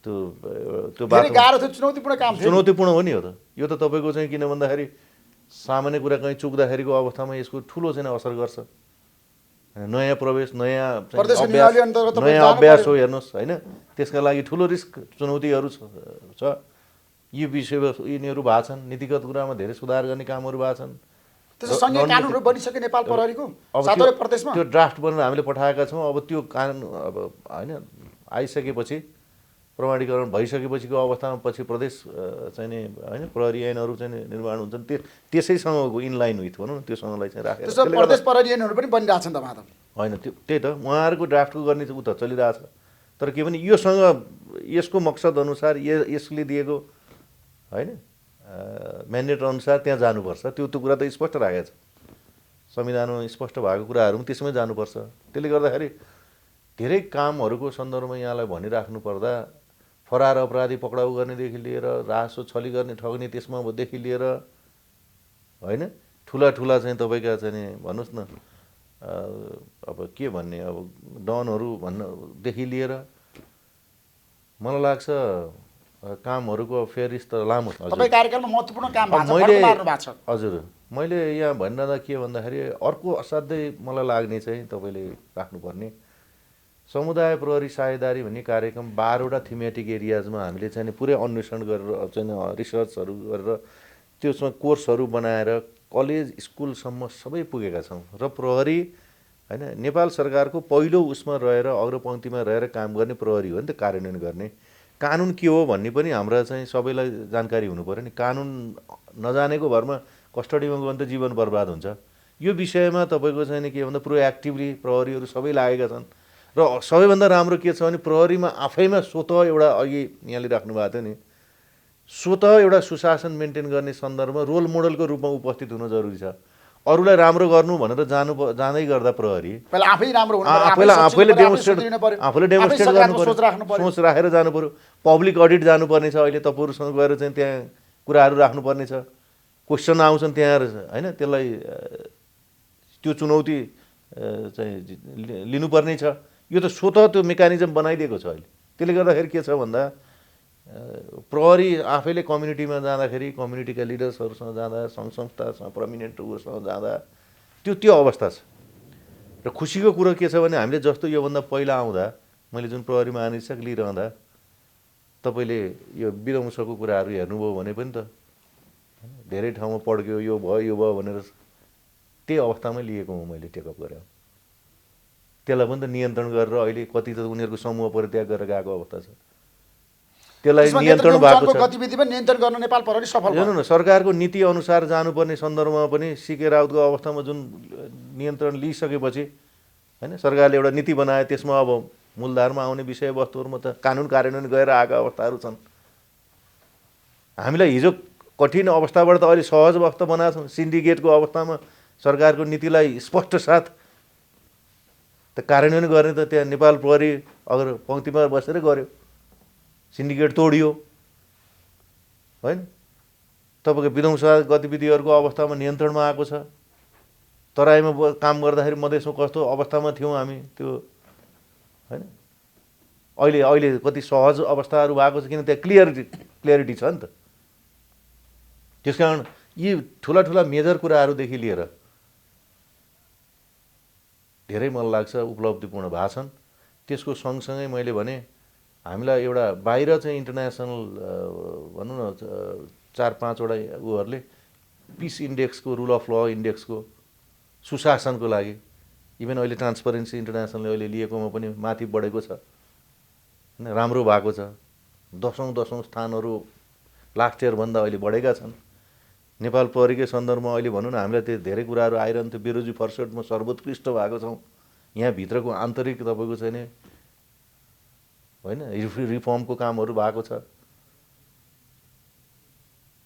त्यो बाटो गाह्रो थियो, चुनौतीपूर्ण काम थियो। चुनौतीपूर्ण हो नि हो त यो त तपाईँको चाहिँ, किन भन्दाखेरि सामान्य कुरा कहीँ चुक्दाखेरिको अवस्थामा यसको ठुलो चाहिँ असर गर्छ। नयाँ प्रवेश, नयाँ अभ्यास हो हेर्नुहोस् होइन, त्यसका लागि ठुलो रिस्क चुनौतीहरू छ। यो विषय यिनीहरू भएको छन्, नीतिगत कुरामा धेरै सुधार गर्ने कामहरू भएको छन्। त्यसो संघीय कानुनहरू बनिसक्यो नेपाल प्रहरीको 7वटै प्रदेशमा, त्यो ड्राफ्ट बनेर हामीले पठाएका छौँ। अब त्यो कानुन अब होइन आइसकेपछि, प्रमाणीकरण भइसकेपछिको अवस्थामा पछि प्रदेश चाहिँ नि होइन प्रहरी ऐनहरू चाहिँ निर्माण हुन्छन्, त्यसैसँगको इनलाइन विथ भनौँ न, त्योसँगलाई चाहिँ राखेर प्रदेश प्रहरी ऐनहरू पनि बनिरहेछन् त माधव होइन। त्यही त उहाँहरूको ड्राफ्टको गर्ने चाहिँ उता चलिरहेछ। तर के भने योसँग यसको मकसद अनुसार यसले दिएको होइन म्यान्डेट अनुसार त्यहाँ जानुपर्छ, त्यो कुरा त स्पष्ट राखेको छ। संविधानमा स्पष्ट भएको कुराहरू पनि त्यसमै जानुपर्छ। त्यसले गर्दाखेरि धेरै कामहरूको सन्दर्भमा यहाँलाई भनिराख्नु पर्दा फरार अपराधी पक्राउ गर्नेदेखि लिएर रासो छली गर्ने ठग्ने त्यसमादेखि लिएर होइन ठुला ठुला चाहिँ तपाईँका चाहिँ भन्नुहोस् न अब के भन्ने अब डनहरू भन्नदेखि लिएर मलाई लाग्छ कामहरूको फेरिस्त लामो छ। तपाईँ कार्यक्रममा महत्त्वपूर्ण काम भएको छ, मैले फड्को मार्नु भएको छ। हजुर मैले यहाँ भनिरहँदा के भन्दाखेरि अर्को असाध्यै मलाई लाग्ने चाहिँ तपाईँले राख्नुपर्ने समुदाय प्रहरी साझेदारी भन्ने कार्यक्रम 12वटा थिमेटिक एरियाजमा हामीले चाहिँ पुरै अन्वेषण गरेर चाहिँ रिसर्चहरू गरेर त्यसमा कोर्सहरू बनाएर कलेज स्कुलसम्म सबै पुगेका छौँ र प्रहरी होइन नेपाल सरकारको पहिलो उसमा रहेर अग्रपङ्क्तिमा रहेर काम गर्ने प्रहरी हो नि त, कार्यान्वयन गर्ने। कानुन के हो भन्ने पनि हाम्रा चाहिँ सबैलाई जानकारी हुनु पऱ्यो नि। कानुन नजानेको भरमा कस्टडीमा गयो भने त जीवन बर्बाद हुन्छ। यो विषयमा तपाईँको चाहिँ के भन्दा प्रोएक्टिभली प्रहरीहरू सबै लागेका छन् र सबैभन्दा राम्रो के छ भने प्रहरीमा आफैमा स्वतः एउटा अघि यहाँले राख्नु भएको थियो नि, स्वतः एउटा सुशासन मेन्टेन गर्ने सन्दर्भमा रोल मोडलको रूपमा उपस्थित हुन जरुरी छ। अरूलाई राम्रो गर्नु भनेर जाँदै गर्दा प्रहरी पहिला आफै राम्रो हुनु पर्यो, आफैले डेमोन्स्ट्रेट गर्नु सोच राख्नु पर्यो, पर्यो, सोच राखेर जानु पर्यो। पब्लिक अडिट जानुपर्ने छ। अहिले तपाईँहरूसँग गएर चाहिँ त्यहाँ कुराहरू राख्नुपर्ने छ, क्वेसन आउँछन् त्यहाँ होइन, त्यसलाई त्यो चुनौती चाहिँ लिनुपर्ने छ। यो त स्वतः त्यो मेकानिजम बनाइदिएको छ अहिले। त्यसले गर्दाखेरि के छ भन्दा प्रहरी आफैले कम्युनिटीमा जाँदाखेरि कम्युनिटीका लिडर्सहरूसँग जाँदा सङ्घ संस्थासँग प्रमिनेन्ट उसँग जाँदा त्यो अवस्था छ। र खुसीको कुरो के छ भने हामीले जस्तो योभन्दा पहिला आउँदा मैले जुन प्रहरी महानिरीक्षक लिइरहँदा तपाईँले यो विध्वंसको कुराहरू हेर्नुभयो भने पनि त धेरै ठाउँमा पड्क्यो, यो भयो भनेर त्यही अवस्थामै लिएको हुँ मैले, टेकअप गरेँ। त्यसलाई पनि त नियन्त्रण गरेर अहिले कति त उनीहरूको समूह परित्याग गरेर गएको अवस्था छ। त्यसलाई नियन्त्रण भएको छ। गतिविधि पनि नियन्त्रण गर्न नेपाल प्रहरी सफल भयो। हेर्नु न, सरकारको नीति अनुसार जानुपर्ने सन्दर्भमा पनि सिके राउतको अवस्थामा जुन नियन्त्रण लिइसकेपछि होइन सरकारले एउटा नीति बनायो, त्यसमा अब मूलधारमा आउने विषयवस्तुहरूमा त कानुन कार्यान्वयन गरेर आएका अवस्थाहरू छन्। हामीलाई हिजो कठिन अवस्थाबाट त अहिले सहज अवस्था बनाएको छौँ। सिन्डिकेटको अवस्थामा सरकारको नीतिलाई स्पष्ट साथ त कार्यान्वयन गर्ने त त्यहाँ नेपाल प्रहरी अगर पङ्क्तिमा बसेर गर्यो, सिन्डिकेट तोडियो होइन। तपाईँको विध्वंस गतिविधिहरूको अवस्थामा नियन्त्रणमा आएको छ। तराईमा काम गर्दाखेरि मधेसमा कस्तो अवस्थामा थियौँ हामी त्यो होइन, अहिले कति सहज अवस्थाहरू भएको छ, किन त्यहाँ क्लियरिटी छ नि त। त्यसकारण यी ठुला ठुला मेजर कुराहरूदेखि लिएर धेरै मलाई लाग्छ उपलब्धिपूर्ण भएको छन्। त्यसको सँगसँगै मैले भने हामीलाई एउटा बाहिर चाहिँ इन्टरनेसनल भनौँ न 4-5वटा उहरूले पिस इन्डेक्सको, रुल अफ ल इन्डेक्सको, सुशासनको लागि इभन अहिले ट्रान्सपरेन्सी इन्टरनेसनलले अहिले लिएकोमा पनि माथि बढेको छ होइन, राम्रो भएको छ। 10औं स्थानहरू लास्ट इयरभन्दा अहिले बढेका छन्। नेपाल प्रहरीकै सन्दर्भमा अहिले भनौँ न हामीलाई त्यो धेरै कुराहरू आइरहन्थ्यो। बेरोजी फर्सटमा सर्वोत्कृष्ट भएको छौँ। यहाँभित्रको आन्तरिक तपाईँको चाहिँ नि होइन रिफर्मको कामहरू भएको छ।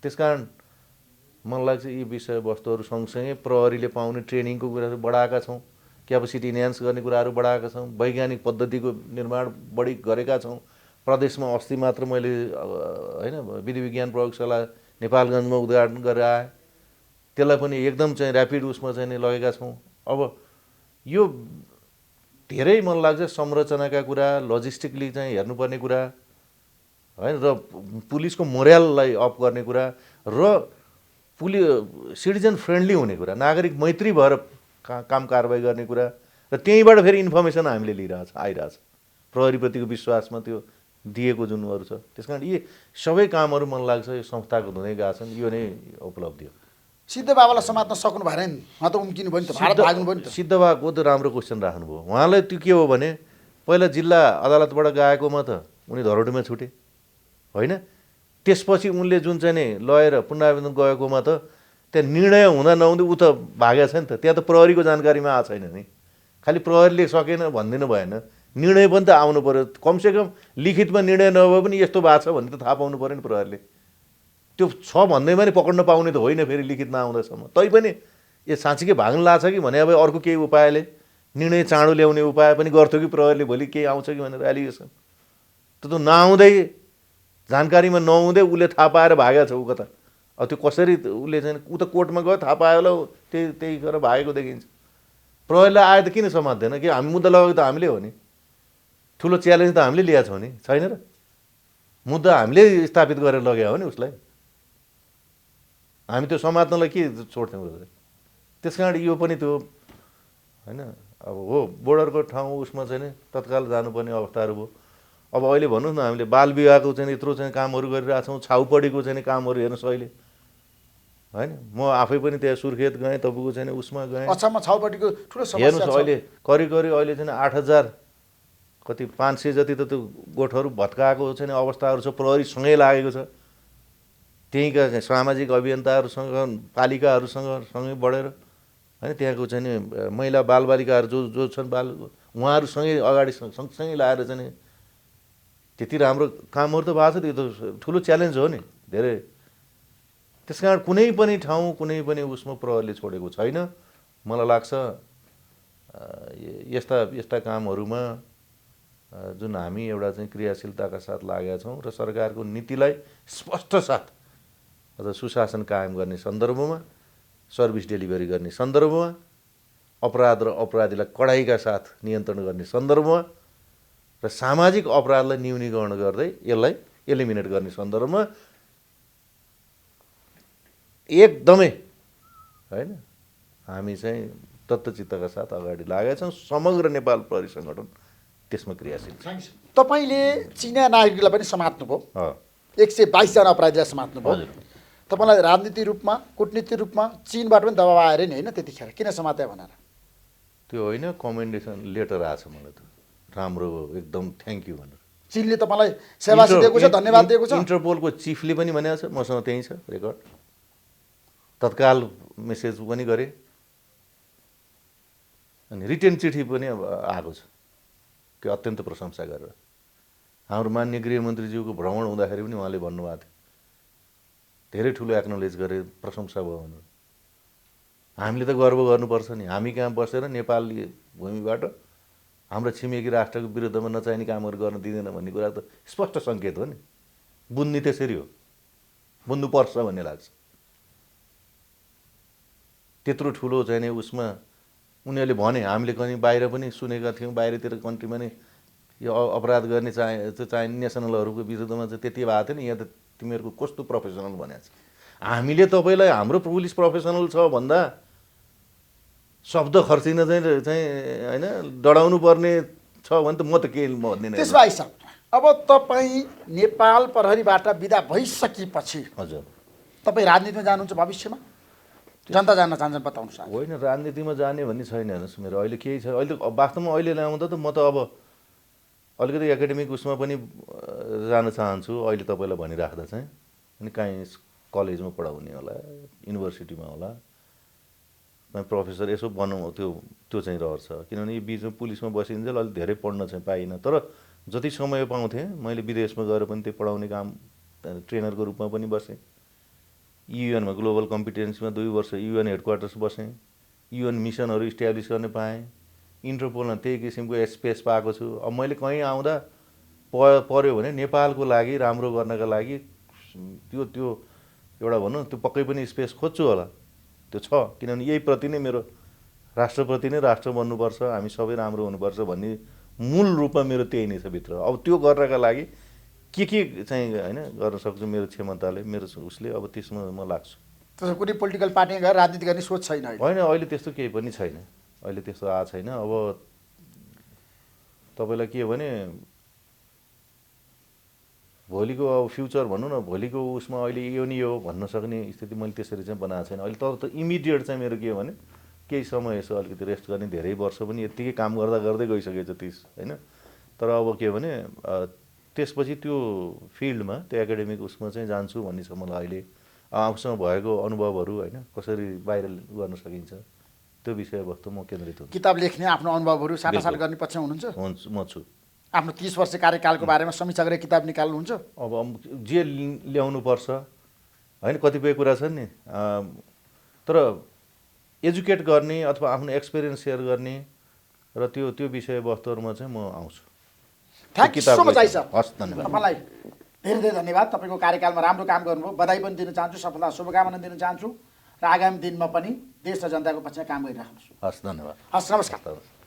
त्यसकारण मलाई लाग्छ यी विषयवस्तुहरू सँगसँगै प्रहरीले पाउने ट्रेनिङको कुराहरू बढाएका छौँ, क्यापेसिटी इन्हान्स गर्ने कुराहरू बढाएका छौँ, वैज्ञानिक पद्धतिको निर्माण बढी गरेका छौँ। प्रदेशमा अस्ति मात्र मैले होइन विधि विज्ञान प्रयोगशाला नेपालगञ्जमा उद्घाटन गरेर आएँ। त्यसलाई पनि एकदम चाहिँ ऱ्यापिड उसमा चाहिँ लगेका छौँ। अब यो धेरै मलाई लाग्छ संरचनाका कुरा, लजिस्टिकली चाहिँ हेर्नुपर्ने कुरा होइन, र पुलिसको मोरललाई अप गर्ने कुरा र सिटिजन फ्रेन्डली हुने कुरा, नागरिक मैत्री भएर काम कारबाही गर्ने कुरा, र त्यहीँबाट फेरि इन्फर्मेसन हामीले आइरहेछ। प्रहरीप्रतिको विश्वासमा त्यो दिएको जुनहरू छ। त्यस कारण यी सबै कामहरू मलाई लाग्छ यो संस्थाको हुँदै गएको छन्। यो नै उपलब्धि हो। सिद्ध बाबालाई समात्न सक्नु भएन नि, उहाँ त उम्किनु भयो नि त, भारत भाग्नु भयो नि त। सिद्ध बाबाको त राम्रो क्वेसन राख्नुभयो। उहाँलाई त्यो के हो भने पहिला जिल्ला अदालतबाट गएकोमा त उनी धरोटीमा छुटे होइन, त्यसपछि उनले जुन चाहिँ नि लयर पुनरावेदन गएकोमा त त्यहाँ निर्णय हुँदा नहुँदै ऊ त भागेको छ नि त। त्यहाँ त प्रहरीको जानकारीमा आएको छैन नि। खालि प्रहरीले सकेन भनिदिनु भएन, निर्णय पनि त आउनु पऱ्यो। कमसेकम लिखितमा निर्णय नभए पनि यस्तो भएको छ भन्ने त थाहा पाउनु पऱ्यो नि प्रहरीले। त्यो छ भन्दैमा नि पक्ड्न पाउने त होइन फेरि लिखित नआउँदासम्म। तैपनि यो साँच्चीकै भाग्न लाग्छ कि भने अब अर्को केही उपायले निर्णय चाँडो ल्याउने उपाय पनि गर्थ्यो कि प्रहरीले भोलि केही आउँछ कि भनेर एलिगेसन। त्यो त नआउँदै जानकारीमा नहुँदै उसले थाहा पाएर भागेको छ ऊ कता। अब त्यो कसरी उसले चाहिँ ऊ त कोर्टमा गयो थाहा पायो होला त्यही गरेर भागेको देखिन्छ। प्रहरीलाई आयो त किन समात्दैन कि हामी मुद्दा लगाएको त हामीले हो नि, ठुलो च्यालेन्ज त हामीले ल्याएको छौँ नि, छैन र? मुद्दा हामीले स्थापित गरेर लग्यो हो नि उसलाई, हामी त्यो समात्नलाई के छोड्थ्यौँ र? त्यस कारण यो पनि त्यो होइन अब हो बोर्डरको ठाउँ उसमा चाहिँ नि तत्काल जानुपर्ने अवस्थाहरू भयो। अब अहिले भन्नुहोस् न हामीले बाल विवाहको चाहिँ यत्रो चाहिँ कामहरू गरिरहेको छौँ, छाउपडीको चाहिँ कामहरू हेर्नुहोस् अहिले होइन। म आफै पनि त्यहाँ सुर्खेत गएँ, तपाईँको चाहिँ उसमा गएँ। अछाममा छाउपडीको ठुलो समस्या हेर्नुहोस् छ। अहिले करिब अहिले चाहिँ 8,000 कति 500 जति त त्यो गोठहरू भत्काएको चाहिँ अवस्थाहरू छ, प्रहरीसँगै लागेको छ। त्यहीँका सामाजिक अभियन्ताहरूसँग पालिकाहरूसँग सँगै बढेर होइन त्यहाँको चाहिँ नि महिला बालबालिकाहरू जो छन् उहाँहरूसँगै अगाडि सँगसँगै लाएर चाहिँ नि त्यति राम्रो कामहरू त भएको छ। त्यो त ठुलो च्यालेन्ज हो नि धेरै। त्यस कारण कुनै पनि ठाउँ कुनै पनि उसमा प्रहरीले छोडेको छैन। मलाई लाग्छ यस्ता कामहरूमा जुन हामी एउटा चाहिँ क्रियाशीलताका साथ लागेका छौँ र सरकारको नीतिलाई स्पष्ट साथ अझ सुशासन कायम गर्ने सन्दर्भमा, सर्भिस डेलिभरी गर्ने सन्दर्भमा, अपराध र अपराधीलाई कडाइका साथ नियन्त्रण गर्ने सन्दर्भमा र सामाजिक अपराधलाई न्यूनीकरण गर्दै यसलाई एलिमिनेट गर्ने सन्दर्भमा एकदमै होइन हामी चाहिँ तत्त्वचित्तका साथ अगाडि लागेका छौँ। समग्र नेपाल प्रहरी सङ्गठन त्यसमा क्रियाशील छ। तपाईँले चिनिया नागरिकलाई पनि समात्नुभयो, 122 जना अपराधीलाई समात्नुभयो। तपाईँलाई राजनीतिक रूपमा कूटनीतिक रूपमा चीनबाट पनि दबाब आएर नि होइन त्यतिखेर किन समात्यो भनेर? त्यो होइन, कमेन्डेसन लेटर आएको छ मलाई त, राम्रो एकदम थ्याङ्क यू भनेर। चीनले तपाईँलाई सेवासी दिएको छ, धन्यवाद दिएको छ। इन्टरपोलको चिफले पनि भनेको छ, मसँग त्यही छ रेकर्ड। तत्काल मेसेज पनि गरेँ अनि रिटेन चिठी पनि अब आएको छ कि अत्यन्त प्रशंसा गरेर। हाम्रो माननीय गृहमन्त्रीज्यूको भ्रमण हुँदाखेरि पनि उहाँले भन्नुभएको थियो धेरै ठुलो एक्नोलेज गरे, प्रशंसा भयो भनेर। हामीले त गर्व गर्नुपर्छ नि, हामी कहाँ बसेर नेपाली भूमिबाट हाम्रो छिमेकी राष्ट्रको विरुद्धमा नचाहिने कामहरू गर्न दिँदैन भन्ने कुरा त स्पष्ट सङ्केत हो नि। बुझ्ने त्यसरी हो, बुझ्नुपर्छ भन्ने लाग्छ। त्यत्रो ठुलो चाहिँ नि उसमा उनीहरूले भने, हामीले कहीँ बाहिर पनि सुनेका थियौँ, बाहिरतिर कन्ट्रीमा नि यो अपराध गर्ने चाहिने नेसनलहरूको विरुद्धमा चाहिँ त्यति भएको थियो नि। यहाँ त तिमीहरूको कस्तो प्रोफेसनल भनेको छ। हामीले तपाईँलाई हाम्रो पुलिस प्रोफेसनल छ भन्दा शब्द खर्चिन चाहिँ होइन डराउनु पर्ने छ भने त म त के भन्दिनँ। त्यसो भए साहब, अब तपाईँ नेपाल प्रहरीबाट बिदा भइसकेपछि हजुर तपाईँ राजनीतिमा जानुहुन्छ भविष्यमा? जनता जान्न चाहन्छन् बताउनुहोस्। होइन, राजनीतिमा जाने भन्ने छैन। हेर्नुहोस् मेरो अहिले केही छ, अहिले वास्तवमा अहिले ल्याउँदा त म त अब अलिकति एकाडेमिक उसमा पनि जान चाहन्छु अहिले तपाईँलाई भनिराख्दा चाहिँ। अनि काहीँ कलेजमा पढाउने होला, युनिभर्सिटीमा होला, कहीँ प्रोफेसर यसो बनाउँ, त्यो चाहिँ रहन्छ। किनभने यो बिचमा पुलिसमा बसिन्जेल अलिक धेरै पढ्न चाहिँ पाइनँ। तर जति समय पाउँथेँ मैले विदेशमा गएर पनि त्यो पढाउने काम ट्रेनरको रूपमा पनि बसेँ। युएनमा ग्लोबल कम्पिटेन्सीमा 2 वर्ष युएन हेडक्वार्टर्स बसेँ, युएन मिसनहरू इस्ट्याब्लिस गर्ने पाएँ, इन्टरपोलमा त्यही किसिमको स्पेस पाएको छु। अब मैले कहीँ आउँदा पर्यो भने नेपालको लागि राम्रो गर्नका लागि त्यो एउटा भनौँ त्यो पक्कै पनि स्पेस खोज्छु होला, त्यो छ। किनभने यही प्रति नै मेरो राष्ट्रप्रति नै राष्ट्र बन्नुपर्छ, हामी सबै राम्रो हुनुपर्छ भन्ने मूल रूपमा मेरो त्यही नै छ भित्र। अब त्यो गर्नका लागि के चाहिँ होइन गर्न सक्छु मेरो क्षमताले, मेरो उसले, अब त्यसमा म लाग्छु। त्यसो कुनै पोलिटिकल पार्टीमा गएर राजनीति गर्ने सोच छैन होइन, अहिले त्यस्तो केही पनि छैन, अहिले त्यस्तो आएको छैन। अब तपाईँलाई के भने भोलिको अब फ्युचर भनौँ न, भोलिको उसमा अहिले यो नि यो भन्न सक्ने स्थिति मैले त्यसरी चाहिँ बनाएको छैन अहिले। तर त इमिडिएट चाहिँ मेरो के भने केही समय यसो अलिकति रेस्ट गर्ने, धेरै वर्ष पनि यत्तिकै काम गर्दा गर्दै गइसकेछ 30 होइन। तर अब के भने त्यसपछि त्यो फिल्डमा त्यो एकाडेमिक उसमा चाहिँ जान्छु भन्ने छ मलाई अहिले। आफूसँग भएको अनुभवहरू होइन कसरी बाहिर गर्न सकिन्छ त्यो विषयवस्तु म केन्द्रित हुन्छु। किताब लेख्ने आफ्नो अनुभवहरू साटासाट गर्ने पक्षमा हुनुहुन्छ? म छु। आफ्नो 30 वर्ष कार्यकालको बारेमा समीक्षा गरेर किताब निकाल्नुहुन्छ? अब जे ल्याउनुपर्छ होइन कतिपय कुरा छन् नि तर एजुकेट गर्ने अथवा आफ्नो एक्सपिरियन्स सेयर गर्ने र त्यो विषयवस्तुहरूमा चाहिँ म आउँछु। Thank you so much I sir. हस्, धन्यवाद। तपाईँलाई धेरै धेरै धन्यवाद। तपाईँको कार्यकालमा राम्रो काम गर्नुभयो, बधाई पनि दिन चाहन्छु, सफलता शुभकामना दिन चाहन्छु र आगामी दिनमा पनि देश र जनताको पक्षमा काम गरिराख्नुहोस्। हस्, धन्यवाद। हस्, नमस्कार।